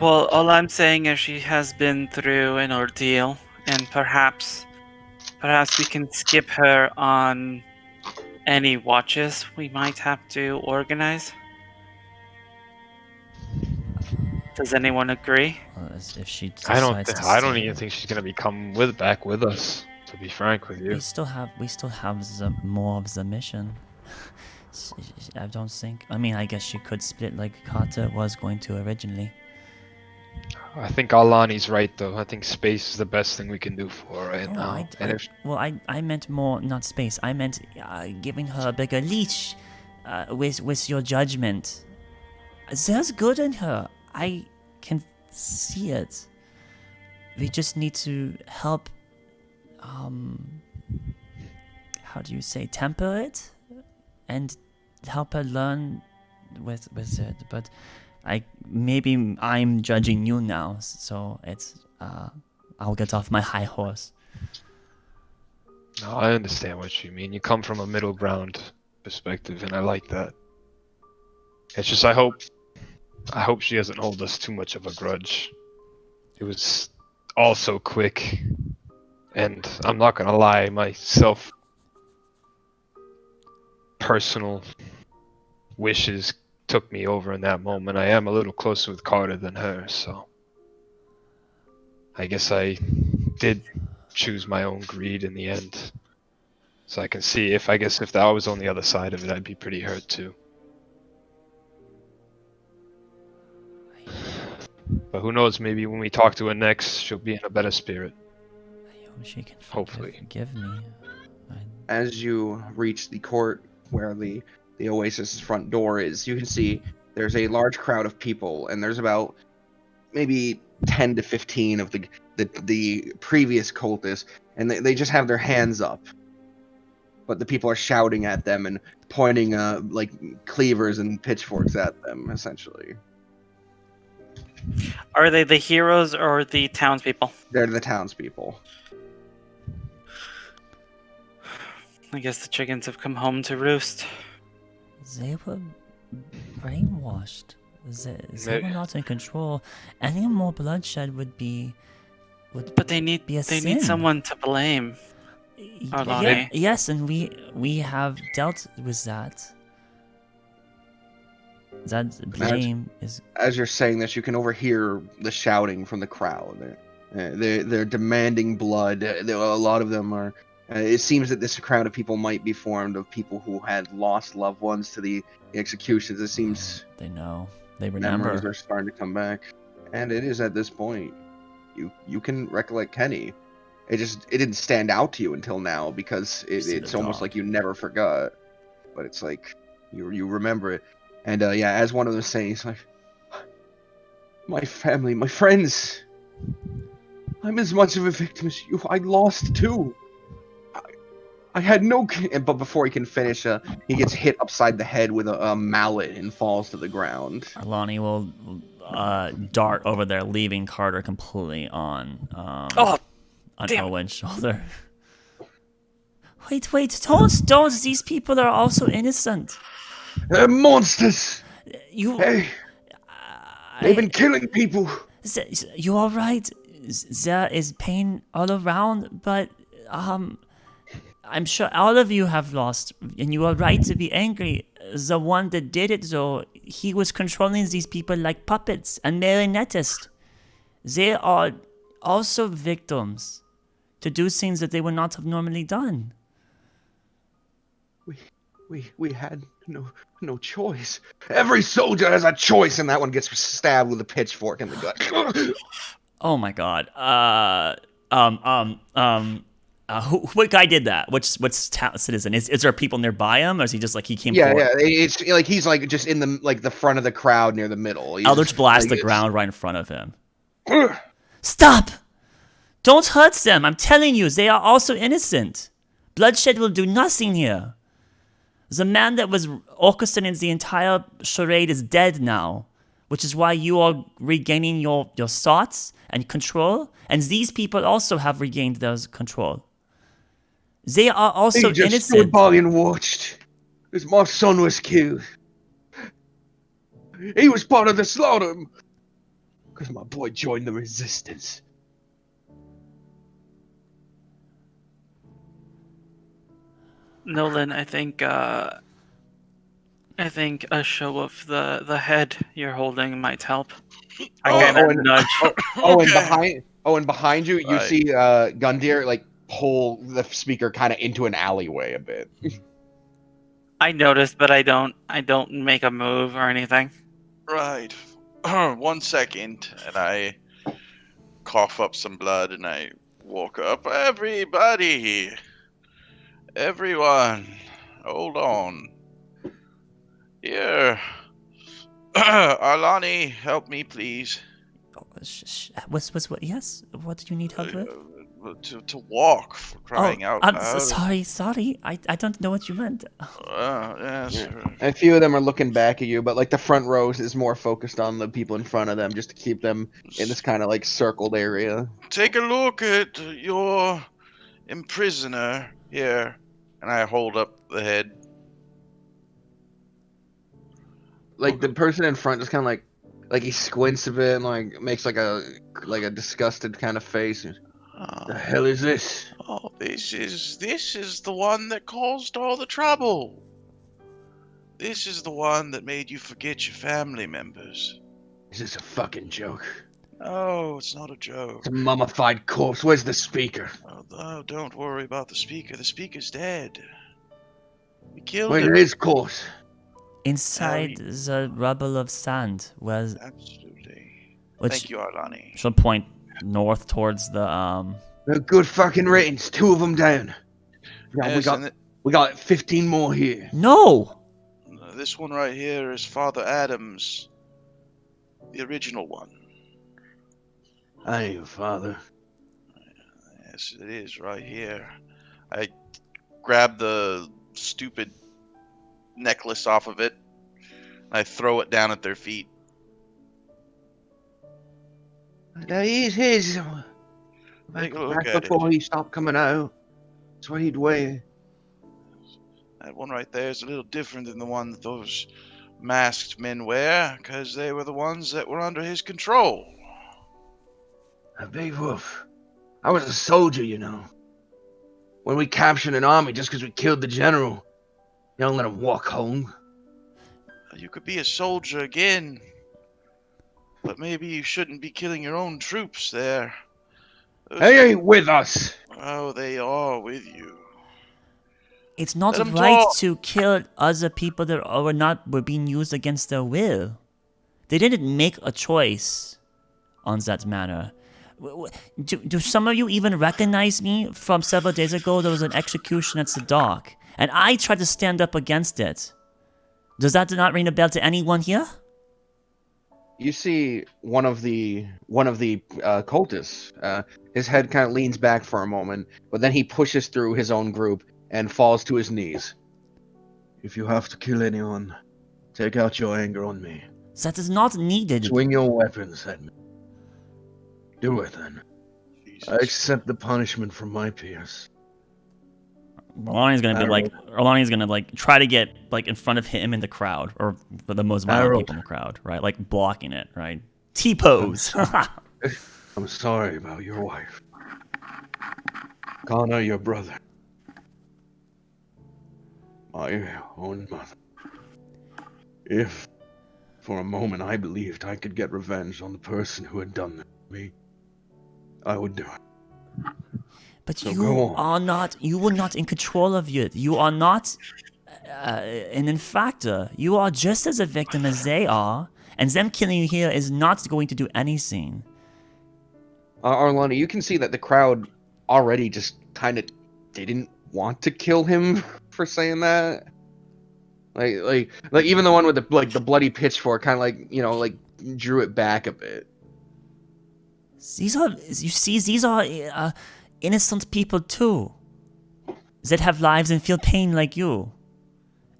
Well, all I'm saying is she has been through an ordeal, and perhaps we can skip her on any watches we might have to organize. Does anyone agree? If she I don't decides to I don't stay. even think she's gonna become back with us. To be frank with you, We still have more of the mission. I don't think. I mean, I guess she could split like Carter was going to originally. I think Alani's right though. I think space is the best thing we can do for her right now. And if I meant more, not space. I meant giving her a bigger leash with your judgment. There's good in her. I can see it. We just need to help. How do you say, temper it, and help her learn with it. But maybe I'm judging you now, so it's I'll get off my high horse. No, I understand what you mean. You come from a middle ground perspective, and I like that. It's just I hope she doesn't hold us too much of a grudge. It was all so quick, and I'm not gonna lie, my personal wishes took me over in that moment. I am a little closer with Carter than her, so I guess I did choose my own greed in the end. So I can see if that was on the other side of it, I'd be pretty hurt too. But who knows, maybe when we talk to her next, she'll be in a better spirit. I hope she can Hopefully. forgive me. As you reach the court where the Oasis front door is, you can see there's a large crowd of people, and there's about maybe 10 to 15 of the previous cultists, and they just have their hands up. But the people are shouting at them and pointing like cleavers and pitchforks at them, essentially. Are they the heroes or the townspeople? They're the townspeople. I guess the chickens have come home to roost. They were brainwashed. They May- were not in control. Any more bloodshed would be. But they need Be a they sin. need someone to blame. Arlani. Yes, and we have dealt with that. That blame is. As you're saying this, you can overhear the shouting from the crowd. They're demanding blood. A lot of them are. It seems that this crowd of people might be formed of people who had lost loved ones to the executions. It seems They know. They memories remember. are starting to come back, and it is at this point you can recollect Kenny. It didn't stand out to you until now because See it's the almost dog. like you never forgot, but it's like you remember it. And yeah, as one of them saying, it's like, my family, my friends, I'm as much of a victim as you. I lost too. I had no. But before he can finish, he gets hit upside the head with a mallet and falls to the ground. Arlani will dart over there, leaving Carter completely on Oh, on damn. Owen's shoulder. Wait! Don't! These people are also innocent. They're monsters. You. Hey, they've been killing people. You are right. There is pain all around, but I'm sure all of you have lost, and you are right to be angry. The one that did it, though, he was controlling these people like puppets and marionettes. They are also victims to do things that they would not have normally done. We had no choice. Every soldier has a choice, and that one gets stabbed with a pitchfork in the gut. Oh my god. What guy did that? What's citizen? Is there people nearby him, or is he just like he came Yeah, forward? yeah. It's like he's like just in the front of the crowd near the middle. He's Eldritch just, blast like, the ground right in front of him. Stop! Don't hurt them. I'm telling you, they are also innocent. Bloodshed will do nothing here. The man that was orchestrating the entire charade is dead now, which is why you are regaining your thoughts and control, and these people also have regained their control. They are also He just innocent. stood by and watched as my son was killed. He was part of the slaughter because my boy joined the resistance. Nolan, I think a show of the head you're holding might help. I Oh, kind oh, of and- nudge. And behind you, you Right. see Gundyr like pull the speaker kind of into an alleyway a bit. I noticed, but I don't make a move or anything. Right. 1 second, and I cough up some blood, and I walk up. Everybody, everyone, hold on. Here, Arlani, help me, please. What's what? Yes. What do you need help with? To walk, for crying out I'm loud. sorry. I don't know what you meant. Yes. A few of them are looking back at you, but like the front rows is more focused on the people in front of them, just to keep them in this kind of like circled area. Take a look at your imprisoner here, and I hold up the head. Like the person in front just kind of like he squints a bit and like makes like a disgusted kind of face. The hell is this? Oh, this is the one that caused all the trouble. This is the one that made you forget your family members. Is this a fucking joke? Oh, it's not a joke. It's a mummified corpse. Where's the speaker? Oh, don't worry about the speaker. The speaker's dead. We killed Where's him. his corpse? Inside the rubble of sand was. Absolutely. Which Thank you, Arlani. She'll point north towards the They're good fucking ratings. 2 of them down. Now Yes, and we got 15 more here. No. this one right here is Father Adams, the original one. I ain't your father. Yes, it is right here. I grab the stupid necklace off of it. I throw it down at their feet. Now he's his. Take a look Back at before he stopped coming out. That's what he'd wear. That one right there is a little different than the one that those masked men wear, because they were the ones that were under his control. Big Wolf, I was a soldier, you know. When we captured an army just because we killed the general, you don't let him walk home. You could be a soldier again, but maybe you shouldn't be killing your own troops there. They ain't with us. Oh, they are with you. It's not Let 'em right talk. to kill other people that were being used against their will. They didn't make a choice on that matter. Do some of you even recognize me from several days ago? There was an execution at the dock, and I tried to stand up against it. Does that not ring a bell to anyone here? You see one of the cultists. His head kind of leans back for a moment, but then he pushes through his own group and falls to his knees. If you have to kill anyone, take out your anger on me. That is not needed. Swing your weapons at me. Do it then. Jesus. I accept the punishment from my peers. Rolani's gonna like try to get like in front of him in the crowd, or the most violent people in the crowd, right? Like blocking it, right? T-pose. I'm sorry about your wife. Connor, your brother. My own mother. If, for a moment, I believed I could get revenge on the person who had done this to me, I would do it. But So you go on. are not. You were not in control of it. You are not an infactor. You are just as a victim as they are, and them killing you here is not going to do anything. Arlani, you can see that the crowd already just kind of didn't want to kill him for saying that. Like even the one with the bloody pitchfork kind of like drew it back a bit. These are innocent people too, that have lives and feel pain like you,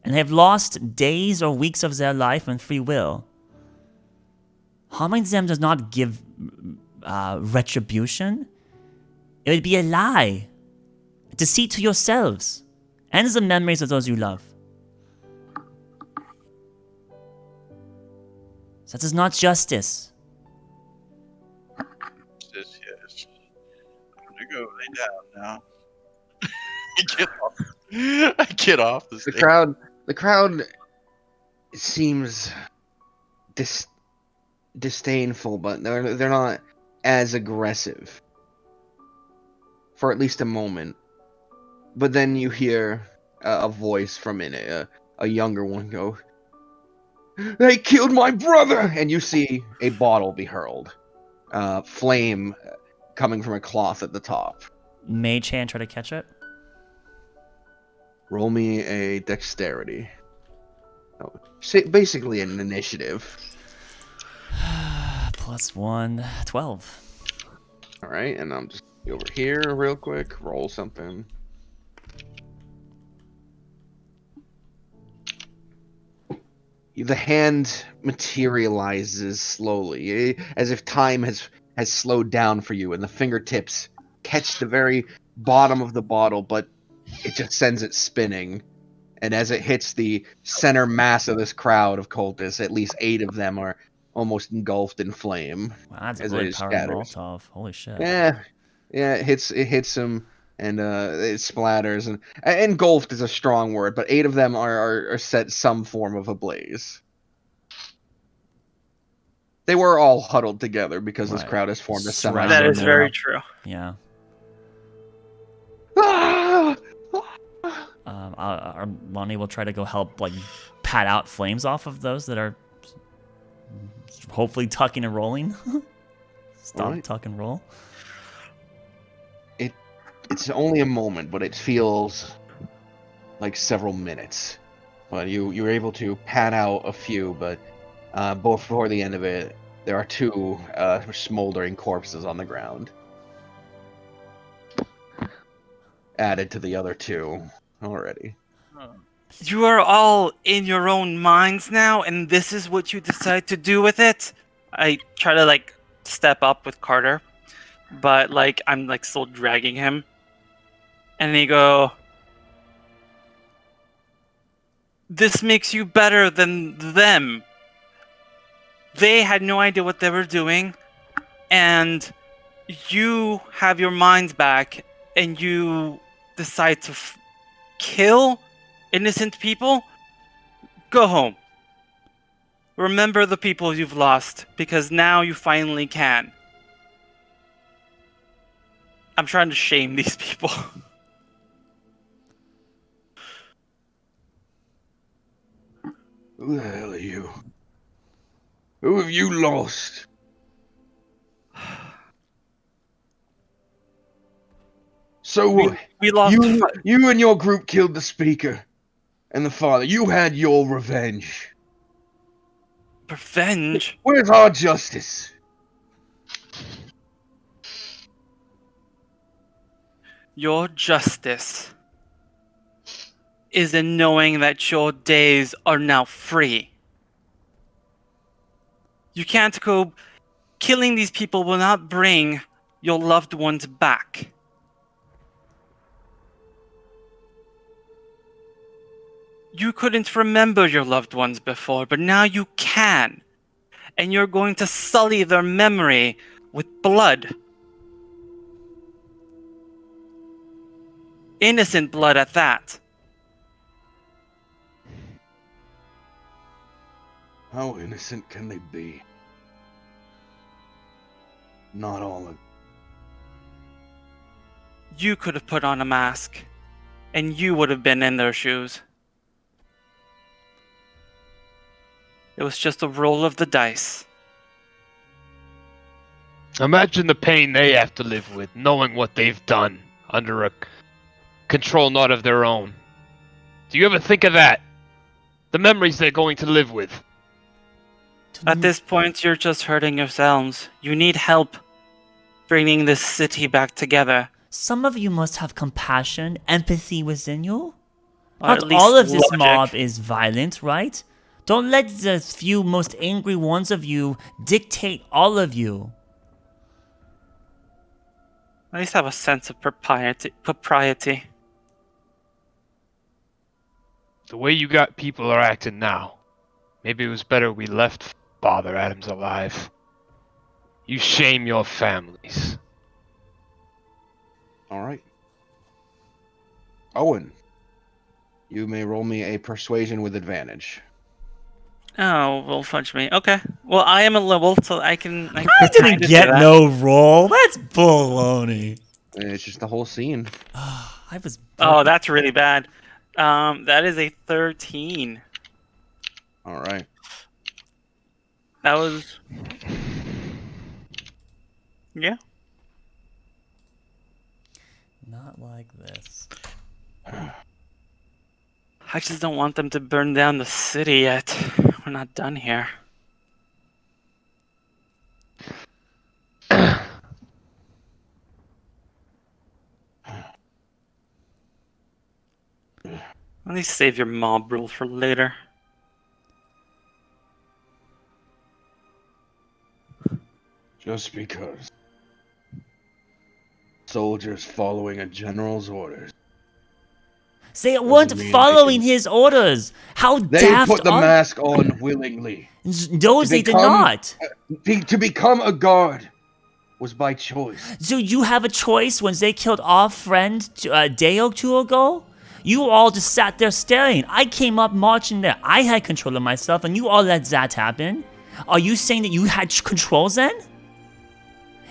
and have lost days or weeks of their life and free will. Harming them does not give retribution. It would be a lie, a deceit to yourselves and the memories of those you love. That is not justice. Yes. I'm gonna go lay down now. Get off the The stage. crowd seems disdainful, but they're not as aggressive for at least a moment. But then you hear a voice from in it, a younger one go, "They killed my brother!" And you see a bottle be hurled, flame coming from a cloth at the top. Mage hand try to catch it. Roll me a dexterity. Oh, basically an initiative. +1, 12. All right, and I'm just over here real quick. Roll something. The hand materializes slowly, as if time has slowed down for you, and the fingertips catch the very bottom of the bottle, but it just sends it spinning. And as it hits the center mass of this crowd of cultists, at least 8 of them are almost engulfed in flame. Wow, that's a as really it powerful scatters. Molotov. Holy shit. Yeah, it hits him, and it splatters, and engulfed is a strong word, but 8 of them are set some form of ablaze. They were all huddled together because this Right. crowd has formed a Surrounded That semi. is now. very true. Yeah. Ah! Lonnie will try to go help, like, pat out flames off of those that are hopefully tucking and rolling. Stop, Alright. tuck, and roll. It's only a moment, but it feels like several minutes. But you're able to pat out a few, but before the end of it, there are 2 smoldering corpses on the ground, added to the other 2 already. You are all in your own minds now, and this is what you decide to do with it? I try to, like, step up with Carter, but, like, I'm, like, still dragging him. And they go, this makes you better than them. They had no idea what they were doing, and you have your minds back, and you decide to kill innocent people? Go home. Remember the people you've lost, because now you finally can. I'm trying to shame these people. Who the hell are you? Who have you lost? So what? We lost. You and your group killed the speaker and the father. You had your revenge. Revenge? Where's our justice? Your justice is in knowing that your days are now free. You can't go. Killing these people will not bring your loved ones back. You couldn't remember your loved ones before, but now you can. And you're going to sully their memory with blood. Innocent blood at that. How innocent can they be? Not all of them. You could have put on a mask, and you would have been in their shoes. It was just a roll of the dice. Imagine the pain they have to live with, knowing what they've done under a control not of their own. Do you ever think of that? The memories they're going to live with. At this point, you're just hurting yourselves. You need help bringing this city back together. Some of you must have compassion, empathy within you. Or at Not least all of this logic. mob is violent, right? Don't let the few most angry ones of you dictate all of you. At least have a sense of propriety. The way you got people are acting now, maybe it was better we left Father Adams alive. You shame your families. All right. Owen, you may roll me a persuasion with advantage. Oh, well, fudge me. Okay. Well, I am a level, so I can. I kinda didn't do get that. no roll. That's baloney. It's just the whole scene. I was. Oh, that's really bad. That is a 13. All right. That was. Yeah. Not like this. I just don't want them to burn down the city yet. We're not done here. At least save your mob rule for later. Just because soldiers following a general's orders. They weren't mean following they can- his orders. How They daft put the are mask on willingly. those? They did become- not. To become a guard was by choice. So you have a choice when they killed our friend a day or two ago? You all just sat there staring. I came up marching there. I had control of myself, and you all let that happen. Are you saying that you had controls then?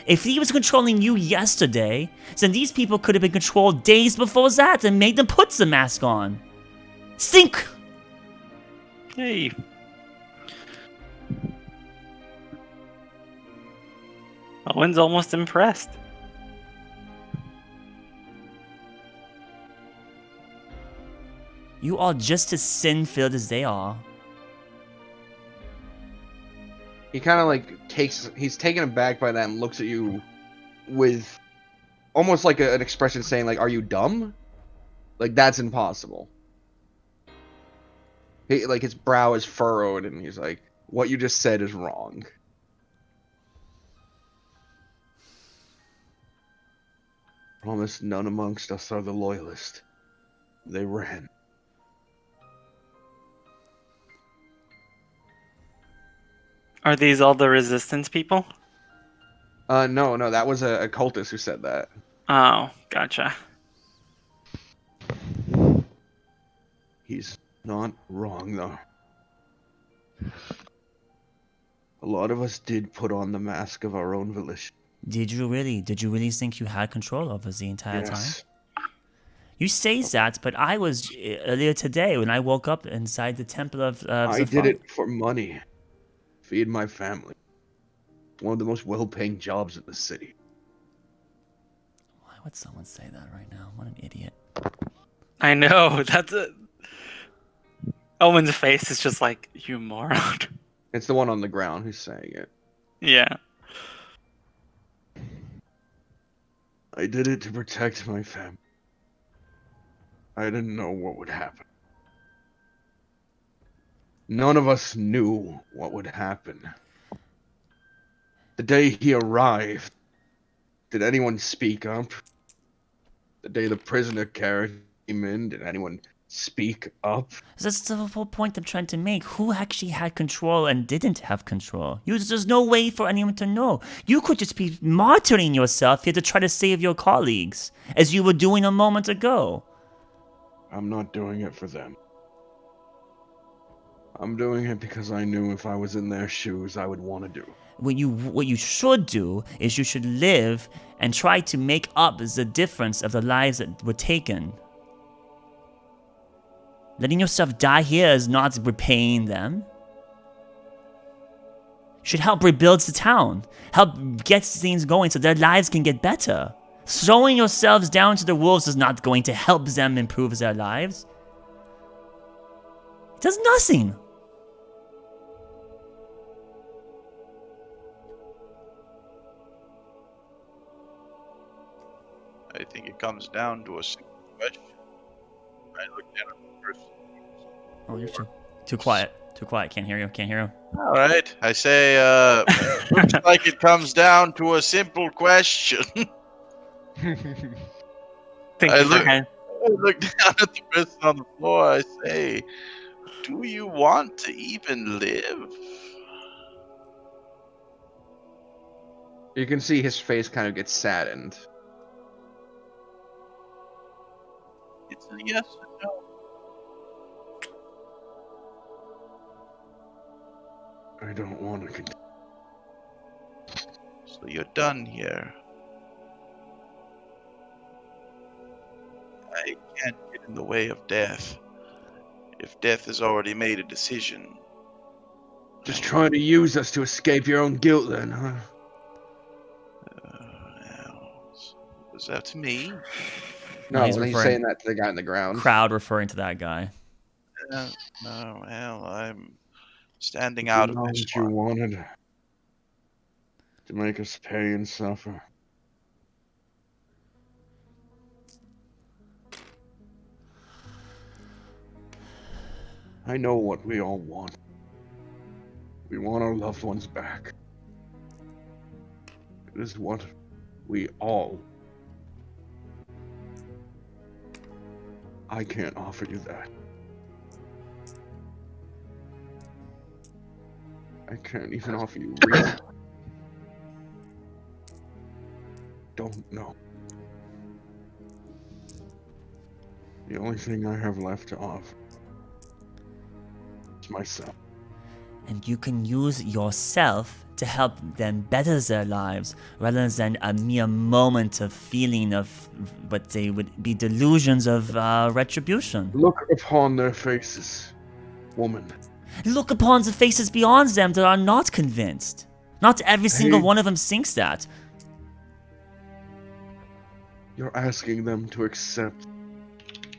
If he was controlling you yesterday, then these people could have been controlled days before that and made them put the mask on. Think! Hey. Owen's almost impressed. You are just as sin-filled as they are. He kind of like he's taken aback by that and looks at you with almost like an expression saying like, "Are you dumb?" Like that's impossible. Like his brow is furrowed and he's like, "What you just said is wrong." Promise none amongst us are the loyalist. They ran. Are these all the resistance people? No, that was a cultist who said that. Oh, gotcha. He's not wrong, though. A lot of us did put on the mask of our own volition. Did you really think you had control over us the entire time? Yes. You say that, but I was earlier today when I woke up inside the temple of I did Zafon. it for money. Feed my family. One of the most well-paying jobs in the city. Why would someone say that right now? What an idiot. I know, that's it. Owen's face is just like, you moron. It's the one on the ground who's saying it. Yeah. I did it to protect my family. I didn't know what would happen. None of us knew what would happen. The day he arrived, did anyone speak up? The day the prisoner came in, did anyone speak up? That's the whole point I'm trying to make. Who actually had control and didn't have control? There's no way for anyone to know. You could just be martyring yourself here to try to save your colleagues, as you were doing a moment ago. I'm not doing it for them. I'm doing it because I knew if I was in their shoes, I would want to do. What you should do is you should live and try to make up the difference of the lives that were taken. Letting yourself die here is not repaying them. You should help rebuild the town. Help get things going so their lives can get better. Throwing yourselves down to the wolves is not going to help them improve their lives. It does nothing. I think it comes down to a simple question. I looked at him first. Oh, you're too quiet. Too quiet. Can't hear you. All right. I say, looks like it comes down to a simple question. Thank I you for look- I look down at the person on the floor. I say, do you want to even live? You can see his face kind of gets saddened. It's a yes or no. I don't want to continue. So you're done here. I can't get in the way of death. If death has already made a decision. Just trying to use us to escape your own guilt then, huh? Was that to me? No, he's he's referring- saying that to the guy on the ground. Crowd referring to that guy. No, well, I'm standing out of know this what you one. wanted to make us pay and suffer. I know what we all want. We want our loved ones back. It is what we all. I can't offer you that. I can't even offer you reason. Don't know. The only thing I have left to offer is myself. And you can use yourself to help them better their lives rather than a mere moment of feeling of what they would be delusions of retribution. Look upon their faces, woman. Look upon the faces beyond them that are not convinced. Not every single one of them thinks that. You're asking them to accept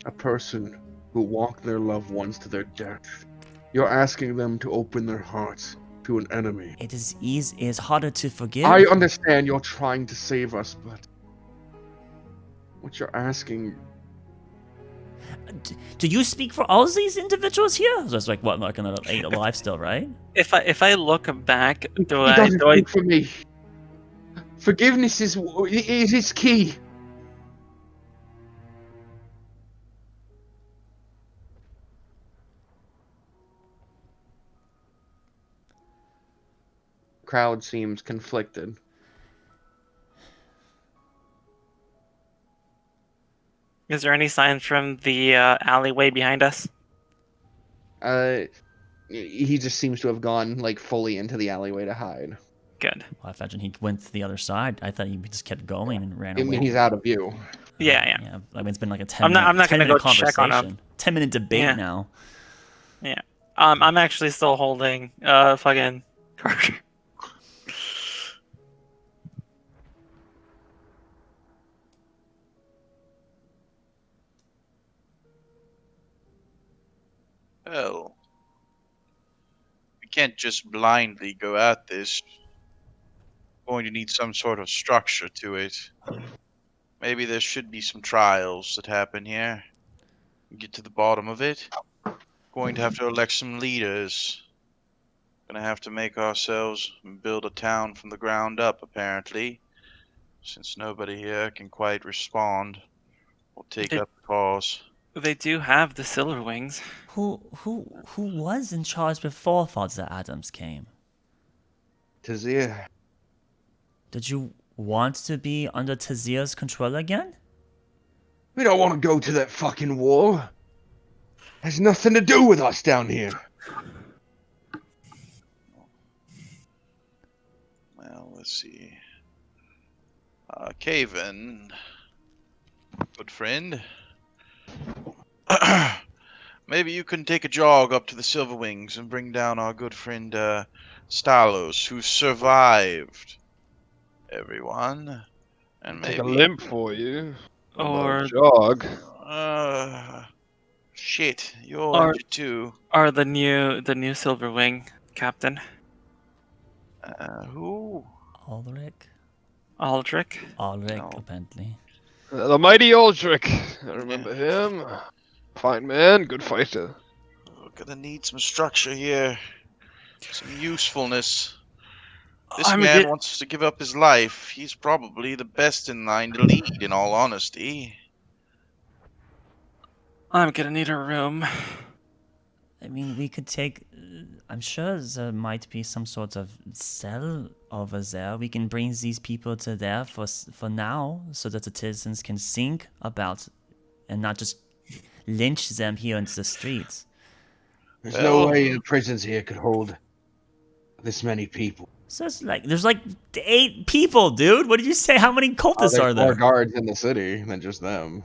a person who walked their loved ones to their death. You're asking them to open their hearts to an enemy. It is harder to forgive. I understand you're trying to save us, but what you're asking... Do you speak for all these individuals here? So it's like, what, like another 8 alive still, right? If I look back, He doesn't speak for me. Forgiveness is key. crowd seems conflicted. Is there any sign from the alleyway behind us? He just seems to have gone like fully into the alleyway to hide. Good. Well, I imagine he went to the other side. I thought he just kept going and ran I away. mean, he's out of view. Yeah. Yeah, I mean, it's been like a 10 I'm not- minute, I'm not 10 gonna minute go check on him. conversation. 10-minute debate Yeah. now. Yeah. I'm actually still holding fucking Carter. Well, we can't just blindly go at this. We're going to need some sort of structure to it. Maybe there should be some trials that happen here. Get to the bottom of it. Going to have to elect some leaders. Gonna have to make ourselves build a town from the ground up, apparently. Since nobody here can quite respond or take Did- up the cause. They do have the Silver Wings. Who was in charge before Father Adams came? Tazir. Did you want to be under Tazir's control again? We don't want to go to that fucking war. Has nothing to do with us down here. Well, let's see. Caven, good friend. Maybe you can take a jog up to the Silver Wings and bring down our good friend Stalos, who survived everyone. And Take a maybe limp for you. Or Jog. shit, you're Or- injured too. are the new Silver Wing captain Who? Aldrich? Aldrich? Aldrich, No. apparently. The mighty Aldrich. I remember him. Fine man, good fighter. We're gonna need some structure here, some usefulness. This I'm a man bit- wants to give up his life. He's probably the best in line to lead, in all honesty. I'm gonna need a room. I mean, we could take. I'm sure there might be some sort of cell over there. We can bring these people to there for now, so that the citizens can think about, and not just lynch them here into the streets. There's Well- no way the prisons here could hold this many people. So it's like there's like 8 people, dude. What did you say? How many cultists There's are more there? guards in the city than just them.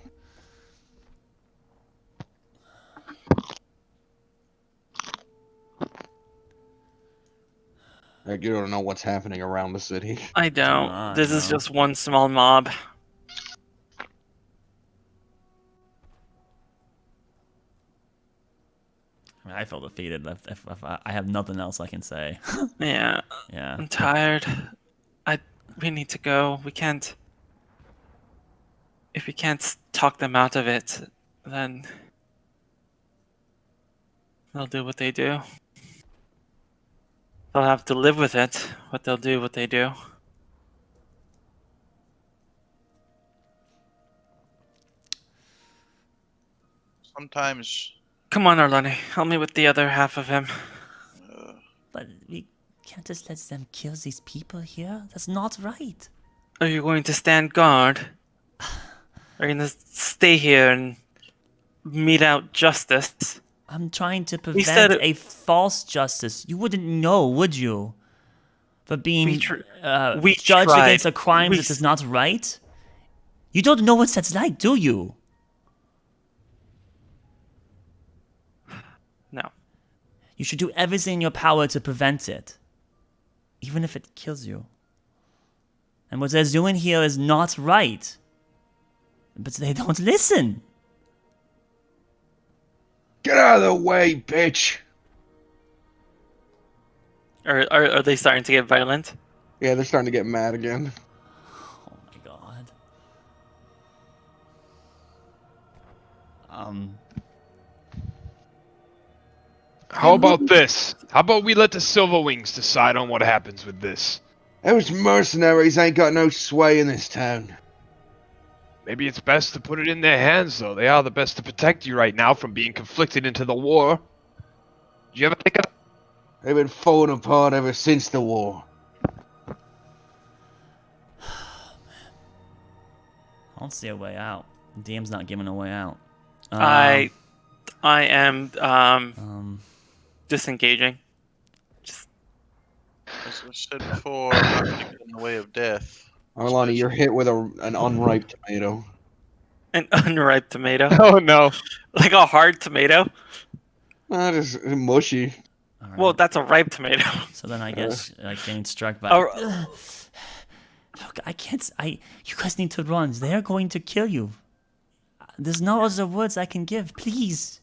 Like, you don't know what's happening around the city. I don't. I This is know. just one small mob. I mean, I feel defeated. If I have nothing else I can say. Yeah, Yeah. I'm tired. We need to go. We can't. If we can't talk them out of it, then they'll do what they do. They'll have to live with it, but they'll do what they do. Sometimes Come on, Arlani. Help me with the other half of him. But we can't just let them kill these people here. That's not right. Are you going to stand guard? Are you going to stay here and mete out justice? I'm trying to We said prevent it- a false justice. You wouldn't know, would you? For being We judged tried. against a crime We that s- is not right. You don't know what that's like, do you? No. You should do everything in your power to prevent it, even if it kills you. And what they're doing here is not right. But they don't listen. Get out of the way, bitch! Are they starting to get violent? Yeah, they're starting to get mad again. Oh my god. How about this? How about we let the Silver Wings decide on what happens with this? Those mercenaries ain't got no sway in this town. Maybe it's best to put it in their hands, though. They are the best to protect you right now from being conflicted into the war. Did you ever think of They've been falling apart ever since the war. don't see a way out. DM's not giving a way out. I am disengaging. As I said before, I'm not going to get in the way of death. Arlani, you're hit with an unripe tomato. An unripe tomato. Oh no. Like a hard tomato. Just mushy. All right. Well, that's a ripe tomato. So then I guess getting struck by. Oh. Look, I can't. You guys need to run. They're going to kill you. There's no other words I can give. Please.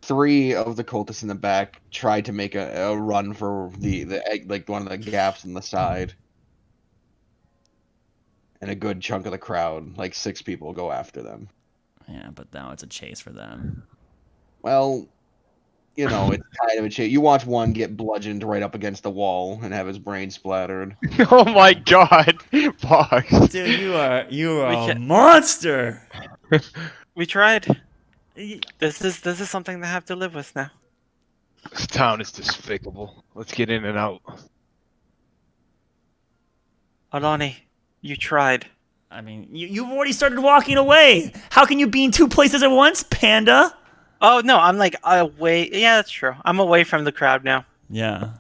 3 of the cultists in the back tried to make a run for the egg, like one of the gaps in the side. And a good chunk of the crowd, like 6 people, go after them. Yeah, but now it's a chase for them. Well, you know, it's kind of a chase. You watch one get bludgeoned right up against the wall and have his brain splattered. Oh my god. Fuck. Dude, you are a can't- monster. We tried. This is something they have to live with now. This town is despicable. Let's get in and out. Alani, you tried. I mean, you've already started walking away. How can you be in 2 places at once, Panda? Oh no, I'm like away. Yeah, that's true. I'm away from the crowd now. Yeah.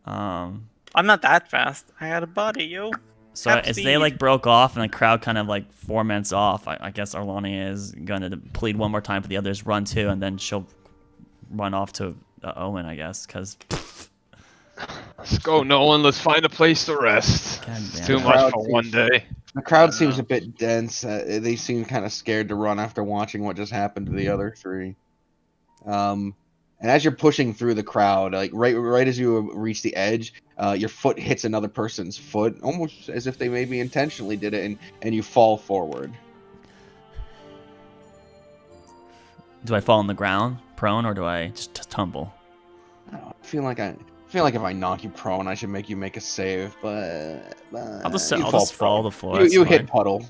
I'm not that fast. I got a body, yo. So Tap as they speed. like broke off and the crowd kind of like forments off, I guess Arlani is gonna plead one more time for the others run too, and then she'll run off to Owen, I guess, because Let's go, Nolan. Let's find a place to rest. God It's damn too it. much for one day. The crowd seems a bit dense. They seem kind of scared to run after watching what just happened to the other 3. And as you're pushing through the crowd, like right as you reach the edge, your foot hits another person's foot, almost as if they maybe intentionally did it, and you fall forward. Do I fall on the ground, prone, or do I just tumble? I don't know, I feel like if I knock you prone, I should make you make a save, but I'll just you fall prone. the floor. You that's hit fine. puddle.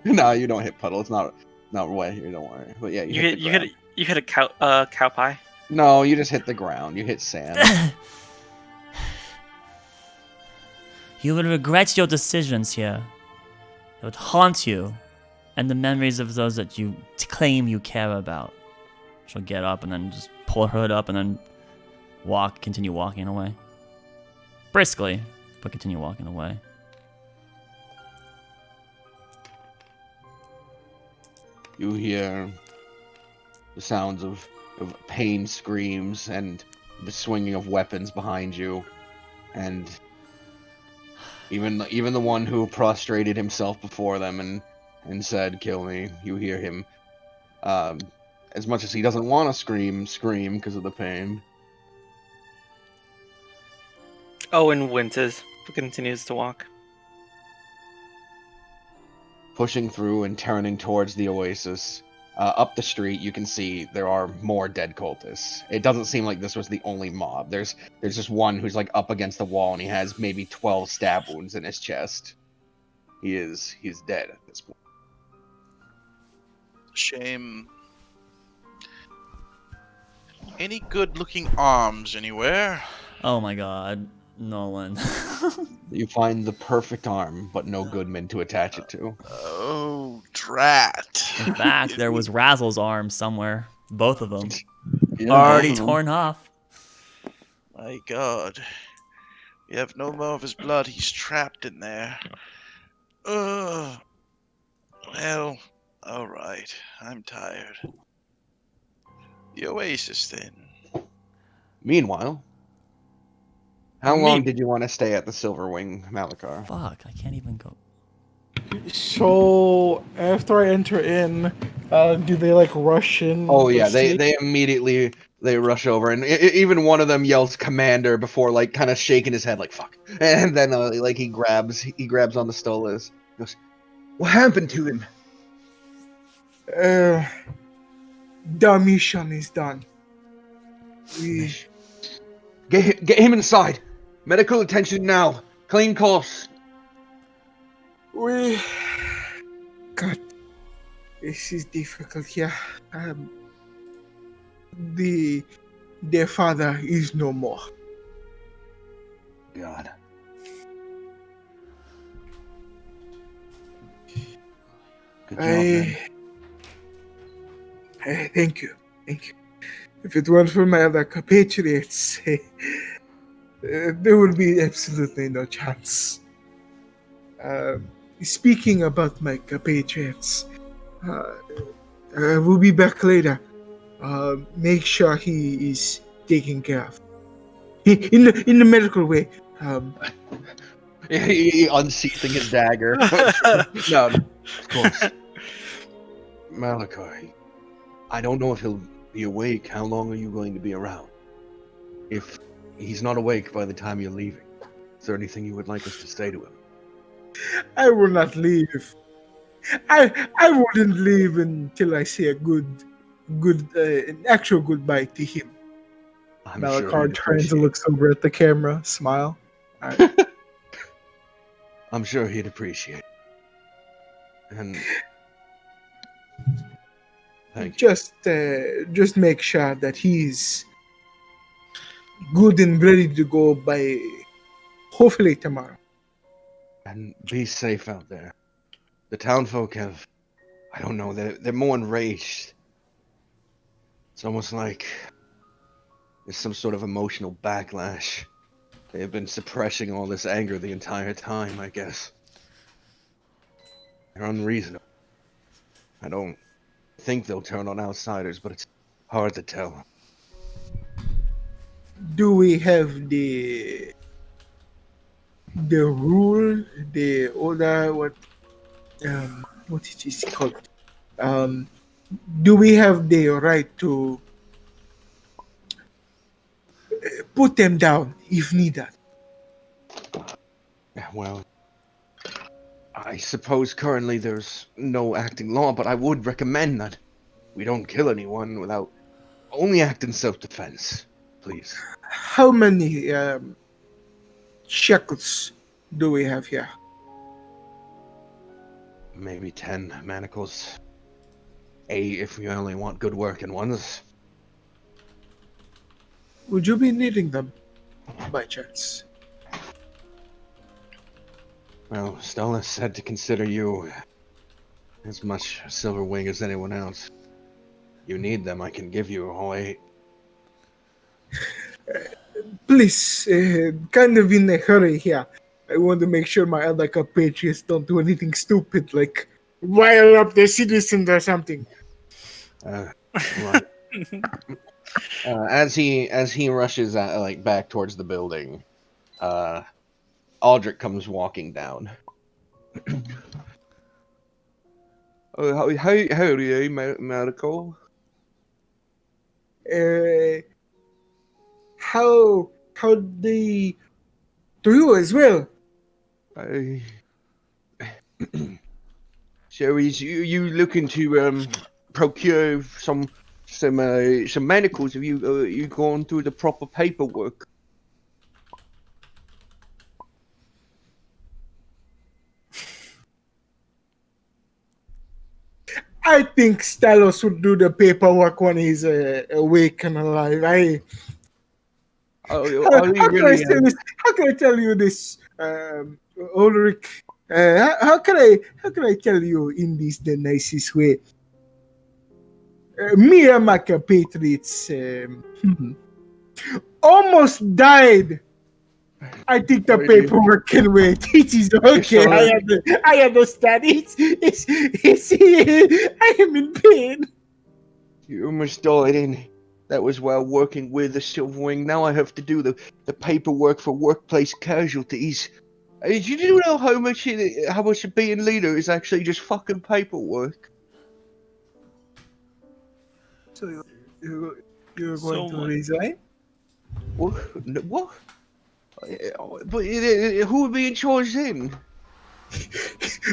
No, you don't hit puddle. It's not wet here. Don't worry. But yeah, You hit a cow pie. No, you just hit the ground. You hit sand. You will regret your decisions here. It would haunt you, and the memories of those that you claim you care about. She'll get up and then just pull her hood up and then continue walking away. Briskly, but continue walking away. You hear the sounds of pain screams and the swinging of weapons behind you, and even the one who prostrated himself before them and said, "Kill me." You hear him, as much as he doesn't want to scream because of the pain. Owen winces, but continues to walk. Pushing through and turning towards the oasis. Up the street, you can see there are more dead cultists. It doesn't seem like this was the only mob. There's just one who's like up against the wall, and he has maybe 12 stab wounds in his chest. He's dead at this point. Shame. Any good-looking arms anywhere? Oh my god, Nolan. You find the perfect arm, but no Goodman to attach it to. Oh, drat. In fact, there was Razzle's arm somewhere. Both of them. Yeah, Already both of them. torn off. My god. We have no more of his blood. He's trapped in there. Ugh. Well, alright. I'm tired. The oasis, then. Meanwhile, how long did you want to stay at the Silverwing, Malakar? Fuck, I can't even go. So after I enter in, do they like rush in? Oh yeah, the city? they immediately rush over, and even one of them yells "Commander" before like kind of shaking his head like "fuck," and then like he grabs on the Stolas. He goes, "What happened to him?" The mission is done. We Get him inside. Medical attention now. Clean course. God, this is difficult here. Their father is no more. Good job, man. Thank you. Thank you. If it weren't for my other compatriots, there would be absolutely no chance. Speaking about my compatriots, we'll be back later. Make sure he is taken care of. In the medical way. He unsheathing his dagger. No, of course. Malachi, I don't know if he'll be awake. How long are you going to be around? If he's not awake by the time you're leaving, is there anything you would like us to say to him? I will not leave. I wouldn't leave until I say an actual goodbye to him. I'm sure Malachar he'd turns and appreciate looks over at the camera, smile. All right. I'm sure he'd appreciate it. And thank you. Just make sure that he's good and ready to go by hopefully tomorrow. And be safe out there. The townfolk have, I don't know, they're more enraged. It's almost like there's some sort of emotional backlash. They have been suppressing all this anger the entire time, I guess. They're unreasonable. I don't think they'll turn on outsiders, but it's hard to tell. Do we have the rule, the order, what it is called? Do we have the right to put them down if needed? Well, I suppose currently there's no acting law, but I would recommend that we don't kill anyone without only act in self-defense, please. How many shekels do we have here? Maybe 10 manacles. 8 if we only want good working ones. Would you be needing them by chance? Well, Stella said to consider you as much silver wing as anyone else. You need them, I can give you all 8. Please, kind of in a hurry here. I want to make sure my other compatriots don't do anything stupid, like rile up the citizens or something. Right. As he rushes back towards the building, Aldrich comes walking down. How are you, Medical? How they do you as well? So is you looking to procure some manacles? Have you gone through the proper paperwork? I think Stalos would do the paperwork when he's awake and alive. How can I tell you this, Ulrich? How can I tell you in this the nicest way? Me and my compatriots almost died. I think the paperwork can wait. It is okay. I understand. I am in pain. You almost died in. That was while working with the Silverwing. Now I have to do the paperwork for workplace casualties. Did you know how much being leader is actually just fucking paperwork? So you're going to resign? What? But who would be in charge then?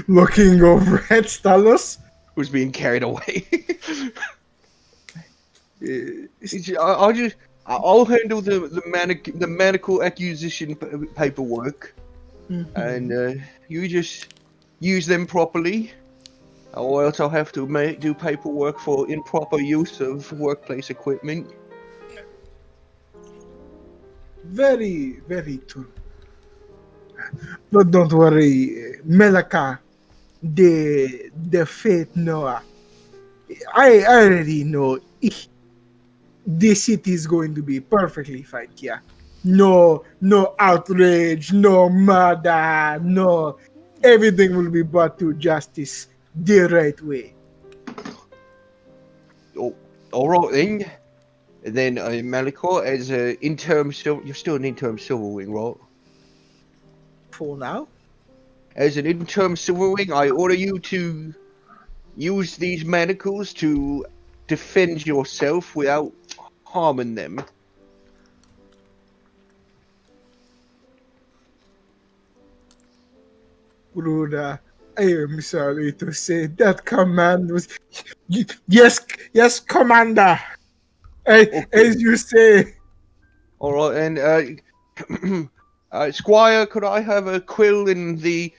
Looking over at Stalos, Who's being carried away? I'll handle the medical acquisition paperwork, and you just use them properly, or else I'll have to do paperwork for improper use of workplace equipment. very, very true. But don't worry, Melaka the fate Noah. I already know this city is going to be perfectly fine, yeah. No outrage, no murder, no. Everything will be brought to justice the right way. Oh, all right then. Then Maliko, as a interim, you're still an interim Silverwing, right? For now, As an interim Silverwing, I order you to use these manacles to defend yourself without harming them. Bruda, I am sorry to say that command was. Yes, Commander. As you say. All right, and Squire, could I have a quill in the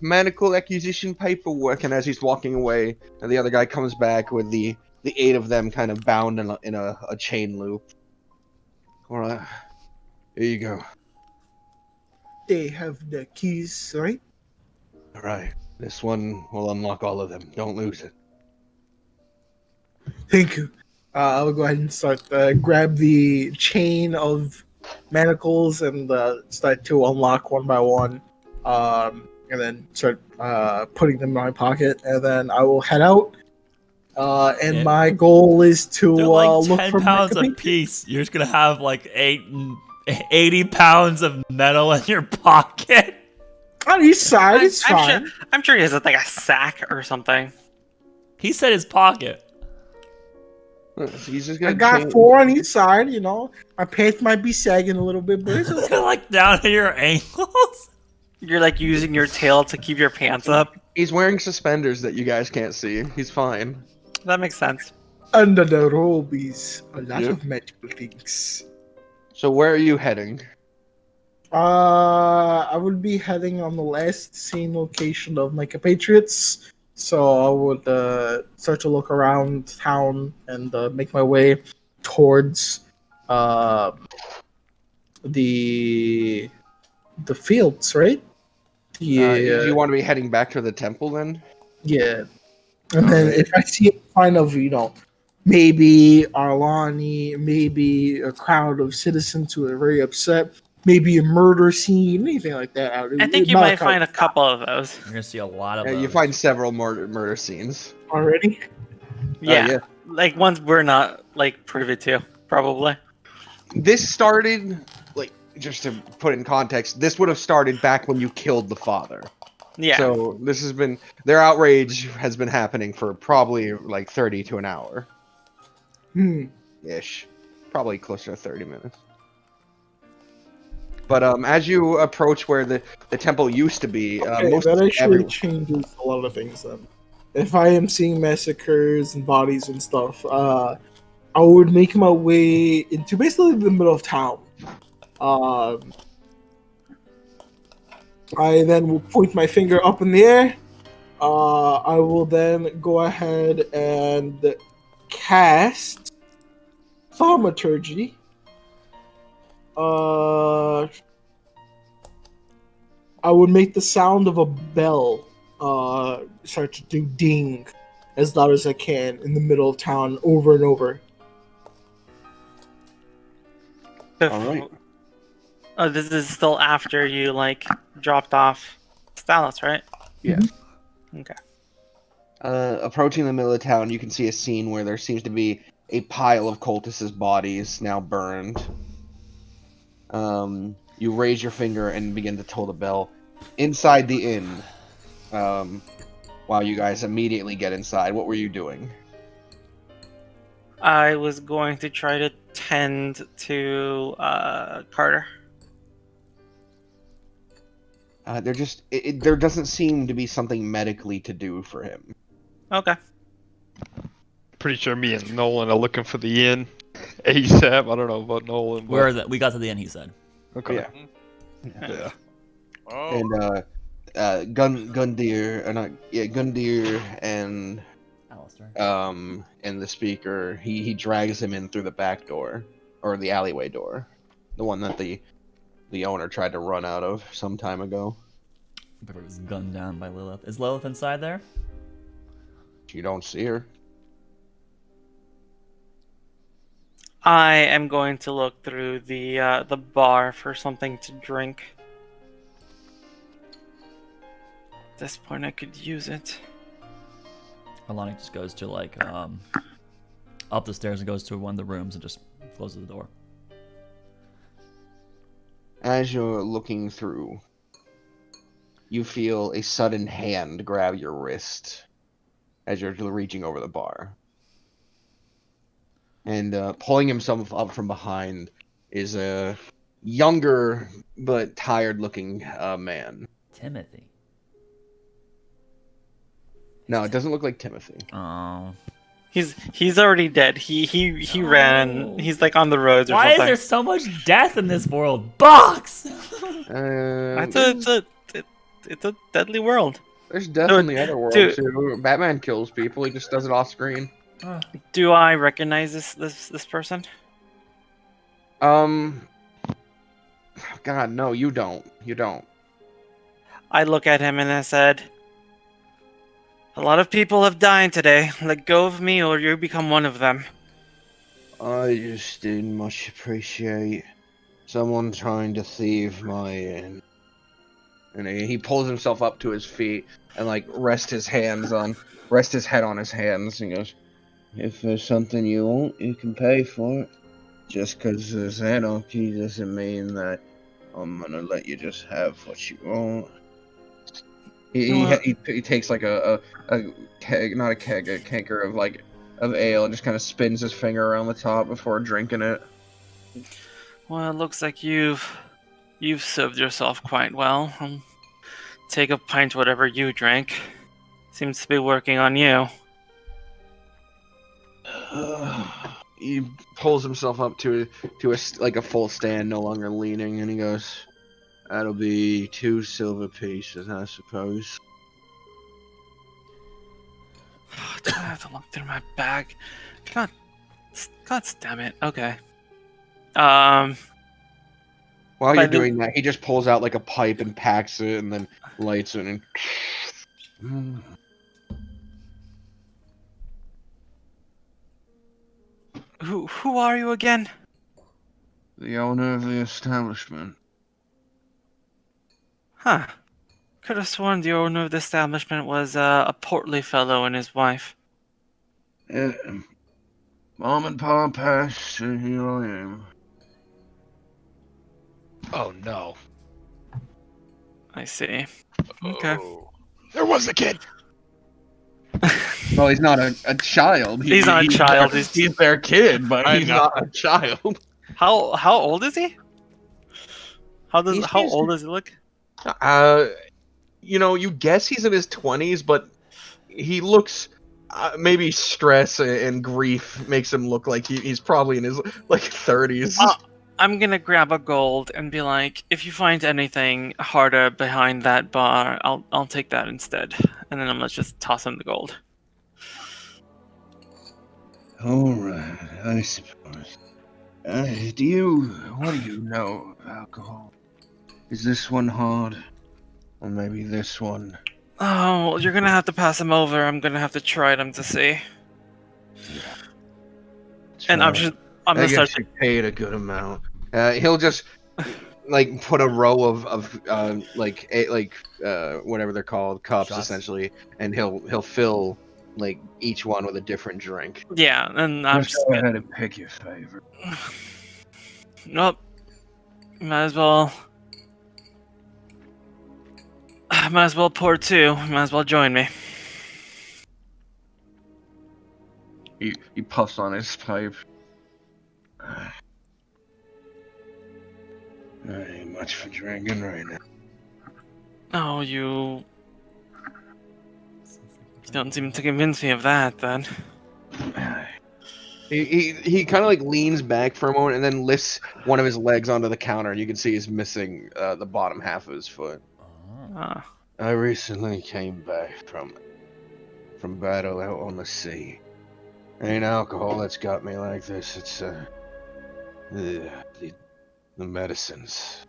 manacle acquisition paperwork? And as he's walking away, and the other guy comes back with the 8 of them kind of bound in a chain loop. All right, here you go. They have the keys, right? All right, this one will unlock all of them. Don't lose it. Thank you. I'll go ahead and start grab the chain of manacles and start to unlock one by one, and then start putting them in my pocket, and then I will head out. And Yeah. my goal is to They're like look 10 for pounds a Mecca piece. You're just gonna have like 80 pounds of metal in your pocket. on each side. It's fine. I'm sure he has like a sack or something. He said his pocket. So he's just I gonna got chain- 4 on each side. You know, my pants might be sagging a little bit, but it's okay. They're like down to your ankles. You're like using your tail to keep your pants up. He's wearing suspenders that you guys can't see. He's fine. That makes sense. Under the robe is a lot Yep. of magical things. So where are you heading? I would be heading on the last seen location of my compatriots. So I would start to look around town and make my way towards the fields, right? Do you want to be heading back to the temple then? Yeah. And then if I see a sign of, maybe Arlani, maybe a crowd of citizens who are very upset, maybe a murder scene, anything like that. I think you might find a couple of those. You're gonna see a lot of Yeah, those. you find several murder scenes. already. Yeah. yeah. Like ones we're not like privy to, probably. This started, like, just to put in context, this would have started back when you killed the father. Yeah. So this has been, their outrage has been happening for probably like 30 to an hour. Ish. Probably closer to 30 minutes. But as you approach where the temple used to be, most that actually everyone- changes a lot of things then. If I am seeing massacres and bodies and stuff, I would make my way into basically the middle of town. I then will point my finger up in the air. I will then go ahead and cast Thaumaturgy. I would make the sound of a bell start to do ding as loud as I can in the middle of town over and over. Alright. Oh, this is still after you like dropped off Stalos, right? Yeah. Okay. Approaching the middle of town, you can see a scene where there seems to be a pile of cultists' bodies now burned. You raise your finger and begin to toll the bell. Inside the inn, while you guys immediately get inside, what were you doing? I was going to try to tend to Carter. There doesn't seem to be something medically to do for him. Okay. Pretty sure me and Nolan are looking for the inn ASAP. I don't know about Nolan. But... We got to the end, he said. Okay. Yeah. Yeah. Oh, And Gundyr and Alistair. and the speaker, he drags him in through the back door or the alleyway door, the one that the owner tried to run out of some time ago. Pepper was gunned down by Lilith. Is Lilith inside there? You don't see her. I am going to look through the bar for something to drink. At this point, I could use it. Alani just goes to like up the stairs and goes to one of the rooms and just closes the door. As you're looking through, you feel a sudden hand grab your wrist as you're reaching over the bar. And pulling himself up from behind is a younger but tired-looking man. Timothy. No, it doesn't look like Timothy. Oh. He's already dead. He ran. He's like on the roads or Why is something. there so much death in this world? Box! It's a deadly world. There's death in the other world too. Batman kills people. He just does it off screen. Do I recognize this person? God, no, you don't. You don't. I look at him and I said, "A lot of people have died today. Let go of me or you become one of them." I just didn't much appreciate someone trying to thieve my end. And he pulls himself up to his feet and like rests his head on his hands and goes, If there's something you want, you can pay for it. Just 'cause there's anarchy doesn't mean that I'm gonna let you just have what you want. he takes like a keg, not a keg, a canker of ale and just kind of spins his finger around the top before drinking it. Well, it looks like you've served yourself quite well. Take a pint, whatever you drank. Seems to be working on you. He pulls himself up to a full stand, no longer leaning, and he goes, That'll be 2 silver pieces, I suppose. Do I have to look through my bag? God damn it. Okay. While you're doing that, he just pulls out like a pipe and packs it, and then lights it. And Who are you again? The owner of the establishment. Huh. Could have sworn the owner of the establishment was a portly fellow and his wife. Yeah. Mom and Pa passed, and here I am. Oh no. I see. Okay. Oh. There was a kid. well, he's not a child. He's not a child. He's their kid, but I he's know. not a child. How old is he? How He's- old does he look? You guess he's in his 20s, but he looks. Maybe stress and grief makes him look like he's probably in his like 30s. I'm gonna grab a gold and be like, if you find anything harder behind that bar, I'll take that instead. And then I'm gonna just toss him the gold. Alright, I suppose. What do you know of alcohol? Is this one hard? Or maybe this one? Oh, well, you're gonna have to pass him over. I'm gonna have to try them to see. And I'm gonna I start. guess you paid a good amount. He'll just like put a row of whatever they're called, cups Shots. essentially, and he'll fill like each one with a different drink. Yeah, and I'm just go ahead and pick your favorite. Nope. Might as well pour 2. Might as well join me. He puffs on his pipe. I ain't much for drinking right now. Oh, you don't seem to convince me of that, then. He kind of like leans back for a moment and then lifts one of his legs onto the counter, and you can see he's missing the bottom half of his foot. Ah. I recently came back from battle out on the sea. Ain't alcohol that's got me like this. It's the medicines.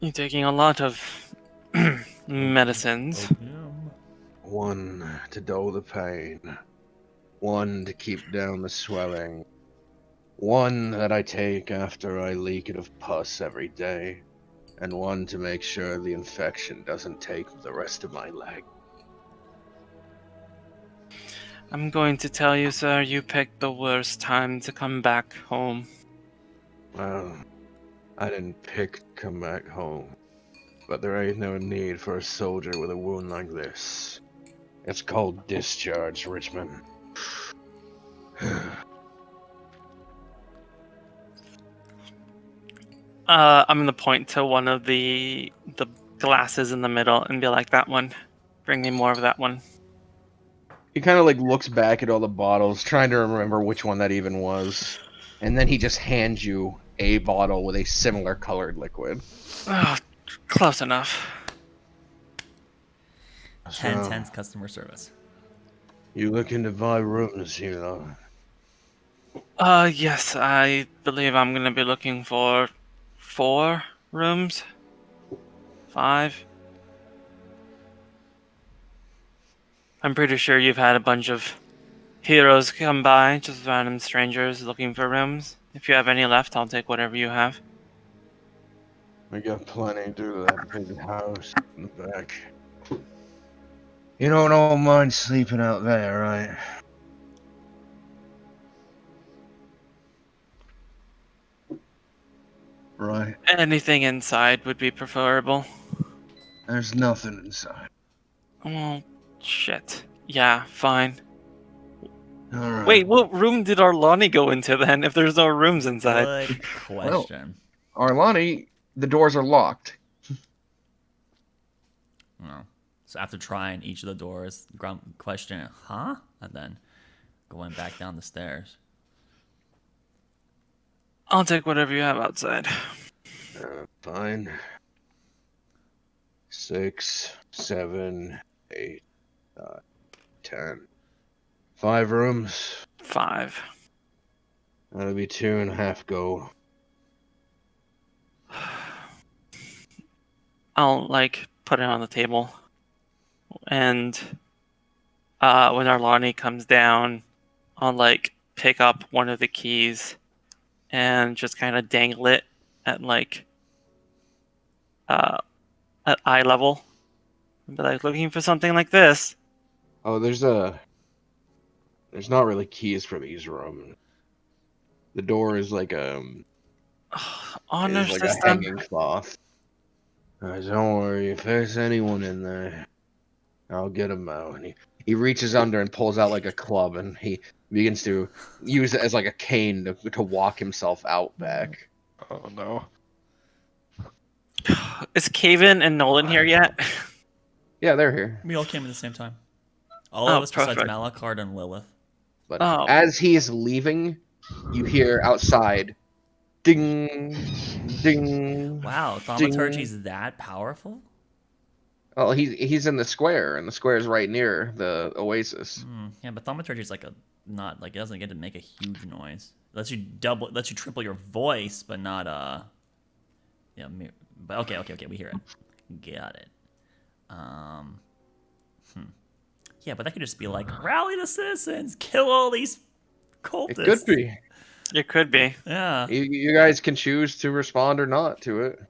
You're taking a lot of medicines. One to dull the pain. One to keep down the swelling. One that I take after I leak it of pus every day. And one to make sure the infection doesn't take the rest of my leg. I'm going to tell you, sir, you picked the worst time to come back home. Well, I didn't pick to come back home. But there ain't no need for a soldier with a wound like this. It's called discharge, Richmond. I'm gonna point to one of the glasses in the middle and be like, that one. Bring me more of that one. He kind of like looks back at all the bottles, trying to remember which one that even was, and then he just hands you a bottle with a similar colored liquid. Oh, close enough. 10 customer service. You looking to buy rooms, you know? Yes, I believe I'm gonna be looking for 4 rooms. 5. I'm pretty sure you've had a bunch of heroes come by, just random strangers looking for rooms. If you have any left, I'll take whatever you have. We got plenty to that big house in the back. You don't mind sleeping out there, right? Right. Anything inside would be preferable. There's nothing inside. Oh, shit. Yeah, fine. Alright. Wait, what room did Arlani go into then, if there's no rooms inside? Good question. Arlani, the doors are locked. Oh. So after trying each of the doors, questioning, huh? And then going back down the stairs. I'll take whatever you have outside. Fine. 6, 7, 8, 9, 10. 5 rooms. 5. That'll be 2.5 gold. I'll, put it on the table. And when Arlani comes down, I'll, pick up one of the keys and just kind of dangle it at, at eye level. Be looking for something like this. Oh, there's not really keys for these rooms. The door is like Honor is like a system. hanging cloth. Don't worry, if there's anyone in there, I'll get him out. And he reaches under and pulls out like a club, and he begins to use it as like a cane to walk himself out back. Oh no. Is Caven and Nolan here yet? Yeah, they're here. We all came at the same time. All Oh, of us besides perfect. Malachard and Lilith. But Oh. as he is leaving, you hear outside, ding, ding. Wow, thaumaturgy's that powerful? Well, he's in the square, and the square is right near the oasis. Yeah, but thaumaturgy's it doesn't get to make a huge noise. Lets you triple your voice, but not but okay, we hear it. Got it. Yeah, but that could just be rally the citizens, kill all these cultists. It could be. It could be. Yeah. You guys can choose to respond or not to it.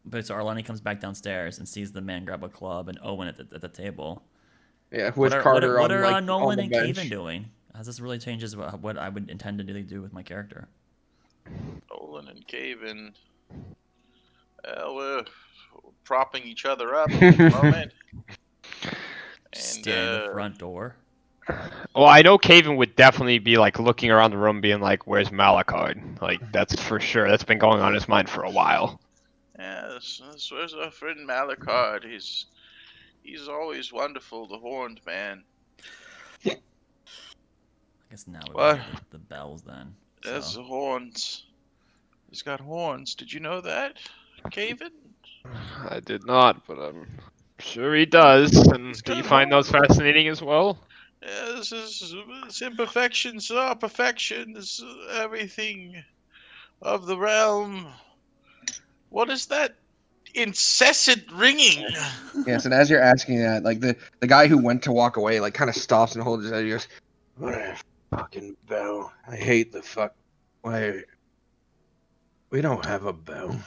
But so Arlani comes back downstairs and sees the man grab a club and Owen at the table. Yeah, with What are Carter on Nolan the and bench. Caven doing? As this really changes what I would intend to do with my character. Nolan and Caven. Well, we're propping each other up at the moment. Stand at the front door. Well, I know Caven would definitely be looking around the room, being "Where's Malachard?" That's for sure. That's been going on in his mind for a while. Yes, where's our friend Malachard? He's always wonderful, the horned man. I guess now we What? hear the bells then. There's So. the horns. He's got horns. Did you know that, Caven? I did not, but I'm sure he does. And do you find those fascinating as well? Yes, his imperfections are perfections. Everything of the realm What is that incessant ringing? Yes, and as you're asking that, like the guy who went to walk away, like kind of stops and holds his head. He goes, "What a fucking bell! I hate the fuck. Why? We don't have a bell."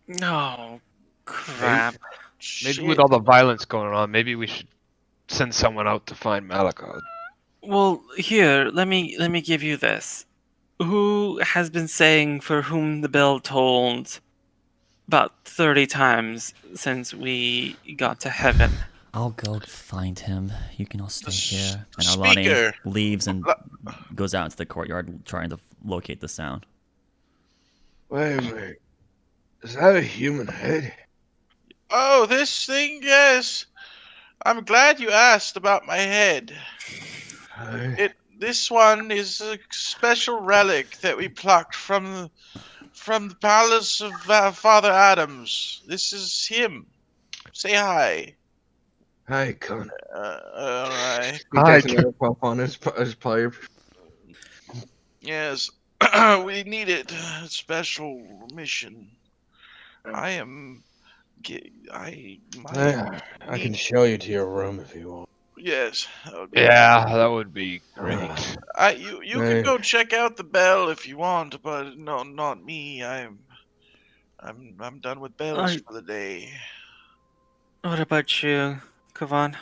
No, crap. Maybe with all the violence going on, maybe we should send someone out to find Malakad. Well, here, let me give you this. Who has been saying for whom the bell tolled about 30 times since we got to heaven? I'll go find him. You can all stay here. And speaker. Arlani leaves and goes out into the courtyard trying to locate the sound. Wait. Is that a human head? Oh, this thing, yes. I'm glad you asked about my head. This one is a special relic that we plucked from the palace of Father Adams. This is him. Say hi. Hi, cunt. All right. He takes another puff on his pipe. Yes, we needed a special mission. I can show you to your room if you want. Yes. That would be Yeah, that would be great. You can go check out the bell if you want, but no, not me. I'm done with bells for the day. What about you, Kavan?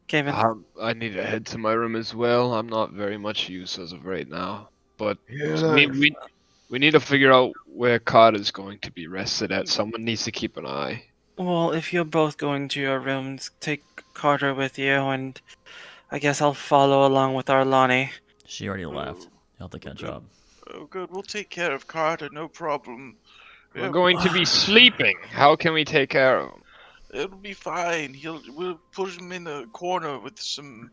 Kevin? I need to head to my room as well. I'm not very much use as of right now. But Yeah, we need to figure out where Carter's going to be rested at. Someone needs to keep an eye. Well, if you're both going to your rooms, take Carter with you, and I guess I'll follow along with Arlani. She already left. You'll have to catch up. Oh, good. We'll take care of Carter. No problem. We're going to be sleeping. How can we take care of him? It'll be fine. We'll put him in a corner with some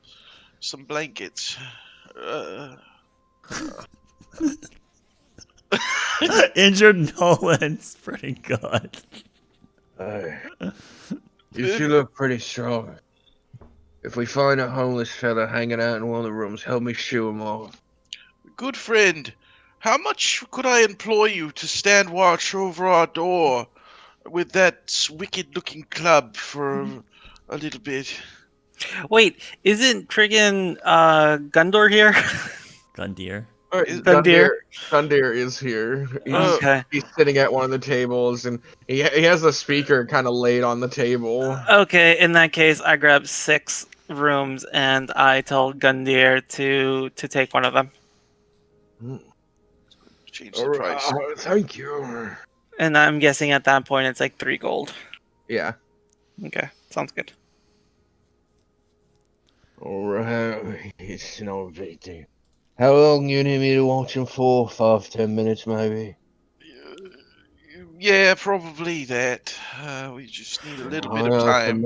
blankets. Injured Nolan's pretty good. You two look pretty strong. If we find a homeless fella hanging out in one of the rooms, help me shoo him off. Good friend, how much could I employ you to stand watch over our door with that wicked-looking club for a little bit? Wait, isn't friggin' Gundor here? Gundyr. Gundyr is here. Okay. He's sitting at one of the tables, and he has a speaker kind of laid on the table. Okay, in that case, I grab 6 rooms and I tell Gundyr to take one of them. Change the price. Thank you. And I'm guessing at that point it's like 3 gold. Yeah. Okay, sounds good. Alright, it's no big deal. How long you need me to watch him for? 5-10 minutes, maybe? Yeah, probably that. We just need a little bit of time.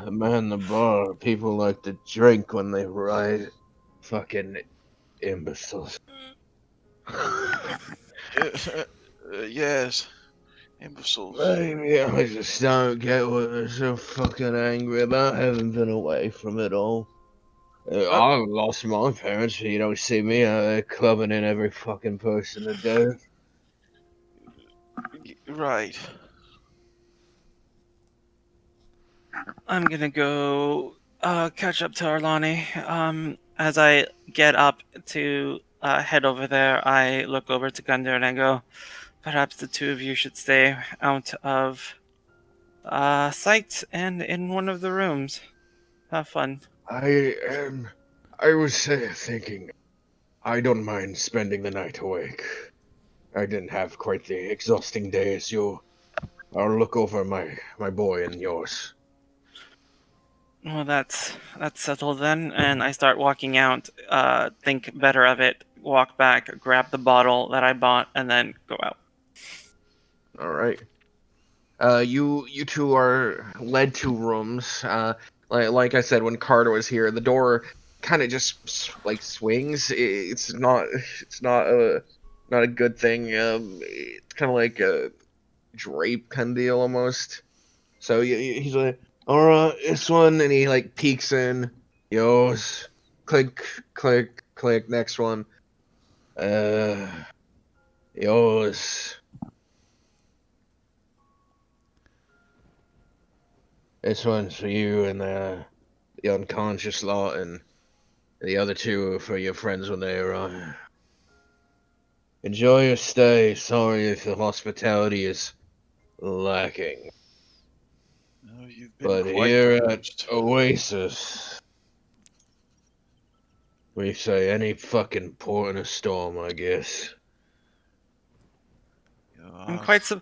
The man, the bar. People like to drink when they ride. Fucking imbeciles. Yes. Imbeciles. Maybe I just don't get what they're so fucking angry about. I haven't been away from it all. I've lost my parents, so you don't see me out there clubbing in every fucking person to death. Right. I'm gonna go catch up to Arlani. As I get up to head over there, I look over to Gundar and I go, perhaps the two of you should stay out of sight and in one of the rooms. Have fun. I was thinking, I don't mind spending the night awake. I didn't have quite the exhausting day as you. I'll look over my boy and yours. Well, that's settled then, and I start walking out, think better of it, walk back, grab the bottle that I bought, and then go out. All right. You two are led to rooms. Like I said, when Carter was here, the door kind of just like swings. It's not a good thing. It's kind of like a drape kind of deal almost. So he's like, all right, this one, and he like peeks in. Yours. Click, click, click. Next one. Yours. This one's for you and the unconscious lot, and the other two are for your friends when they arrive. Enjoy your stay. Sorry if the hospitality is lacking. Oh, you've been But quite here the at host. Oasis, we say any fucking port in a storm, I guess. I'm Yes.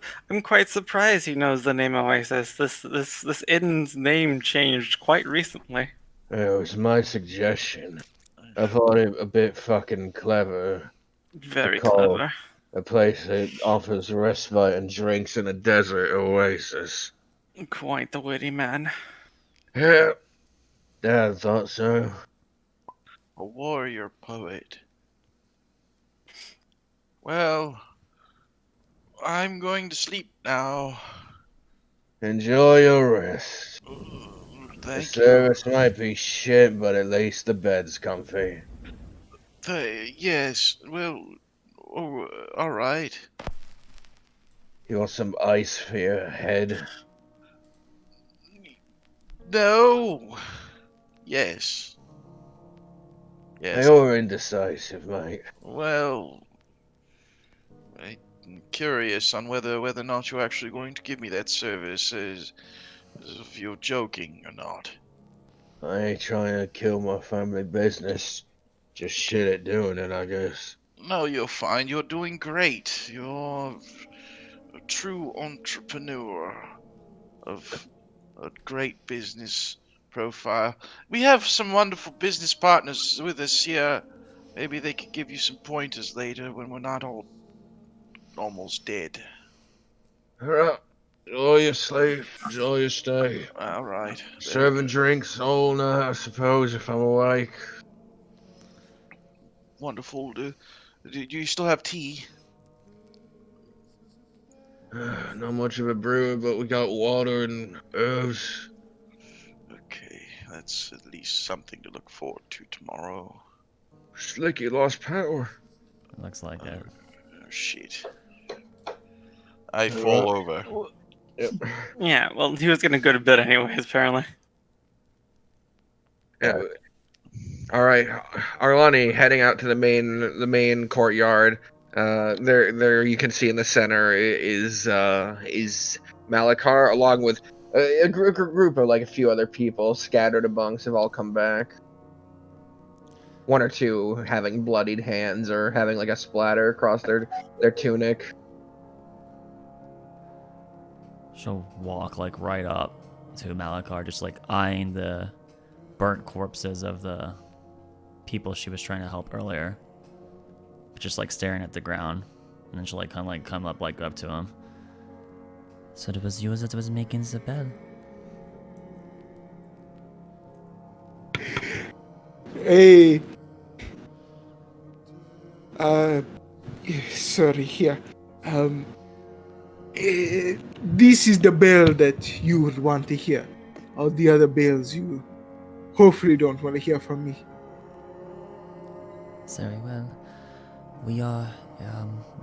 quite surprised he knows the name Oasis. This inn's name changed quite recently. It was my suggestion. I thought it a bit fucking clever. Very call clever. A place that offers respite and drinks in a desert oasis. Quite the witty man. Yeah, Dad thought so. A warrior poet. Well, I'm going to sleep now. Enjoy your rest. The Thank you. service might be shit, but at least the bed's comfy. Yes, well, all right. You want some ice for your head? No. Yes. Yes. You're indecisive, mate. Well, I'm curious on whether or not you're actually going to give me that service, as if you're joking or not. I ain't trying to kill my family business. Just shit at doing it, I guess. No, you're fine. You're doing great. You're a true entrepreneur of a great business profile. We have some wonderful business partners with us here. Maybe they could give you some pointers later when we're not all almost dead. Alright. Enjoy your sleep. Enjoy your stay. All right. Serving drinks all night, I suppose, if I'm awake. Wonderful. Do you still have tea? Not much of a brewer, but we got water and herbs. Okay, that's at least something to look forward to tomorrow. Slicky lost power. Looks like it. Oh, shit. I fall over. Yep. Yeah, well, he was gonna go to bed anyways, apparently. Yeah. All right, Arlani heading out to the main courtyard. There you can see in the center is Malakar, along with a group of like a few other people scattered amongst have all come back. One or two having bloodied hands or having like a splatter across their tunic. She'll walk like right up to Malakar, just like eyeing the burnt corpses of the people she was trying to help earlier. Just like staring at the ground. And then she'll like come up up to him. So it was you that was making the bed. Hey. Sorry, here. This is the bell that you would want to hear. All the other bells you hopefully don't want to hear from me. Very well. We are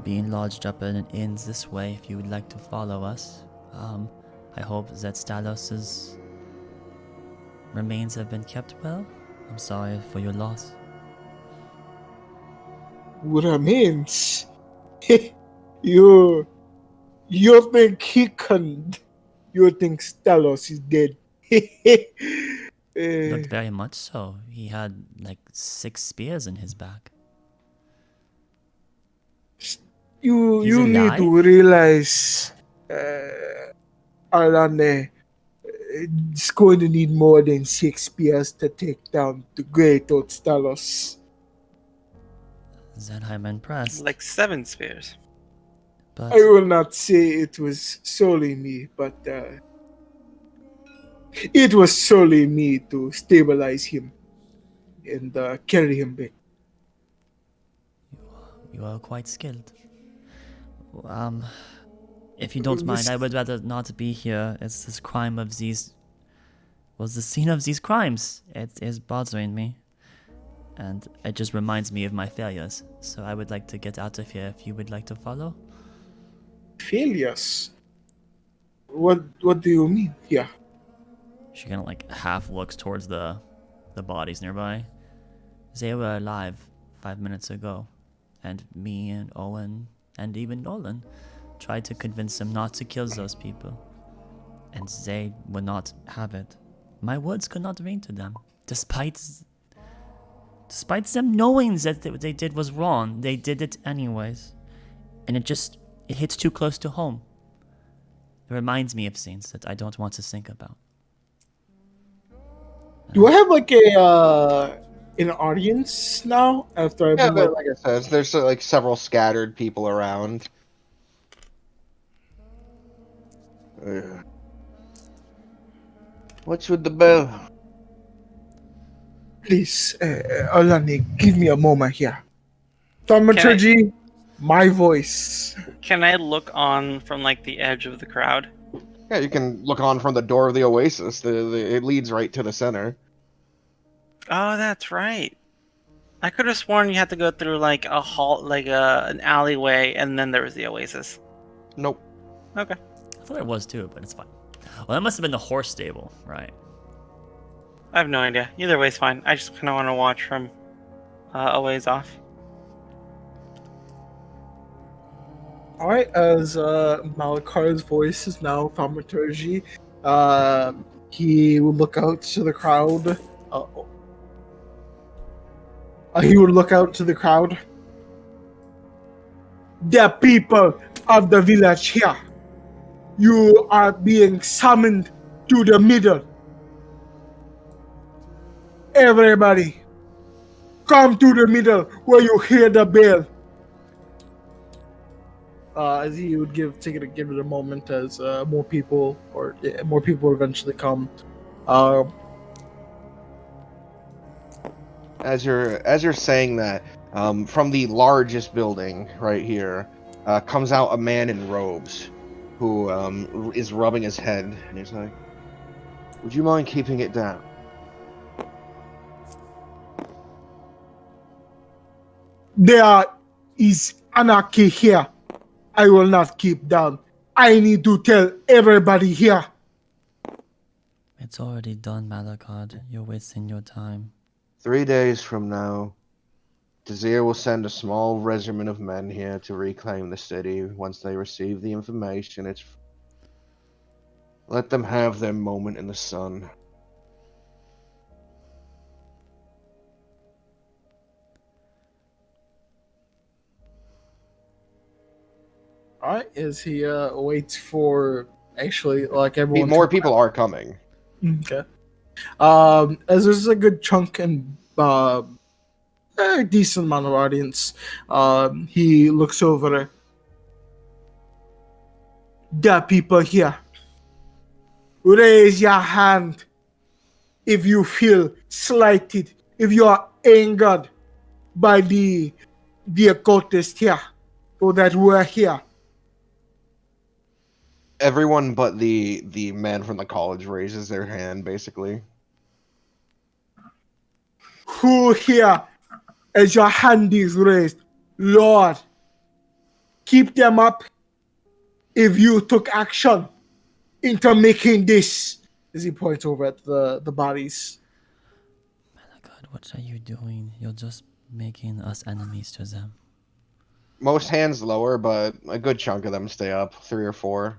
being lodged up in an inn this way if you would like to follow us. I hope that Stalos's remains have been kept well. I'm sorry for your loss. Remains? You think he can? You think Stalos is dead? Looked very much so. He had like 6 spears in his back. You He's need alive? to realize, Arlane, it's going to need more than 6 spears to take down the great old Stalos. Then I'm impressed. Like 7 spears. But I will not say it was solely me, but it was solely me to stabilize him and carry him back. you are quite skilled. If you don't mind, I would rather not be here. It's this crime of these... was the scene of these crimes. It is bothering me. And it just reminds me of my failures. So I would like to get out of here if you would like to follow. Failures? What do you mean? Yeah. She kind of like half looks towards the bodies nearby. They were alive 5 minutes ago, and me and Owen and even Nolan tried to convince them not to kill those people, and they would not have it. My words could not mean to them, despite them knowing that what they did was wrong. They did it anyways, and it hits too close to home. It reminds me of things that I don't want to think about. Do I have like an audience now after I've Yeah, been but like I said, there's like several scattered people around. What's with the bell? please, Alani, give me a moment here. Thaumaturgy, my voice. Can I look on from like the edge of the crowd? Yeah, you can look on from the door of the oasis. It leads right to the center. Oh, that's right. I could have sworn you had to go through like a hall, like an alleyway, and then there was the oasis. Nope. Okay. I thought there was too, but it's fine. Well, that must have been the horse stable, right? I have no idea. Either way's fine. I just kind of want to watch from a ways off. Alright, as Malakar's voice is now thaumaturgy, he will look out to the crowd. He would look out to the crowd. The people of the village here, you are being summoned to the middle. Everybody, come to the middle where you hear the bell. As he would give it a moment as more people eventually come. As you're saying that, from the largest building right here, comes out a man in robes, who is rubbing his head, and he's like, "Would you mind keeping it down?" There is anarchy here. I will not keep down. I need to tell everybody here. It's already done, Malakad. You're wasting your time. 3 days from now, Desir will send a small regiment of men here to reclaim the city. Once they receive the information, let them have their moment in the sun. Alright, as he waits for actually like everyone. More people are coming. Okay. As there's a good chunk and a decent amount of audience, he looks over. The people here, raise your hand if you feel slighted, if you are angered by the occultist here, or that we're here. Everyone but the man from the college raises their hand, basically. Who here, as your hand is raised, Lord, keep them up if you took action into making this. As he points over at the bodies. Malakad, what are you doing? You're just making us enemies to them. Most hands lower, but a good chunk of them stay up, 3 or 4.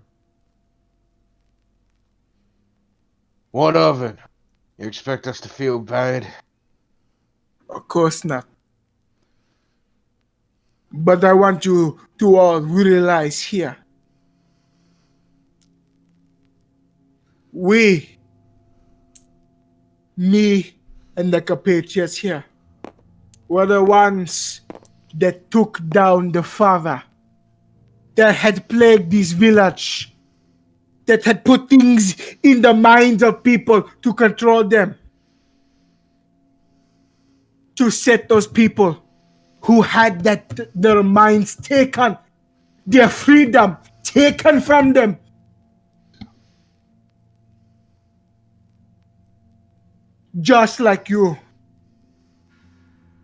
What of it? You expect us to feel bad? Of course not. But I want you to all realize here. Me and the compatriots here were the ones that took down the father that had plagued this village, that had put things in the minds of people to control them, to set those people who had their minds taken, their freedom taken from them. Just like you.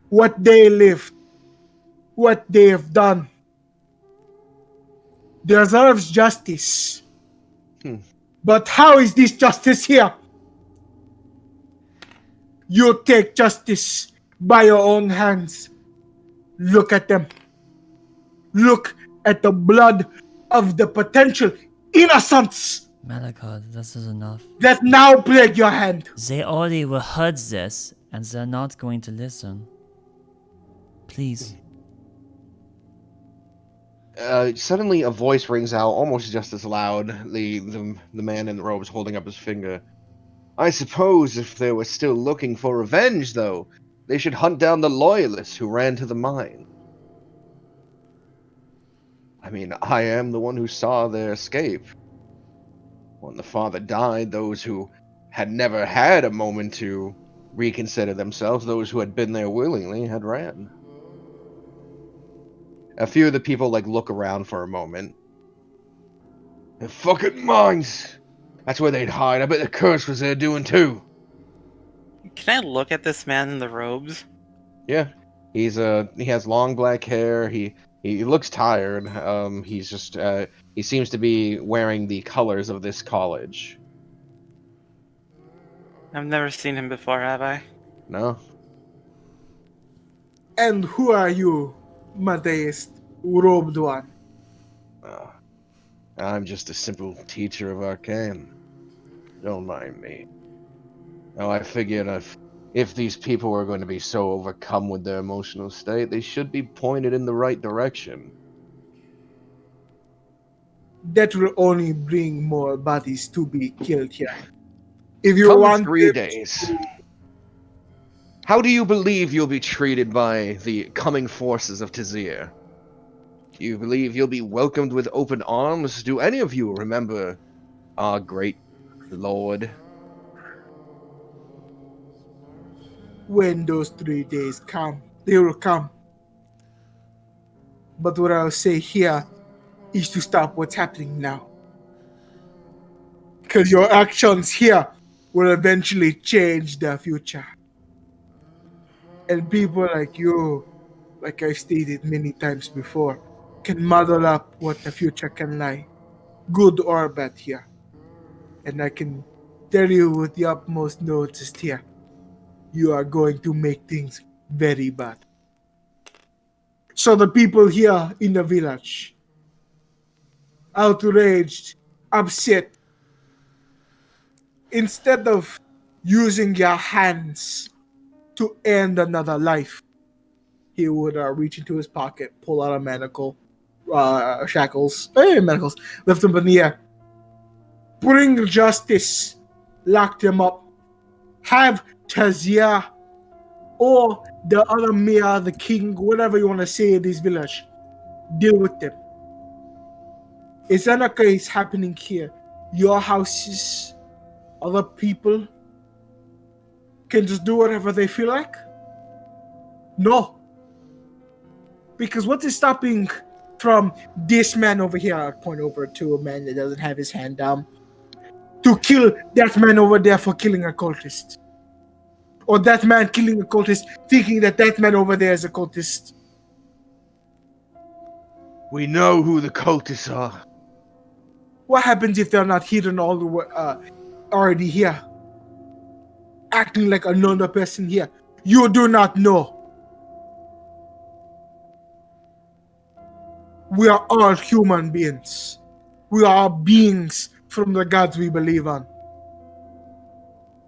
What they lived, what they have done, deserves justice. But how is this justice here? You take justice by your own hands. Look at them. Look at the blood of the potential innocents Malakad, this is enough. that now plague your hand. They already were heard this, and they're not going to listen. Please. Suddenly, a voice rings out, almost just as loud. The man in the robes holding up his finger. I suppose if they were still looking for revenge, though, they should hunt down the loyalists who ran to the mine. I mean, I am the one who saw their escape. When the father died, those who had never had a moment to reconsider themselves, those who had been there willingly, had ran. A few of the people, look around for a moment. The fucking mines! That's where they'd hide. I bet the curse was there doing too. Can I look at this man in the robes? Yeah. He has long black hair. He looks tired. He seems to be wearing the colors of this college. I've never seen him before, have I? No? And who are you, Madeist, robed one? I'm just a simple teacher of arcane. Don't mind me. Now, I figured if these people were going to be so overcome with their emotional state, they should be pointed in the right direction. That will only bring more bodies to be killed here. If you Come want 3 days. How do you believe you'll be treated by the coming forces of Tazir? Do you believe you'll be welcomed with open arms? Do any of you remember our great lord? When those 3 days come, they will come. But what I'll say here is to stop what's happening now. Because your actions here will eventually change the future. And people like you, like I stated many times before, can model up what the future can lie, good or bad here. And I can tell you with the utmost notice here, you are going to make things very bad. So the people here in the village, outraged, upset, instead of using your hands to end another life, he would reach into his pocket, pull out a manacle, manacles, lift them in the air, bring justice, lock them up, have Tazia or the other mayor, the king, whatever you want to say in this village, deal with them. Izanaka is happening here. Your houses, other people can just do whatever they feel like? No. Because what is stopping from this man over here, I'll point over to a man that doesn't have his hand down, to kill that man over there for killing a cultist? Or that man killing a cultist, thinking that that man over there is a cultist? We know who the cultists are. What happens if they're not hidden all the way, already here? Acting like another person here. You do not know. We are all human beings. We are beings from the gods we believe on.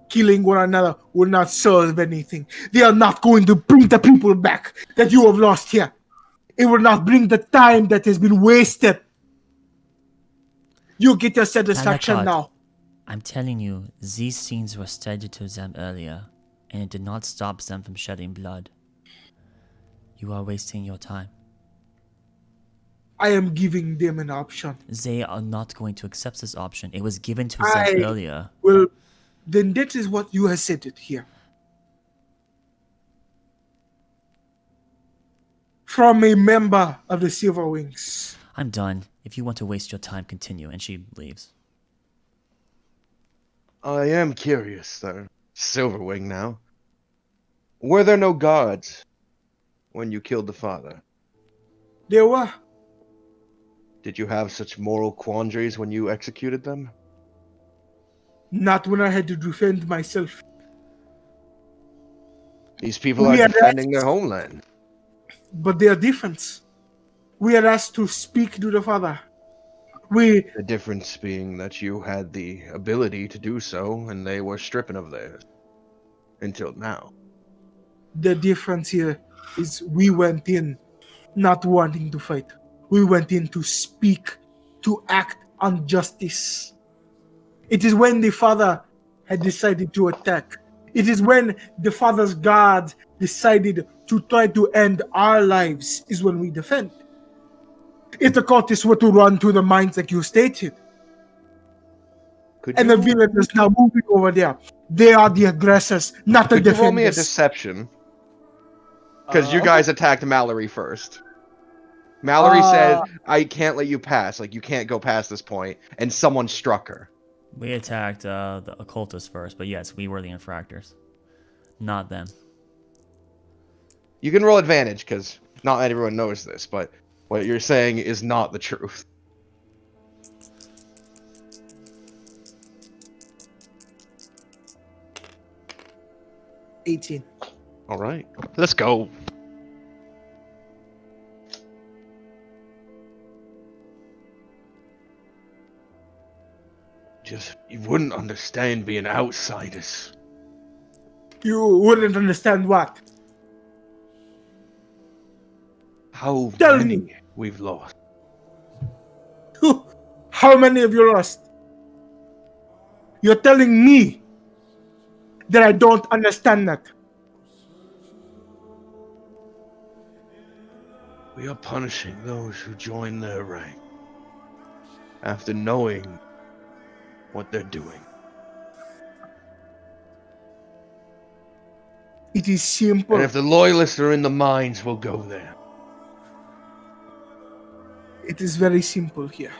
Killing one another will not solve anything. They are not going to bring the people back that you have lost here. It will not bring the time that has been wasted. You get your satisfaction Malakad, now. I'm telling you, these scenes were stated to them earlier, and it did not stop them from shedding blood. You are wasting your time. I am giving them an option. They are not going to accept this option. It was given to them earlier. Well, then that is what you have said it here. From a member of the Silver Wings. I'm done. If you want to waste your time, continue. And she leaves. I am curious, though. Silverwing now. Were there no gods when you killed the father? There were. Did you have such moral quandaries when you executed them? Not when I had to defend myself. These people are We are defending their homeland. But they are different. We are asked to speak to the Father. We, The difference being that you had the ability to do so, and they were stripping of theirs. Until now. the difference here is we went in not wanting to fight. We went in to speak, to act on justice. It is when the Father had decided to attack. It is when the Father's God decided to try to end our lives is when we defend. If the cultists were to run to the mines like you stated, Could and you, the villagers now moving over there, they are the aggressors, not the could you roll me a defenders. deception? Because you guys Okay. attacked Mallory first. Mallory said, I can't let you pass. Like, you can't go past this point. And someone struck her. We attacked the occultists first, but yes, we were the infractors, not them. You can roll advantage, because not everyone knows this, but what you're saying is not the truth. $18. Alright. Let's go. Just, you wouldn't understand being outsiders. You wouldn't understand what. How Tell many me. we've lost. How many have you lost? You're telling me that I don't understand that. We are punishing those who join their rank after knowing what they're doing. It is simple. And if the loyalists are in the mines, we'll go there. It is very simple here.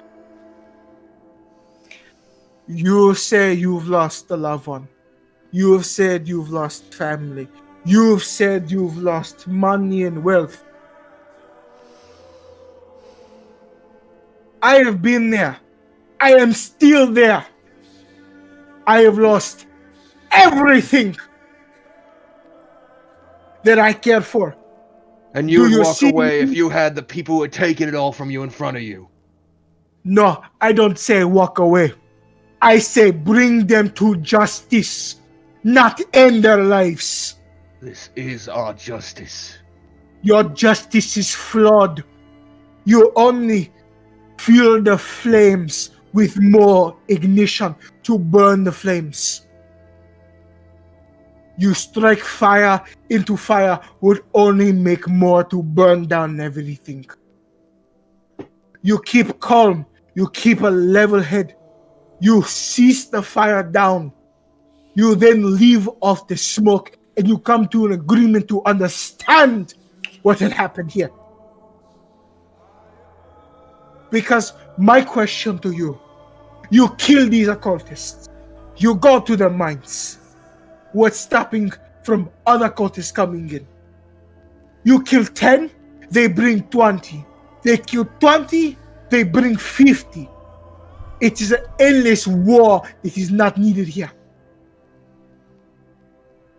You say you've lost a loved one. You've said you've lost family. You've said you've lost money and wealth. I have been there. I am still there. I have lost everything that I cared for. And Do you would you walk see away if me? you had the people who had taken it all from you in front of you. No, I don't say walk away. I say bring them to justice, not end their lives. This is our justice. Your justice is flawed. You only fuel the flames with more ignition to burn the flames. You strike fire into fire would only make more to burn down everything. You keep calm. You keep a level head. You cease the fire down. You then leave off the smoke and you come to an agreement to understand what had happened here. Because my question to you, you kill these occultists. You go to the mines. What's stopping from other cultists coming in? You kill 10, they bring 20. They kill 20, they bring 50. It is an endless war that is not needed here.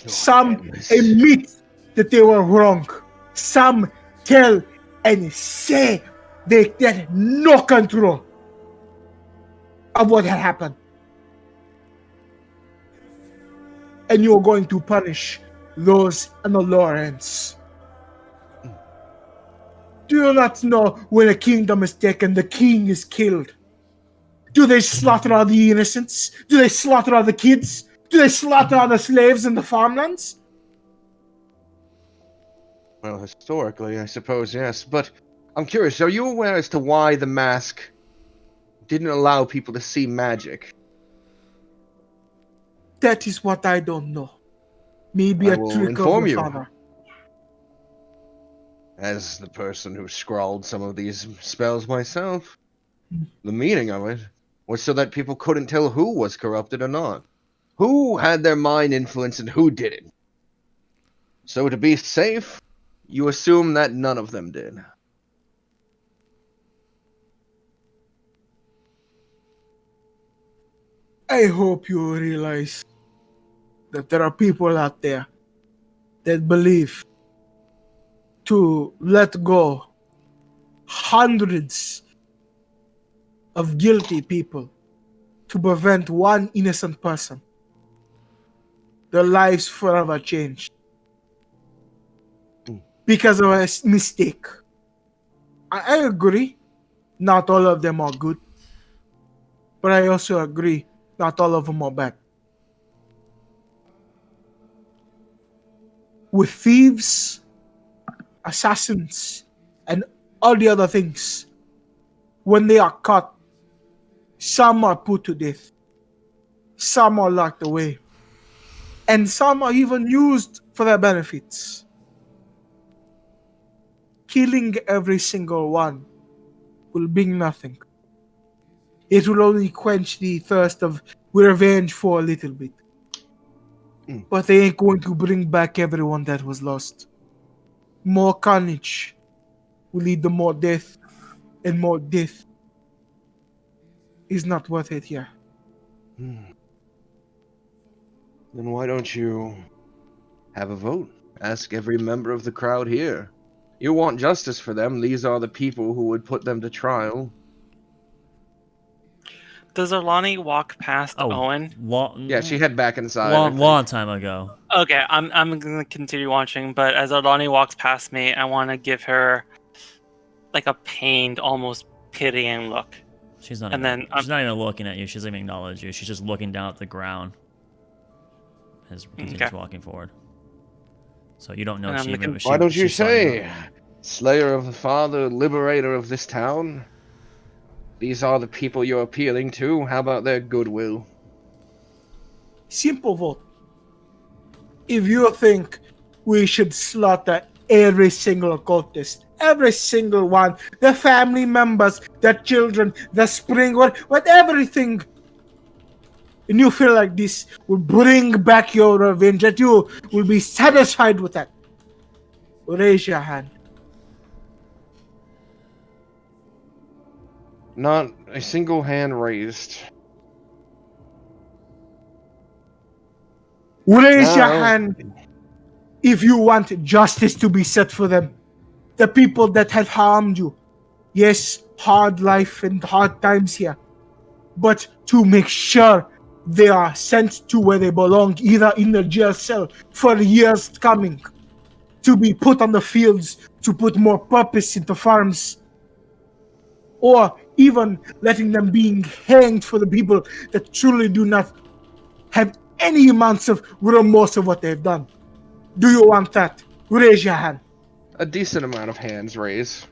Some admit that they were wrong. Some tell and say they had no control of what had happened. And you're going to punish those on the lower ends. Do you not know when a kingdom is taken, the king is killed? Do they slaughter all the innocents? Do they slaughter all the kids? Do they slaughter all the slaves in the farmlands? Well, historically, I suppose, yes. But I'm curious, are you aware as to why the mask didn't allow people to see magic? That is what I don't know. Maybe I a will trick inform of the you. Father. As the person who scrawled some of these spells myself, the meaning of it was so that people couldn't tell who was corrupted or not. Who had their mind influenced and who didn't. So to be safe, you assume that none of them did. I hope you realize that there are people out there that believe to let go hundreds of guilty people to prevent one innocent person, their lives forever changed because of a mistake. I agree, not all of them are good, but I also agree, not all of them are bad. With thieves, assassins, and all the other things, when they are caught, some are put to death, some are locked away, and some are even used for their benefits. Killing every single one will bring nothing. It will only quench the thirst of revenge for a little bit. But they ain't going to bring back everyone that was lost. More carnage will lead to more death, and more death is not worth it here. Then why don't you have a vote? Ask every member of the crowd here. You want justice for them. These are the people who would put them to trial. Does Arlani walk past Owen? Yeah, she head back inside. I think. Long time ago. Okay, I'm gonna continue watching, but as Arlani walks past me, I want to give her like a pained, almost pitying look. She's not. And even, then she's not even looking at you. She doesn't even acknowledge you. She's just looking down at the ground as continues walking forward. So you don't know if she. Why don't you she saw you. say, Slayer of the Father, Liberator of this town? These are the people you're appealing to. How about their goodwill? Simple vote. If you think we should slaughter every single cultist, every single one, the family members, the children, the spring, what everything, and you feel like this will bring back your revenge, that you will be satisfied with that, raise your hand. Not a single hand raised. Raise your hand if you want justice to be set for them. The people that have harmed you. Yes, hard life and hard times here. But to make sure they are sent to where they belong, either in the jail cell for years coming, to be put on the fields, to put more purpose into farms, or even letting them being hanged for the people that truly do not have any amounts of remorse of what they've done. Do you want that? Raise your hand. A decent amount of hands raised.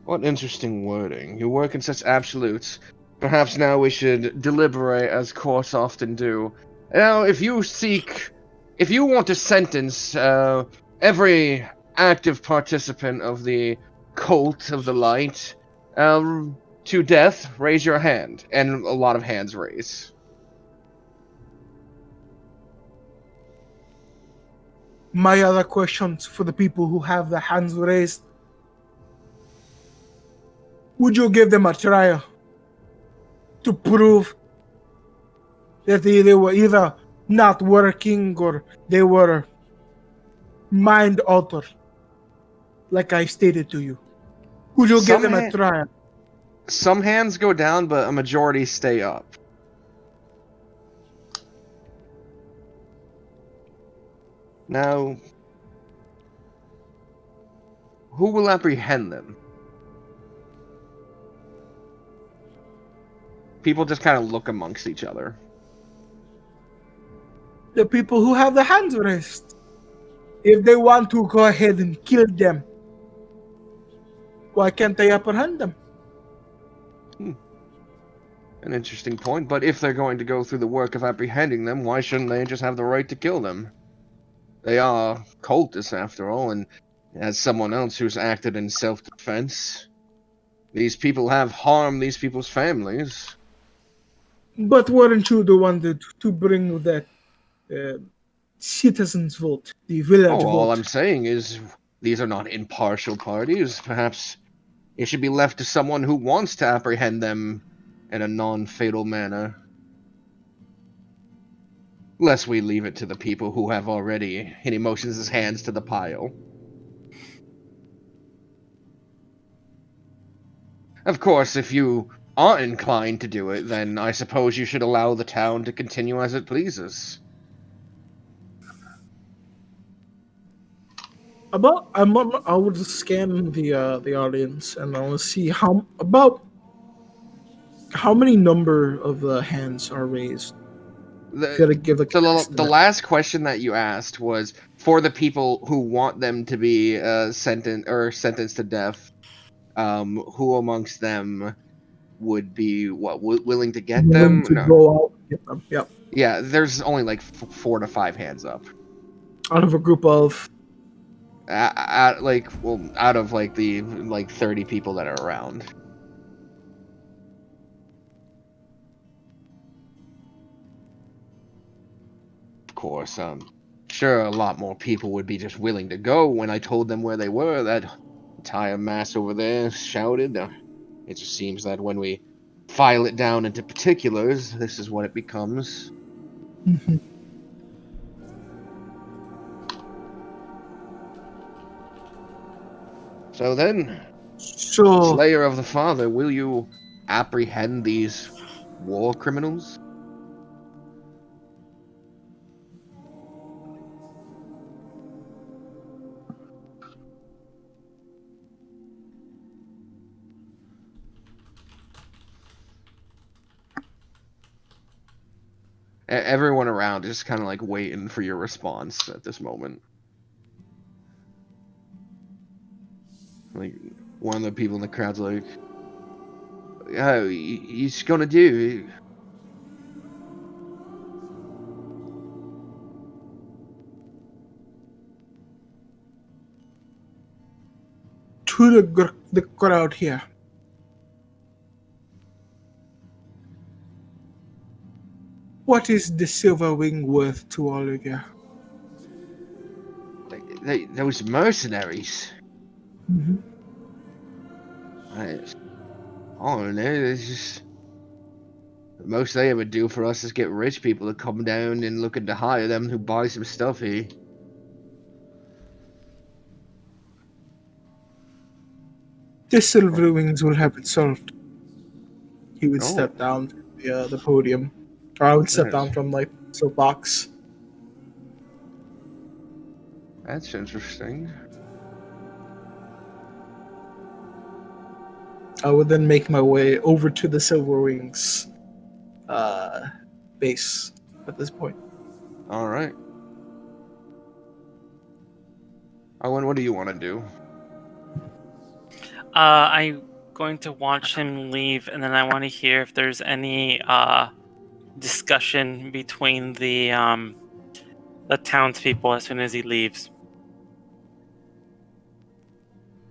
What interesting wording. You work in such absolutes. Perhaps now we should deliberate as courts often do. Now, if you want to sentence every active participant of the cult of the light to death, raise your hand. And a lot of hands raised. My other questions for the people who have their hands raised. Would you give them a trial to prove that they were either not working or they were mind altered, like I stated to you? Would you give them a trial? Some hands go down, but a majority stay up. Now, who will apprehend them? People just kind of look amongst each other. The people who have their hands raised. If they want to go ahead and kill them, why can't they apprehend them? An interesting point, but if they're going to go through the work of apprehending them, why shouldn't they just have the right to kill them? They are cultists, after all, and as someone else who's acted in self-defense, these people have harmed these people's families. But weren't you the one to bring that citizens' vote, the village vote? All I'm saying is these are not impartial parties. Perhaps it should be left to someone who wants to apprehend them in a non-fatal manner. lest we leave it to the people who have already. And he motions his hands to the pile. Of course, if you aren't inclined to do it, then I suppose you should allow the town to continue as it pleases. I would scan the audience and I will see how many number of hands are raised. Gotta give The last question that you asked was for the people who want them to be sentenced to death. Who amongst them would be willing to get them? to go out and get them. Yep. Yeah, there's only like 4 to 5 hands up. Out of a group of Out of like the 30 people that are around. Of course, sure a lot more people would be just willing to go when I told them where they were. That entire mass over there shouted. It just seems that when we file it down into particulars, this is what it becomes. Mhm. So then, So Slayer of the Father, will you apprehend these war criminals? Everyone around is kind of like waiting for your response at this moment. Like, one of the people in the crowd's like, "Oh, he's gonna do." to the crowd here. What is the silver wing worth to all of you? Those mercenaries. Mm-hmm. I don't know. It's just the most they ever do for us is get rich people to come down and looking to hire them to buy some stuff here. The silver wings will have it solved. He would Oh. step down from the podium. Or I would step Yes. down from like soapbox. That's interesting. I would then make my way over to the silver wings base at this point. All right. Owen, what do you want to do? I'm going to watch him leave, and then I want to hear if there's any discussion between the townspeople as soon as he leaves.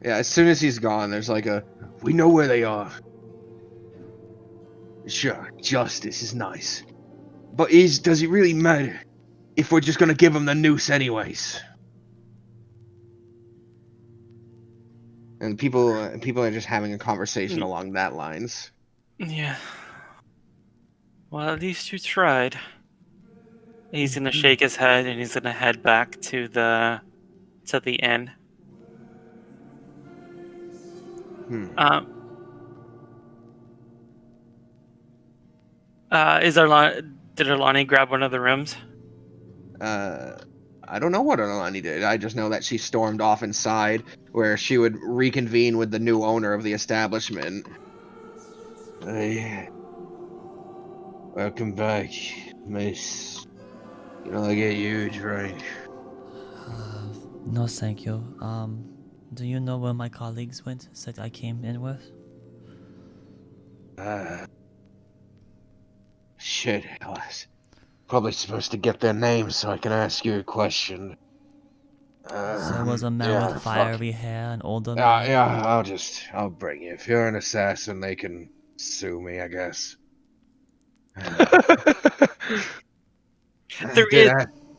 Yeah, as soon as he's gone, there's like we know where they are. Sure, justice is nice. But does it really matter if we're just gonna give them the noose anyways? And people are just having a conversation along that lines. Yeah. Well, at least you tried. He's gonna shake his head and he's gonna head back to the inn. Did Arlani grab one of the rooms? I don't know what Arlani did. I just know that she stormed off inside, where she would reconvene with the new owner of the establishment. Welcome back, miss. Can I get you a drink? No, thank you. Do you know where my colleagues went that I came in with? Shit, I was probably supposed to get their names so I can ask you a question. There was a man yeah, with fiery hair, an older Yeah, man. yeah, I'll bring you. If you're an assassin, they can sue me, I guess.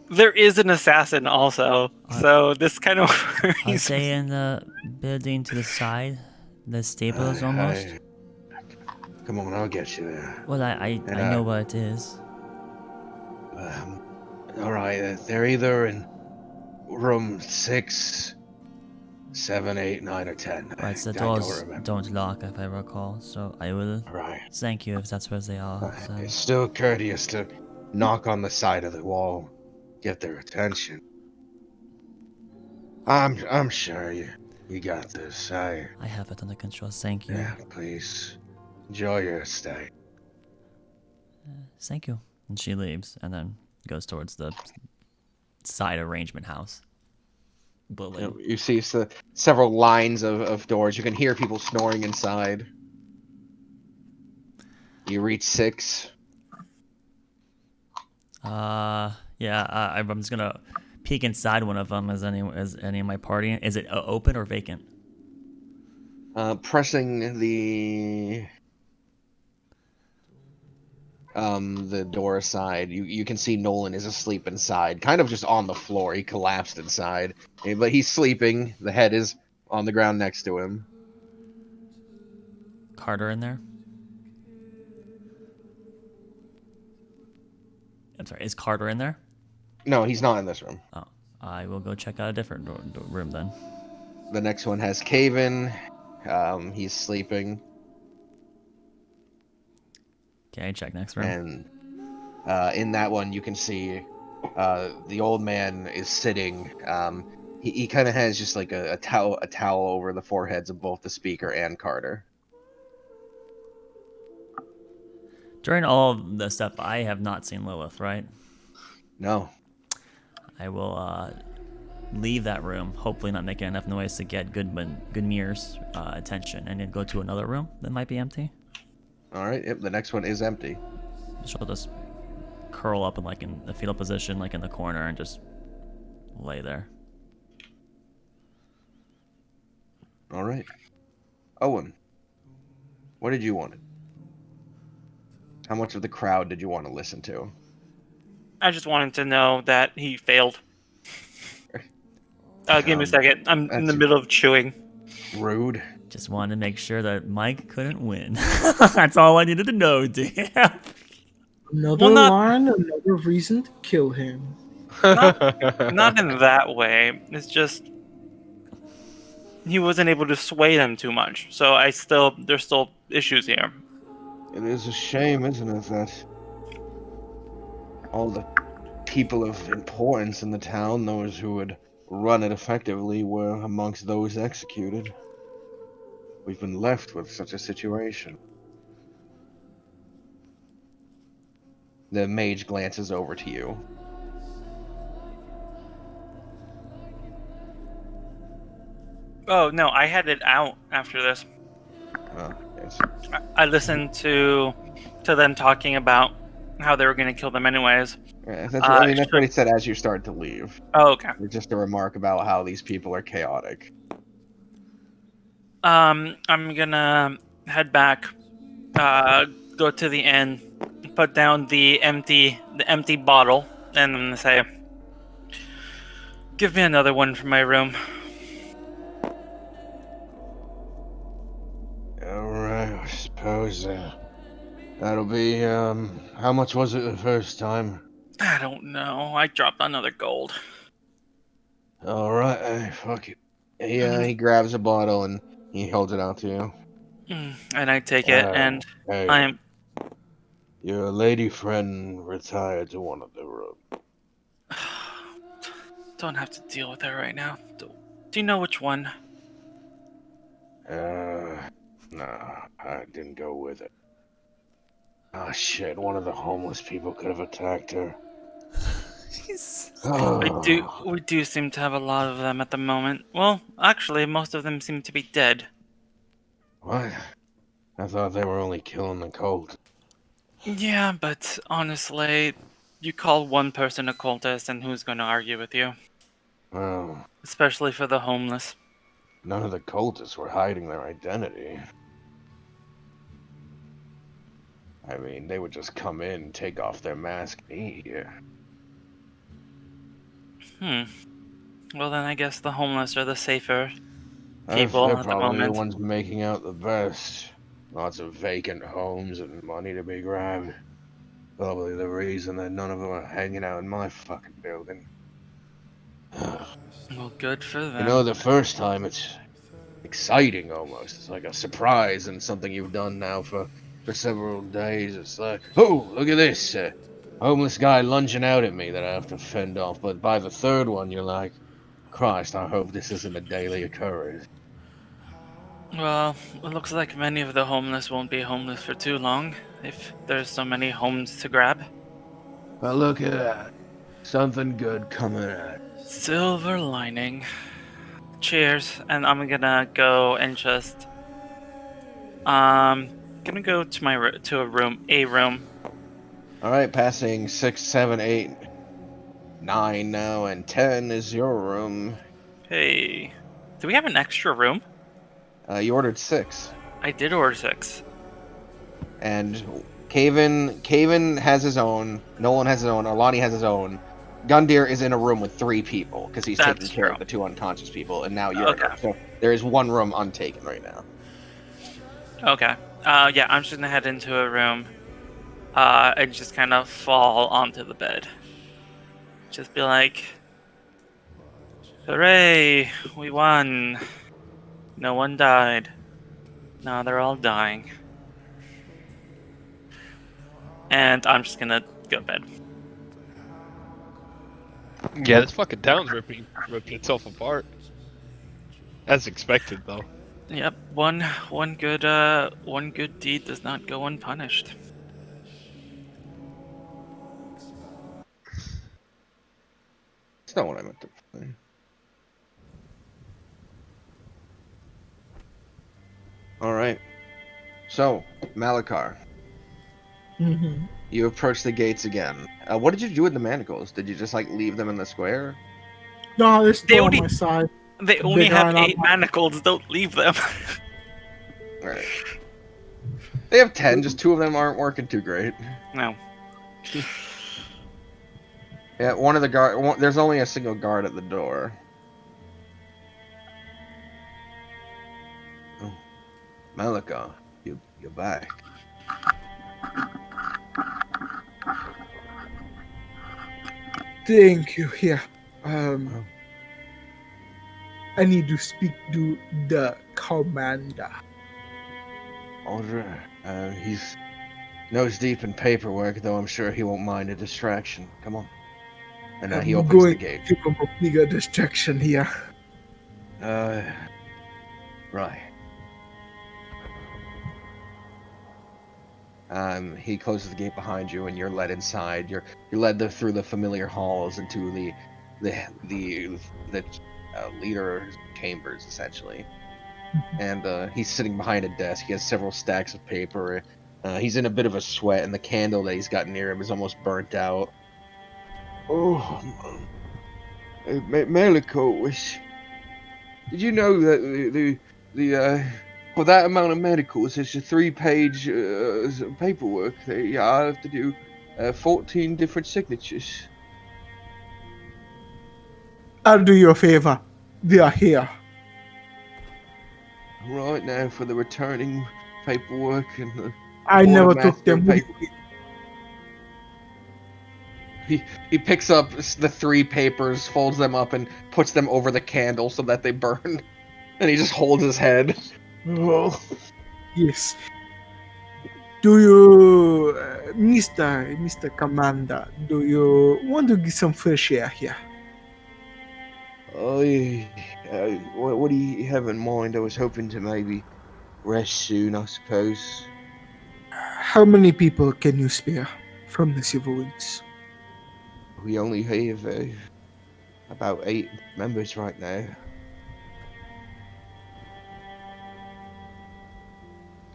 There is an assassin also, so this kind of Are worries they me. in the building to the side? The stables almost? Come on, I'll get you there. Well, I know where it is. All right, they're either in room 6, 7, 8, 9, or 10. Right, so I the don't doors remember. don't lock, if I recall. So I will All right. thank you if that's where they are. So. It's still courteous to knock on the side of the wall, get their attention. I'm sure you got this. I have it under control. Thank you. Yeah, please enjoy your stay. Thank you. And she leaves and then goes towards the side arrangement house. Building. You see several lines of doors. You can hear people snoring inside. You reach 6. Yeah, I'm just gonna peek inside one of them. Is any of my party? Is it open or vacant? Pressing the door aside, you can see Nolan is asleep inside, kind of just on the floor. He collapsed inside, but he's sleeping. The head is on the ground next to him. Carter in there? I'm sorry, is Carter in there? No, he's not in this room. Oh, I will go check out a different room then. The next one has Caven. He's sleeping. Okay, check next room. And in that one, you can see the old man is sitting. He kind of has just like a towel over the foreheads of both the speaker and Carter. During all of the stuff, I have not seen Lilith, right? No. I will leave that room, hopefully not making enough noise to get Goodmir's attention, and then go to another room that might be empty. All right. Yep. The next one is empty. She'll just curl up in the fetal position, like in the corner, and just lay there. All right. Owen, what did you want? How much of the crowd did you want to listen to? I just wanted to know that he failed. Give me a second. I'm in the middle of chewing. Rude. Just wanted to make sure that Mike couldn't win. That's all I needed to know, damn. Another line, another reason to kill him. Not in that way. It's just he wasn't able to sway them too much. So there's still issues here. It is a shame, isn't it, that all the people of importance in the town, those who would run it effectively, were amongst those executed. We've been left with such a situation. The mage glances over to you. Oh no, I had it out after this. Yes. I listened to them talking about how they were going to kill them anyways. That's what he said as you start to leave. Oh, okay. Just a remark about how these people are chaotic. I'm gonna head back, go to the inn, put down the empty bottle, and I'm gonna say, "Give me another one for my room." Alright, I suppose that'll be, how much was it the first time? I don't know. I dropped another gold. Alright, fuck it. Yeah, he grabs a bottle and he holds it out to you. And I take it, and hey, I am... Your lady friend retired to one of the rooms. Don't have to deal with her right now. Do you know which one? Nah, I didn't go with it. Ah, shit, one of the homeless people could have attacked her. We do seem to have a lot of them at the moment. Well, actually, most of them seem to be dead. What? I thought they were only killing the cult. Yeah, but honestly, you call one person a cultist, and who's going to argue with you? Well, Especially for the homeless. none of the cultists were hiding their identity. I mean, they would just come in, take off their mask, and eat here. Well, then I guess the homeless are the safer people They're at the probably moment. the ones making out the best. Lots of vacant homes and money to be grabbed. Probably the reason that none of them are hanging out in my fucking building. Well, good for them. You know, the first time it's exciting almost. It's like a surprise and something you've done now for several days. It's like, oh, look at this. Homeless guy lunging out at me that I have to fend off. But by the third one, you're like, Christ, I hope this isn't a daily occurrence. Well, it looks like many of the homeless won't be homeless for too long, if there's so many homes to grab. But look at that. Something good coming out. Silver lining. Cheers, and I'm gonna go and just gonna go to a room. All right, passing 6, 7, 8, 9 now, and 10 is your room. Hey, do we have an extra room? You ordered 6, I did order 6. and Caven has his own. Nolan has his own. Arlani has his own. Gundir is in a room with 3 people because he's That's taking care true. of the 2 unconscious people, and now you're. Okay. So there is 1 room untaken right now. Okay. Yeah, I'm just gonna head into a room, and just kind of fall onto the bed. Just be like, "Hooray! We won! No one died. Now they're all dying." And I'm just gonna go to bed. Yeah, this fucking town's ripping itself apart. As expected, though. Yep, one good deed does not go unpunished. That's not what I meant to say. All right. So, Malakar, Mm-hmm. you approach the gates again. What did you do with the manacles? Did you just like leave them in the square? No, they're They still on only- my side. They only Big have iron 8 on- manacles. Don't leave them. All right. They have 10. Just 2 of them aren't working too great. No. Yeah, one of the guard. There's only a single guard at the door. Oh, Malakar, you're back. Thank you. Here. I need to speak to the commander. Order. He's nose deep in paperwork, though I'm sure he won't mind a distraction. Come on. And he I'm opens going the gate. to come a bigger distraction here. Right. He closes the gate behind you, and you're led inside. You're led through the familiar halls into the leader's chambers, essentially. And he's sitting behind a desk. He has several stacks of paper. He's in a bit of a sweat, and the candle that he's got near him is almost burnt out. Oh, Malakar, did you know that the for that amount of medicals, it's a 3-page paperwork. I have to do 14 different signatures. I'll do you a favor. They are here. Right now for the returning paperwork and the I never Quartermaster took them. paper. He picks up the 3 papers, folds them up, and puts them over the candle so that they burn. And he just holds his head. Oh. Yes. Do you, Mr. Commander, do you want to get some fresh air here? Oh, what do you have in mind? I was hoping to maybe rest soon, I suppose. How many people can you spare from the Civil Wings? We only have about 8 members right now.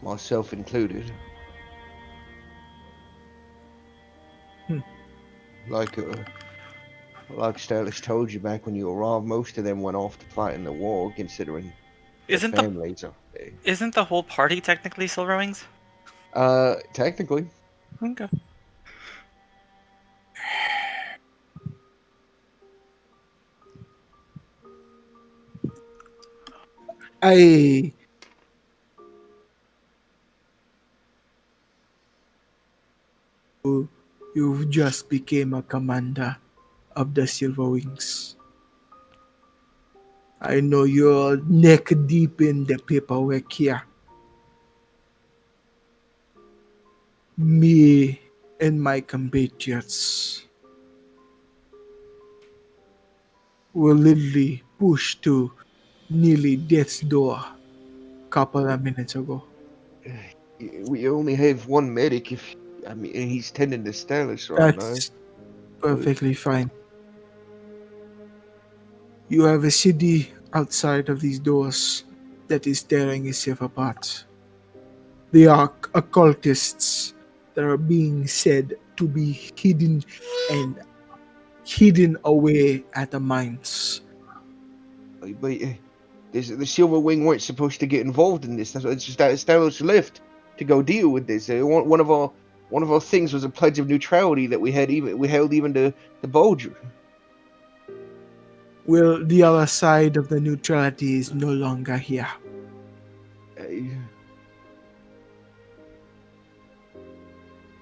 Myself included. Like Stylish told you back when you arrived, most of them went off to fight in the war, considering their Isn't families are big. Isn't the whole party technically Silver Wings? Technically. Okay. I You've just became a commander of the Silver Wings. I know you're neck deep in the paperwork here. Me and my compatriots were literally pushed to nearly death's door a couple of minutes ago. We only have one medic. And he's tending to Stelis right now. That's perfectly fine. You have a city outside of these doors that is tearing itself apart. They are occultists that are being said to be hidden away at the mines. But the Silver Wing weren't supposed to get involved in this. It's just that Stelis left to go deal with this. One of our things was a pledge of neutrality that we held even to Bolger. Well, the other side of the neutrality is no longer here.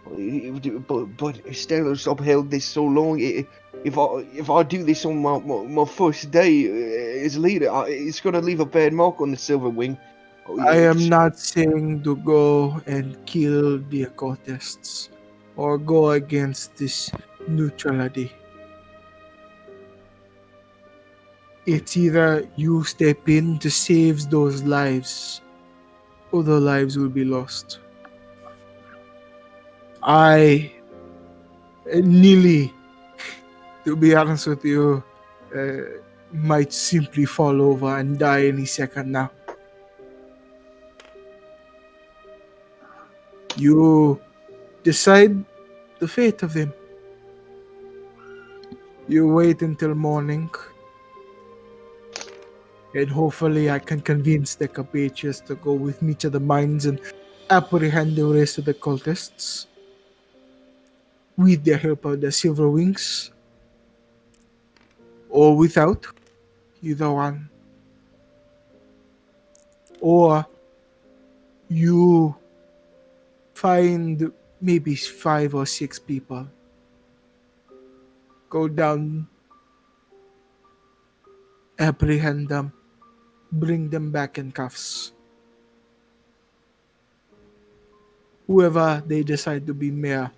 But Stelos upheld this so long. If I do this on my first day as leader, it's gonna leave a bad mark on the Silver Wing. I am not saying to go and kill the occultists or go against this neutrality. It's either you step in to save those lives, or the lives will be lost. I nearly, to be honest with you, might simply fall over and die any second now. You decide the fate of them. You wait until morning, and hopefully I can convince the compatriots to go with me to the mines and apprehend the rest of the cultists with the help of the Silver Wings, or without, either one. Or you find maybe 5 or 6 people, go down, apprehend them, bring them back in cuffs. Whoever they decide to be mayor,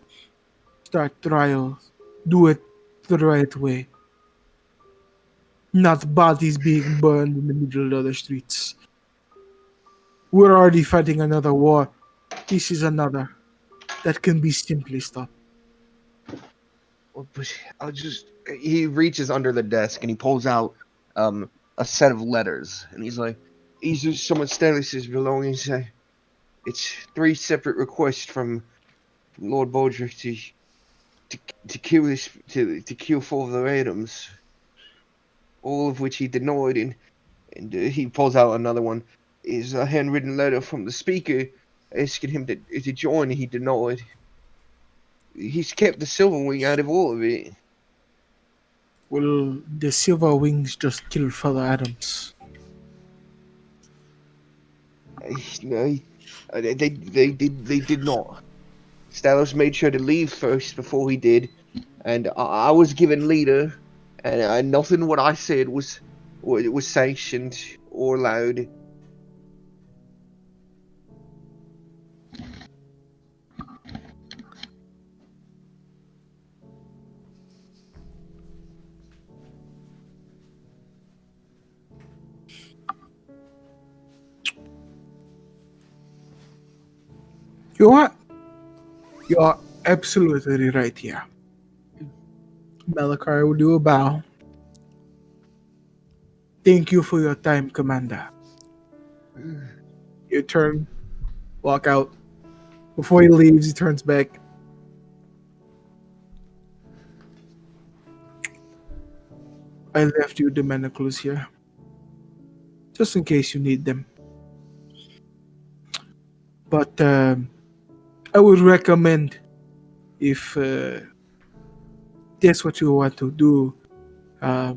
start trials, do it the right way. Not bodies being burned in the middle of the streets. We're already fighting another war. This is another that can be simply stopped. He reaches under the desk and he pulls out a set of letters, and he's like, "These are some of Stelis's belongings. It's 3 separate requests from Lord Bolger to kill this to kill 4 of their items, all of which he denied." And he pulls out another one. Is a handwritten letter from the speaker asking him to join. He denied. He's kept the Silver Wing out of all of it. Well, the Silver Wings just killed Father Adams. No, they did not. Stalos made sure to leave first before he did, and I was given leader, and nothing what I said was sanctioned or allowed. You're absolutely right here. Malachar will do a bow. Thank you for your time, Commander. You turn, walk out. Before he leaves, he turns back. I left you the manacles here, just in case you need them. But I would recommend, if that's what you want to do, I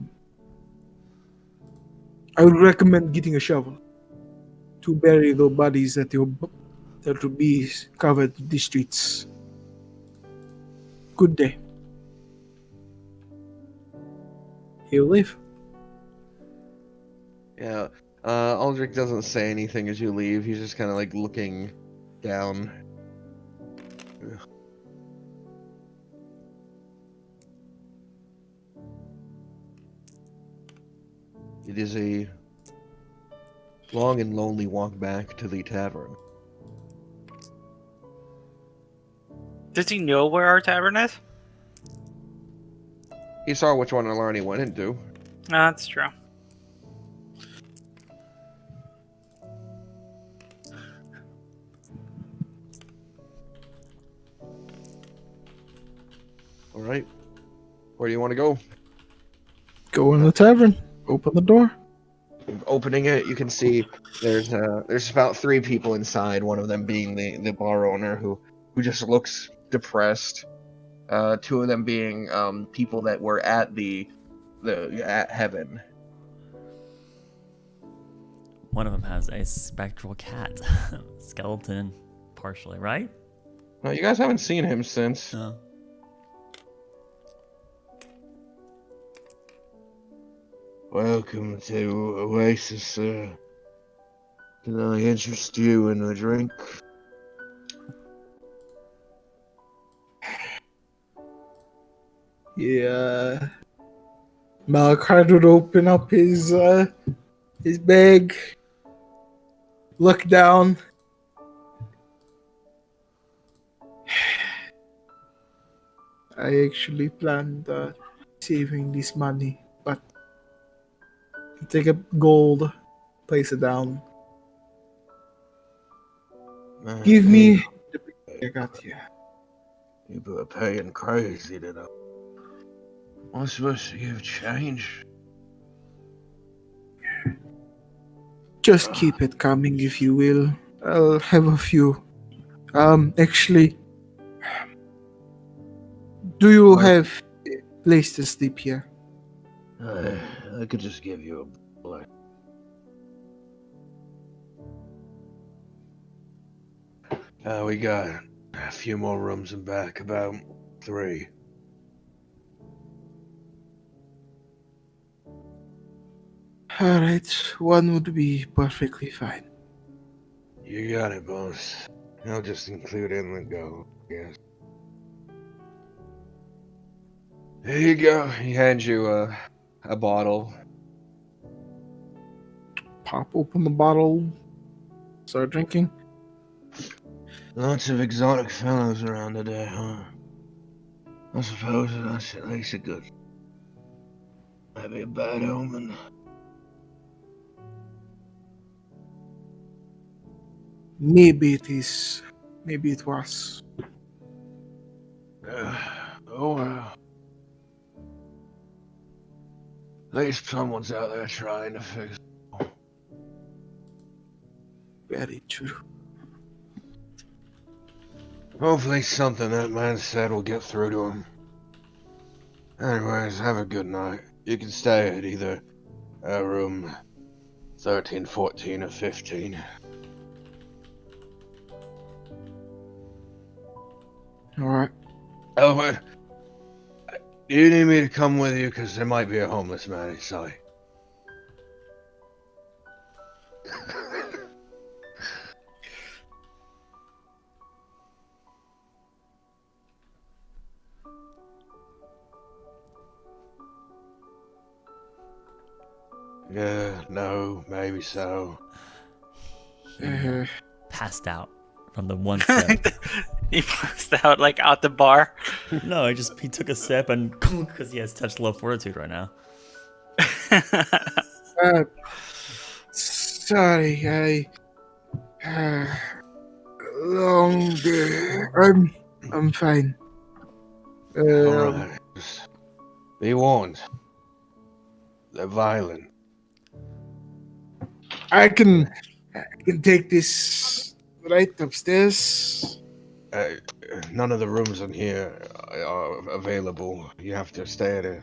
would recommend getting a shovel to bury the bodies that will be covered the streets. Good day. He'll leave. Yeah. Aldrich doesn't say anything as you leave. He's just kind of like looking down. It is a long and lonely walk back to the tavern. Does he know where our tavern is? He saw which one Alarni went into. That's true. All right. Where do you want to go? Go in the tavern. Open the door. Opening it, you can see there's about 3 people inside. One of them being the bar owner who just looks depressed. 2 of them being people that were at at heaven. One of them has a spectral cat, skeleton, partially, right? No, you guys haven't seen him since. No. Welcome to Oasis, sir. Can I interest you in a drink? Yeah. Malachard would open up his bag, look down. I actually planned saving this money, but take up gold, place it down. Man, Give me the I got here. People are paying crazy today. I'm supposed to give change. Just keep it coming if you will. I'll have a few. Actually, do you have a place to sleep here? I could just give you a bullet. We got a few more rooms in back, about 3. Alright, one would be perfectly fine. You got it, boss. I'll just include in the go, I guess. Here you go. He hands you a bottle. Pop open the bottle, start drinking. Lots of exotic fellows around today, huh? I suppose that's at least a good. Might be a bad omen. Maybe it is. Maybe it was. Oh well. At least someone's out there trying to fix it. Very true. Hopefully something that man said will get through to him. Anyways, have a good night. You can stay at either room 13, 14, or 15. Alright. Oh, but do you need me to come with you? Because there might be a homeless man inside. Yeah, no, maybe so. Passed out from the one sip. He passed out like out the bar. No, he took a sip and because he has touch low fortitude right now. Sorry, long day. I'm fine. Alright, just be warned. They're violent. I can take this right upstairs. None of the rooms in here are available. You have to stay at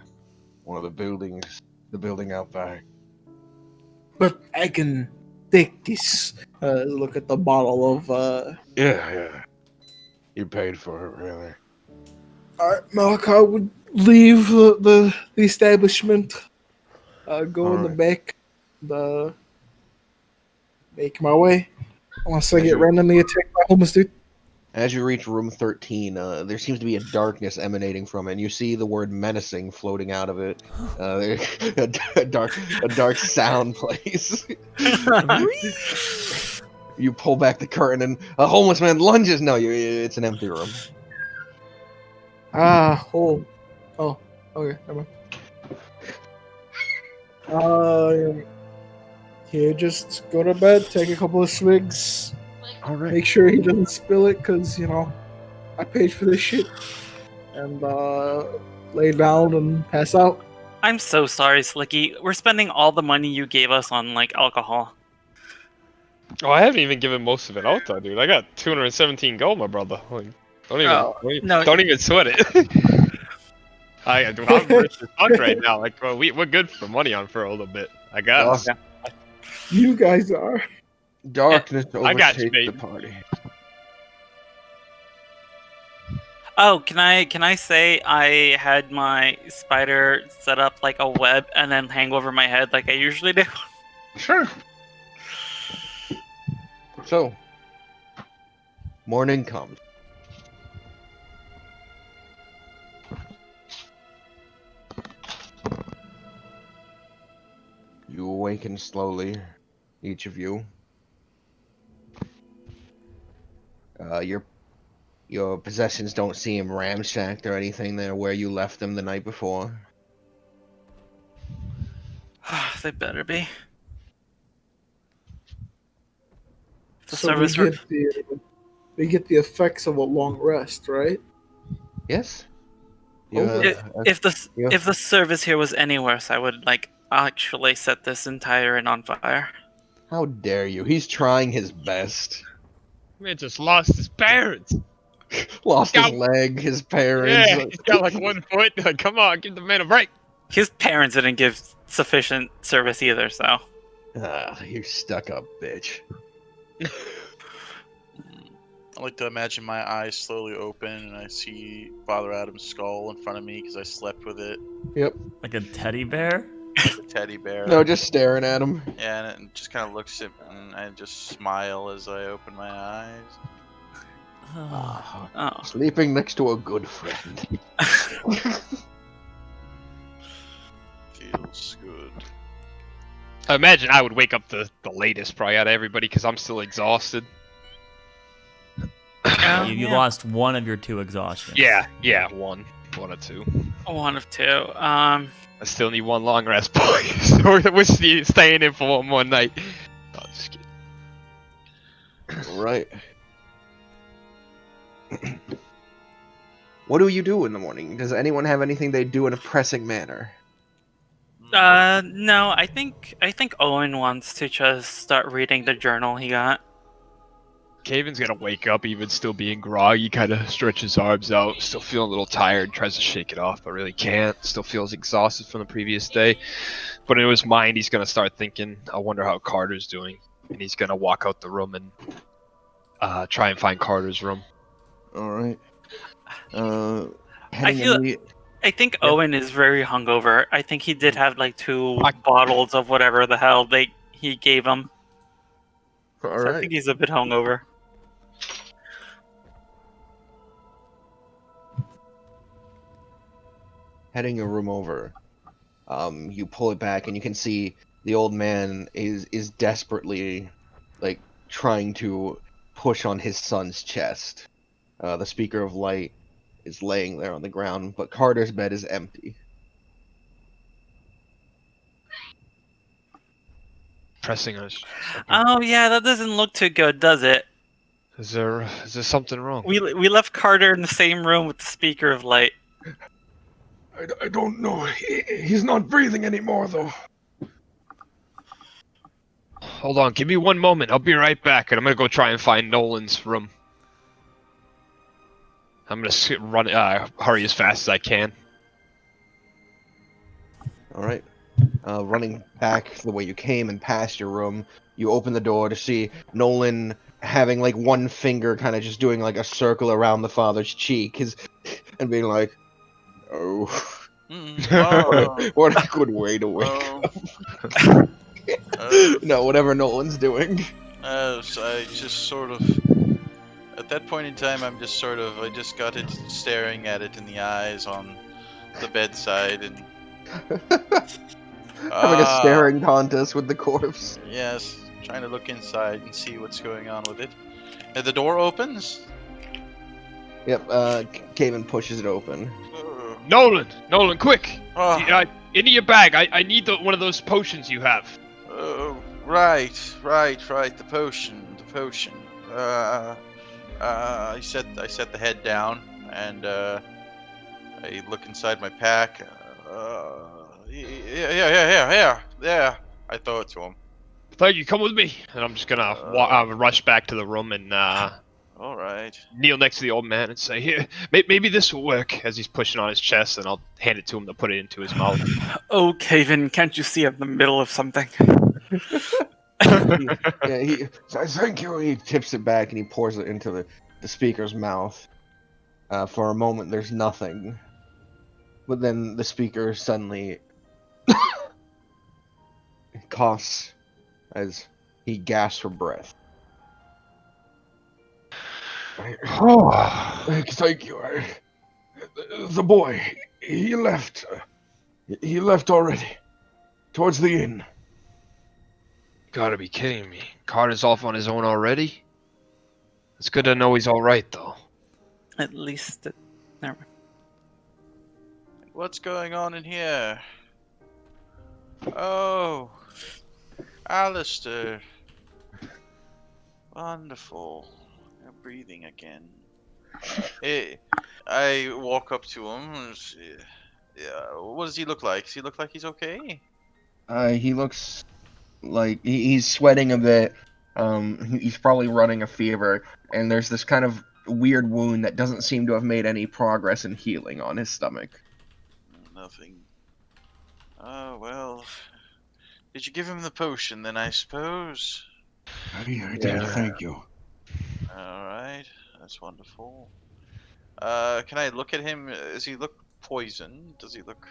one of the buildings, the building out back. But I can take this. Look at the bottle of Yeah. You paid for it, really. Malakar would leave the establishment, go in the Alright. back, and make my way. Unless I As get you- randomly attacked by a homeless dude. As you reach room 13, there seems to be a darkness emanating from it, and you see the word menacing floating out of it. A dark sound plays. You pull back the curtain, and a homeless man lunges. No, it's an empty room. Oh, okay, never mind. Here, just go to bed, take a couple of swigs, All right. make sure he doesn't spill it, because, I paid for this shit, and lay down and pass out. I'm so sorry, Slicky. We're spending all the money you gave us on like alcohol. Oh, I haven't even given most of it out though, dude. I got 217 gold, my brother. Like, don't even sweat it. I'm rich as fuck right now. Like, well, we're good for money on for a little bit. I got us. Awesome. You guys are. Darkness I got you, overtakes mate. the party. Oh, can I say I had my spider set up like a web and then hang over my head like I usually do? Sure. So, morning comes. You awaken slowly, each of you. Your possessions don't seem ramshacked or anything. They're where you left them the night before. They better be. The So service we get the effects of a long rest, right? Yes. If the service here was any worse, I would like actually set this entire inn on fire. How dare you? He's trying his best. Man just lost his parents. Lost his Yeah. leg, his parents. Yeah, he's got like 1 foot. Like, come on, give the man a break. His parents didn't give sufficient service either, so. You stuck up bitch. I like to imagine my eyes slowly open and I see Father Adam's skull in front of me because I slept with it Yep. Like a teddy bear? like a teddy bear. No, just staring at him. Yeah, and it just kind of looks at me and I just smile as I open my eyes. Oh. Sleeping next to a good friend. Feels good. I imagine I would wake up the latest probably out of everybody because I'm still exhausted. You lost one of your 2 exhaustions. Yeah, one or two. One of two. I still need 1 long rest, boys. We're staying in for one more night. Oh, just kidding. Right. What do you do in the morning? Does anyone have anything they do in a pressing manner? No, I think Owen wants to just start reading the journal he got. Caven's gonna wake up even still being groggy, kind of stretch his arms out, still feeling a little tired, tries to shake it off, but really can't. Still feels exhausted from the previous day. But in his mind, he's gonna start thinking, I wonder how Carter's doing. And he's gonna walk out the room and try and find Carter's room. Alright. I think Owen is very hungover. I think he did have like 2 bottles of whatever the hell he gave him. So I Alright. think he's a bit hungover. Heading your room over, you pull it back and you can see the old man is desperately like trying to push on his son's chest. The speaker of light is laying there on the ground, but Carter's bed is empty. Pressing us. Oh yeah, that doesn't look too good, does it? Is there something wrong? We left Carter in the same room with the speaker of light. I don't know. He's not breathing anymore, though. Hold on, give me 1 moment. I'll be right back, and I'm gonna go try and find Nolan's room. I'm gonna hurry as fast as I can. Alright. Running back the way you came and past your room, you open the door to see Nolan having like one finger kind of just doing like a circle around the father's cheek. and being like, "Oh, Oh, what a good way to wake oh, up." No, whatever Nolan's doing. so I just sort of, at that point in time, I just got it staring at it in the eyes on the bedside and Having a staring contest with the corpse. Yes, trying to look inside and see what's going on with it. And the door opens. Yep, Caven pushes it open. Nolan, quick! Oh, Into your bag. I need one of those potions you have. right. The potion. I set the head down and I look inside my pack. Yeah. I throw it to him. Thank you. Come with me. And I'm just gonna rush back to the room and All right. kneel next to the old man and say, "Here, maybe this will work." As he's pushing on his chest, and I'll hand it to him to put it into his mouth. Oh, Caven, can't you see I'm in the middle of something? Thank you. He tips it back and he pours it into the speaker's mouth. For a moment, there's nothing. But then the speaker suddenly coughs as he gasps for breath. Thank you. The boy, he left. He left already. Towards the inn. Gotta be kidding me. Carter's off on his own already? It's good to know he's alright, though. At least, never mind. What's going on in here? Oh, Alistair. Wonderful. You're breathing again. I walk up to him. And yeah, what does he look like? Does he look like he's okay? He looks like he's sweating a bit. He's probably running a fever, and there's this kind of weird wound that doesn't seem to have made any progress in healing on his stomach. Nothing. Oh, well. Did you give him the potion then, I suppose? I did, thank you. Alright, that's wonderful. Can I look at him? Does he look poisoned? Does he look...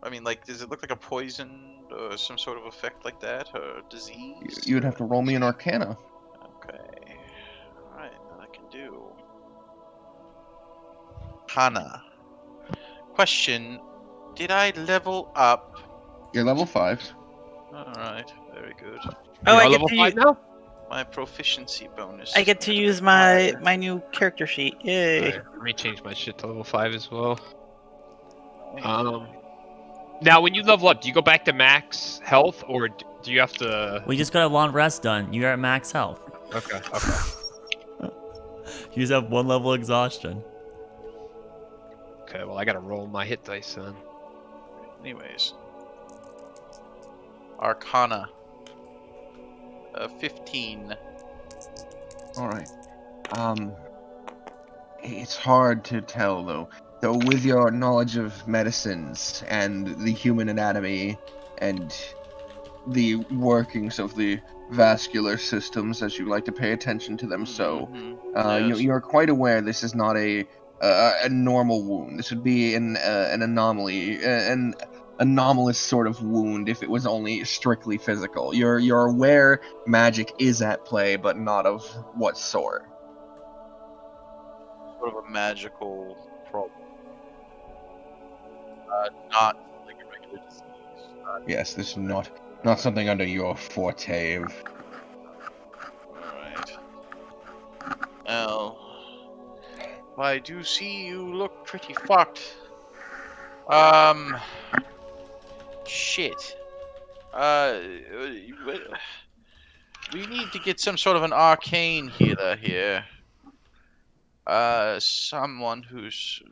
I mean, like, does it look like a poison or some sort of effect like that? Or disease? You would have to roll me an Arcana. Okay. Alright, that I can do. Hana. Question. Did I level up? You're level 5. Alright, very good. Oh, I You're get level to 5 now? My proficiency bonus. I get to use my new character sheet. Yay! Alright, let me change my shit to level 5 as well. Now, when you level up, do you go back to max health, or do you have to... We just got a long rest done. You're at max health. Okay. You just have 1 level exhaustion. Okay, well, I gotta roll my hit dice then. Anyways. Arcana. 15. Alright. It's hard to tell, though. Though with your knowledge of medicines and the human anatomy and the workings of the vascular systems, as you like to pay attention to them, Yes. you're quite aware this is not a normal wound. This would be an anomaly, an anomalous sort of wound if it was only strictly physical. You're aware magic is at play, but not of what sort. Sort of a magical problem. Not like a regular disease. Yes, this is not something under your forte of... Alright. Now, I do see you look pretty fucked. Shit. We need to get some sort of an arcane healer here. Someone who's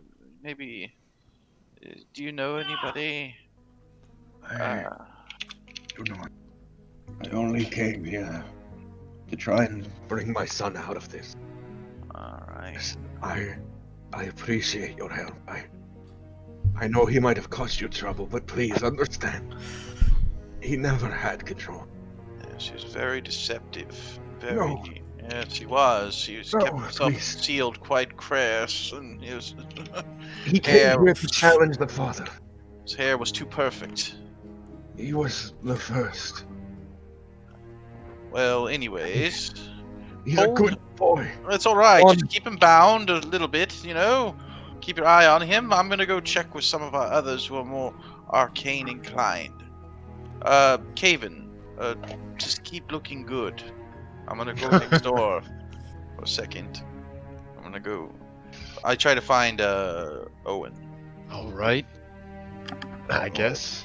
maybe... Do you know anybody? I do not. I only came here to try and bring my son out of this. Alright. I appreciate your help. I know he might have caused you trouble, but please understand. He never had control. Yes, he's very deceptive. Very. No. Yes, he was. He was kept Oh, himself please. sealed quite crass, and his He came hair, here to challenge the father. his hair was too perfect. He was the first. Well, anyways, He's a good boy. it's all right. On- Just keep him bound a little bit, you know. Keep your eye on him. I'm gonna go check with some of our others who are more arcane inclined. Caven, just keep looking good. I'm gonna go next door for a second. I'm gonna go. I try to find Owen. All right. I guess.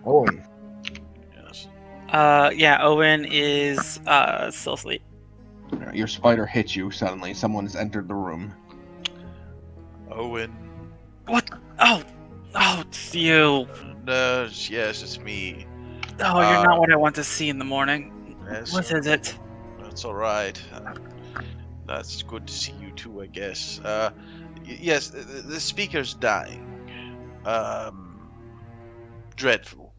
Owen. Yes. Yeah, Owen is still asleep. Your spider hits you suddenly. Someone has entered the room. Owen. What? Oh, it's you. Yes, it's me. Oh, you're not what I want to see in the morning. Yes, What is it? that's all right. That's good to see you too, I guess. Yes, the speaker's dying. Dreadful.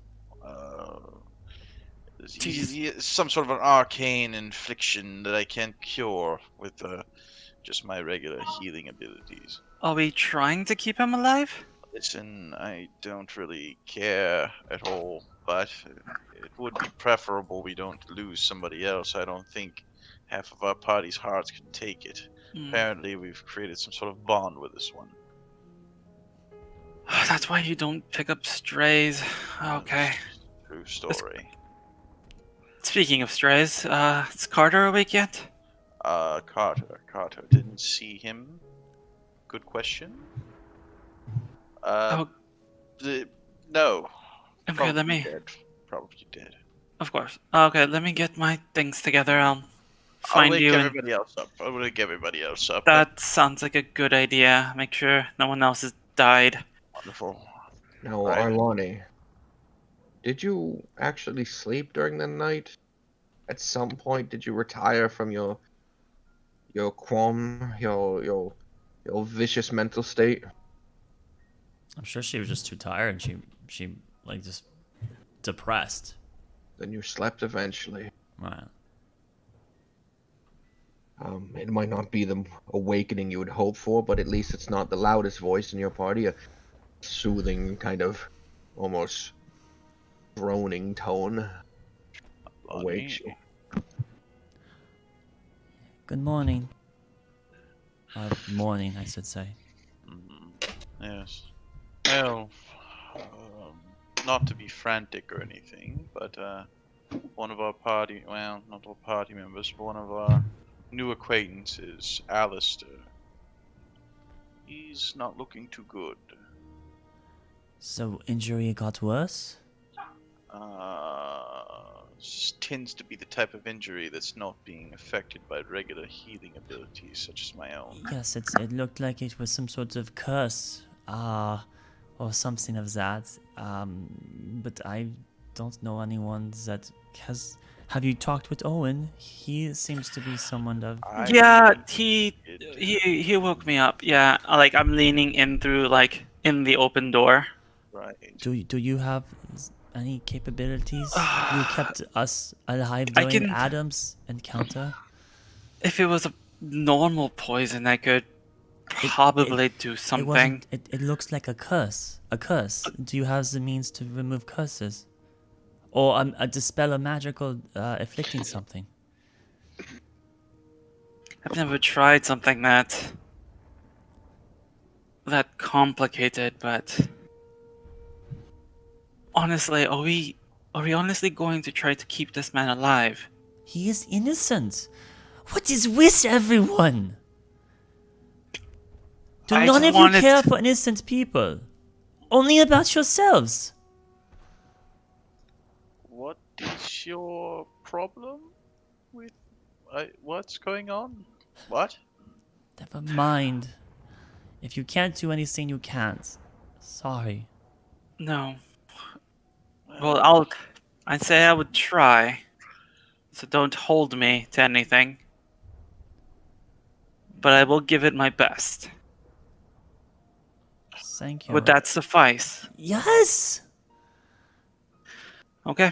Some sort of an arcane infliction that I can't cure with just my regular healing abilities. Are we trying to keep him alive? Listen, I don't really care at all, but it would be preferable we don't lose somebody else. I don't think half of our party's hearts could take it. Apparently, we've created some sort of bond with this one. That's why you don't pick up strays. Okay. True story. Speaking of strays, is Carter awake yet? Carter. Didn't see him. Good question. Oh. No. Okay, let me. Dead. Probably dead. Of course. Okay, let me get my things together. I'll find I'll wake you. everybody else up. I'll wake everybody else up. That sounds like a good idea. Make sure no one else has died. Wonderful. Now, Right. Arlani, did you actually sleep during the night? At some point, did you retire from your qualm, your vicious mental state? I'm sure she was just too tired and she like just depressed. Then you slept eventually. Right. It might not be the awakening you would hope for, but at least it's not the loudest voice in your party. A soothing, kind of almost droning tone awakes you. Good morning. Morning, I should say. Yes. Well, not to be frantic or anything, but one of our party, well, not all party members, but one of our new acquaintances, Alistair, he's not looking too good. So injury got worse? Tends to be the type of injury that's not being affected by regular healing abilities such as my own. Yes, it looked like it was some sort of curse, or something of that. But I don't know anyone that has. Have you talked with Owen? He seems to be someone of. Yeah, he woke me up. Yeah, like I'm leaning in through like in the open door. Right. Do you have any capabilities? You kept us alive during Adam's encounter. If it was a normal poison, I could probably do something. It looks like a curse. A curse. Do you have the means to remove curses? Or dispel a magical afflicting something? I've never tried something that complicated, but honestly, are we honestly going to try to keep this man alive? He is innocent. What is with everyone? Do none of you care for innocent people? Only about yourselves. What is your problem with what's going on? What? Never mind. If you can't do anything, you can't. Sorry. No. Well, I'd say I would try. So don't hold me to anything. But I will give it my best. Thank you. Would that suffice? Yes! Okay.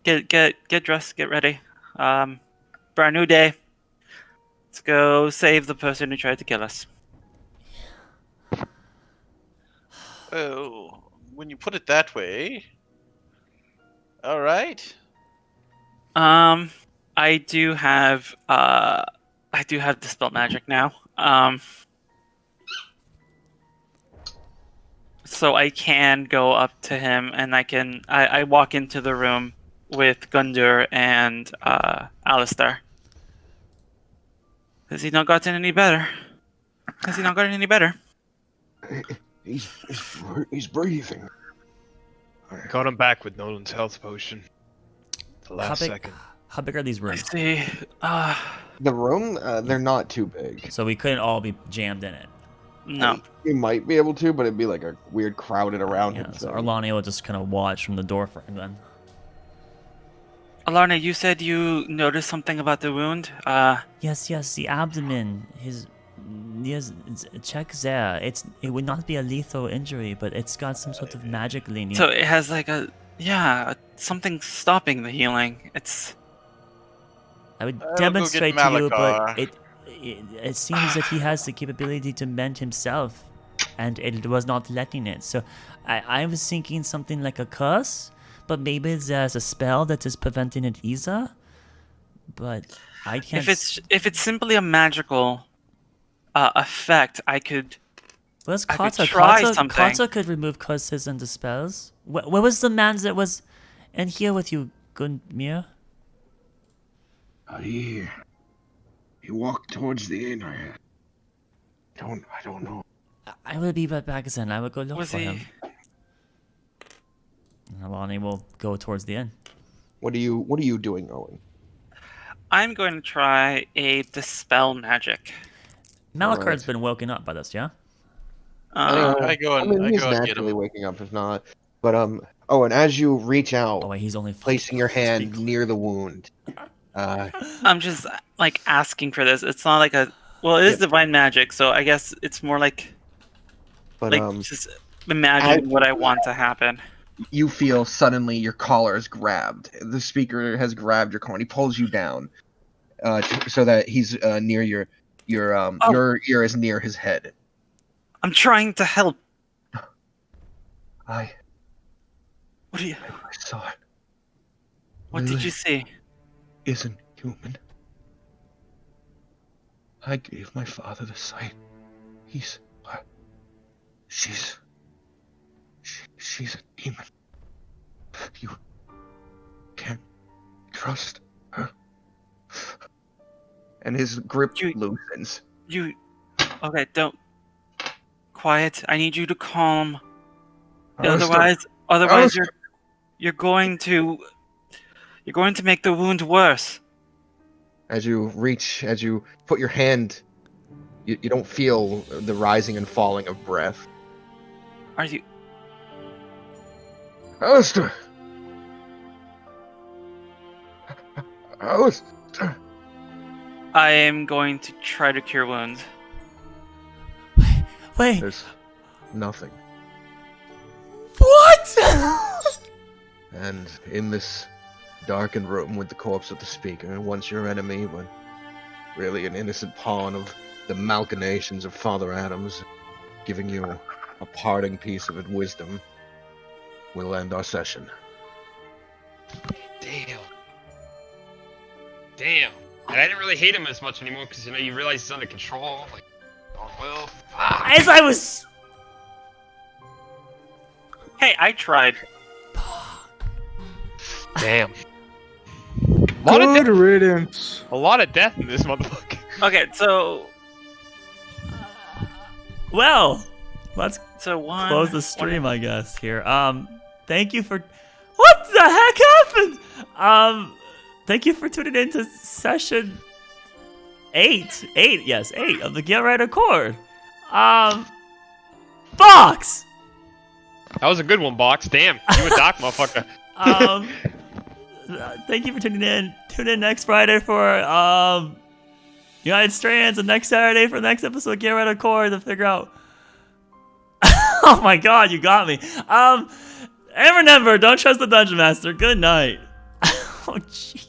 Get dressed, get ready. Brand new day. Let's go save the person who tried to kill us. Oh, when you put it that way. All right. I do have dispel magic now. So I can go up to him and I walk into the room with Gundur and Alistair. Has he not gotten any better? He's breathing. Got him back with Nolan's health potion. The last second. How big are these I rooms? see. The room, they're not too big. So we couldn't all be jammed in it. No. You might be able to, but it'd be like a weird crowded around Yeah, him. so Arlani will just kind of watch from the door frame then. Alarna, you said you noticed something about the wound. Yes, the abdomen. Yes, check there. It would not be a lethal injury, but it's got some sort of magic leaning. So it has like something stopping the healing. I would I'll go demonstrate get to you, but Malachar. it seems that he has the capability to mend himself, and it was not letting it. So I was thinking something like a curse, but maybe there's a spell that is preventing it either. But I can't. If it's simply a magical effect, I could. Where's I could Carter? try Carter, something. Carter could remove curses and dispels. Where was the man that was in here with you, Gunmir? He walked towards the inn. I don't know. I will be right back then. I will go look Was for he? him. And Alani will go towards the inn. What are you doing, Owen? I'm going to try a dispel magic. Malakar's Alright. been woken up by this, yeah? I go and he's get naturally him. waking up if not. But Owen, as you reach out, Oh wait, he's only placing your hand speak. near the wound, I'm just like asking for this. It's not like it is divine magic, so I guess it's more like but just imagine what I want to happen. you feel suddenly your collar is grabbed. The speaker has grabbed your collar. And he pulls you down, so that he's near your ear is near his head. I'm trying to help. I What do you? saw it. What did you see? Isn't human. I gave my father the sight. She's a demon. You can't trust her. And his grip You- loosens. Okay, don't. Quiet. I need you to calm. Alistair, Otherwise, Alistair. you're going to make the wound worse. As you put your hand, you don't feel the rising and falling of breath. Are you? Alistair! Alistair! I am going to try to cure wounds. Wait, There's nothing. what? And in this darkened room with the corpse of the speaker, once your enemy, but really an innocent pawn of the machinations of Father Adams, giving you a parting piece of wisdom, we'll end our session. Damn. And I didn't really hate him as much anymore because you realize he's under control. Like, oh well. Fuck. As I was. Hey, I tried. Damn. Lot of Good death, riddance. a lot of death in this motherfucker. Okay, so Well, let's one. close the stream, I guess. Here. Thank you for. What the heck happened? Thank you for tuning in to session 8 of the Galewright Accord. Box. That was a good one, Box. Damn, you a doc, motherfucker. Thank you for tuning in. Tune in next Friday for United Strands, and next Saturday for the next episode of Galewright Accord to figure out. Oh my God, you got me. And remember, don't trust the Dungeon Master. Good night. Oh, jeez.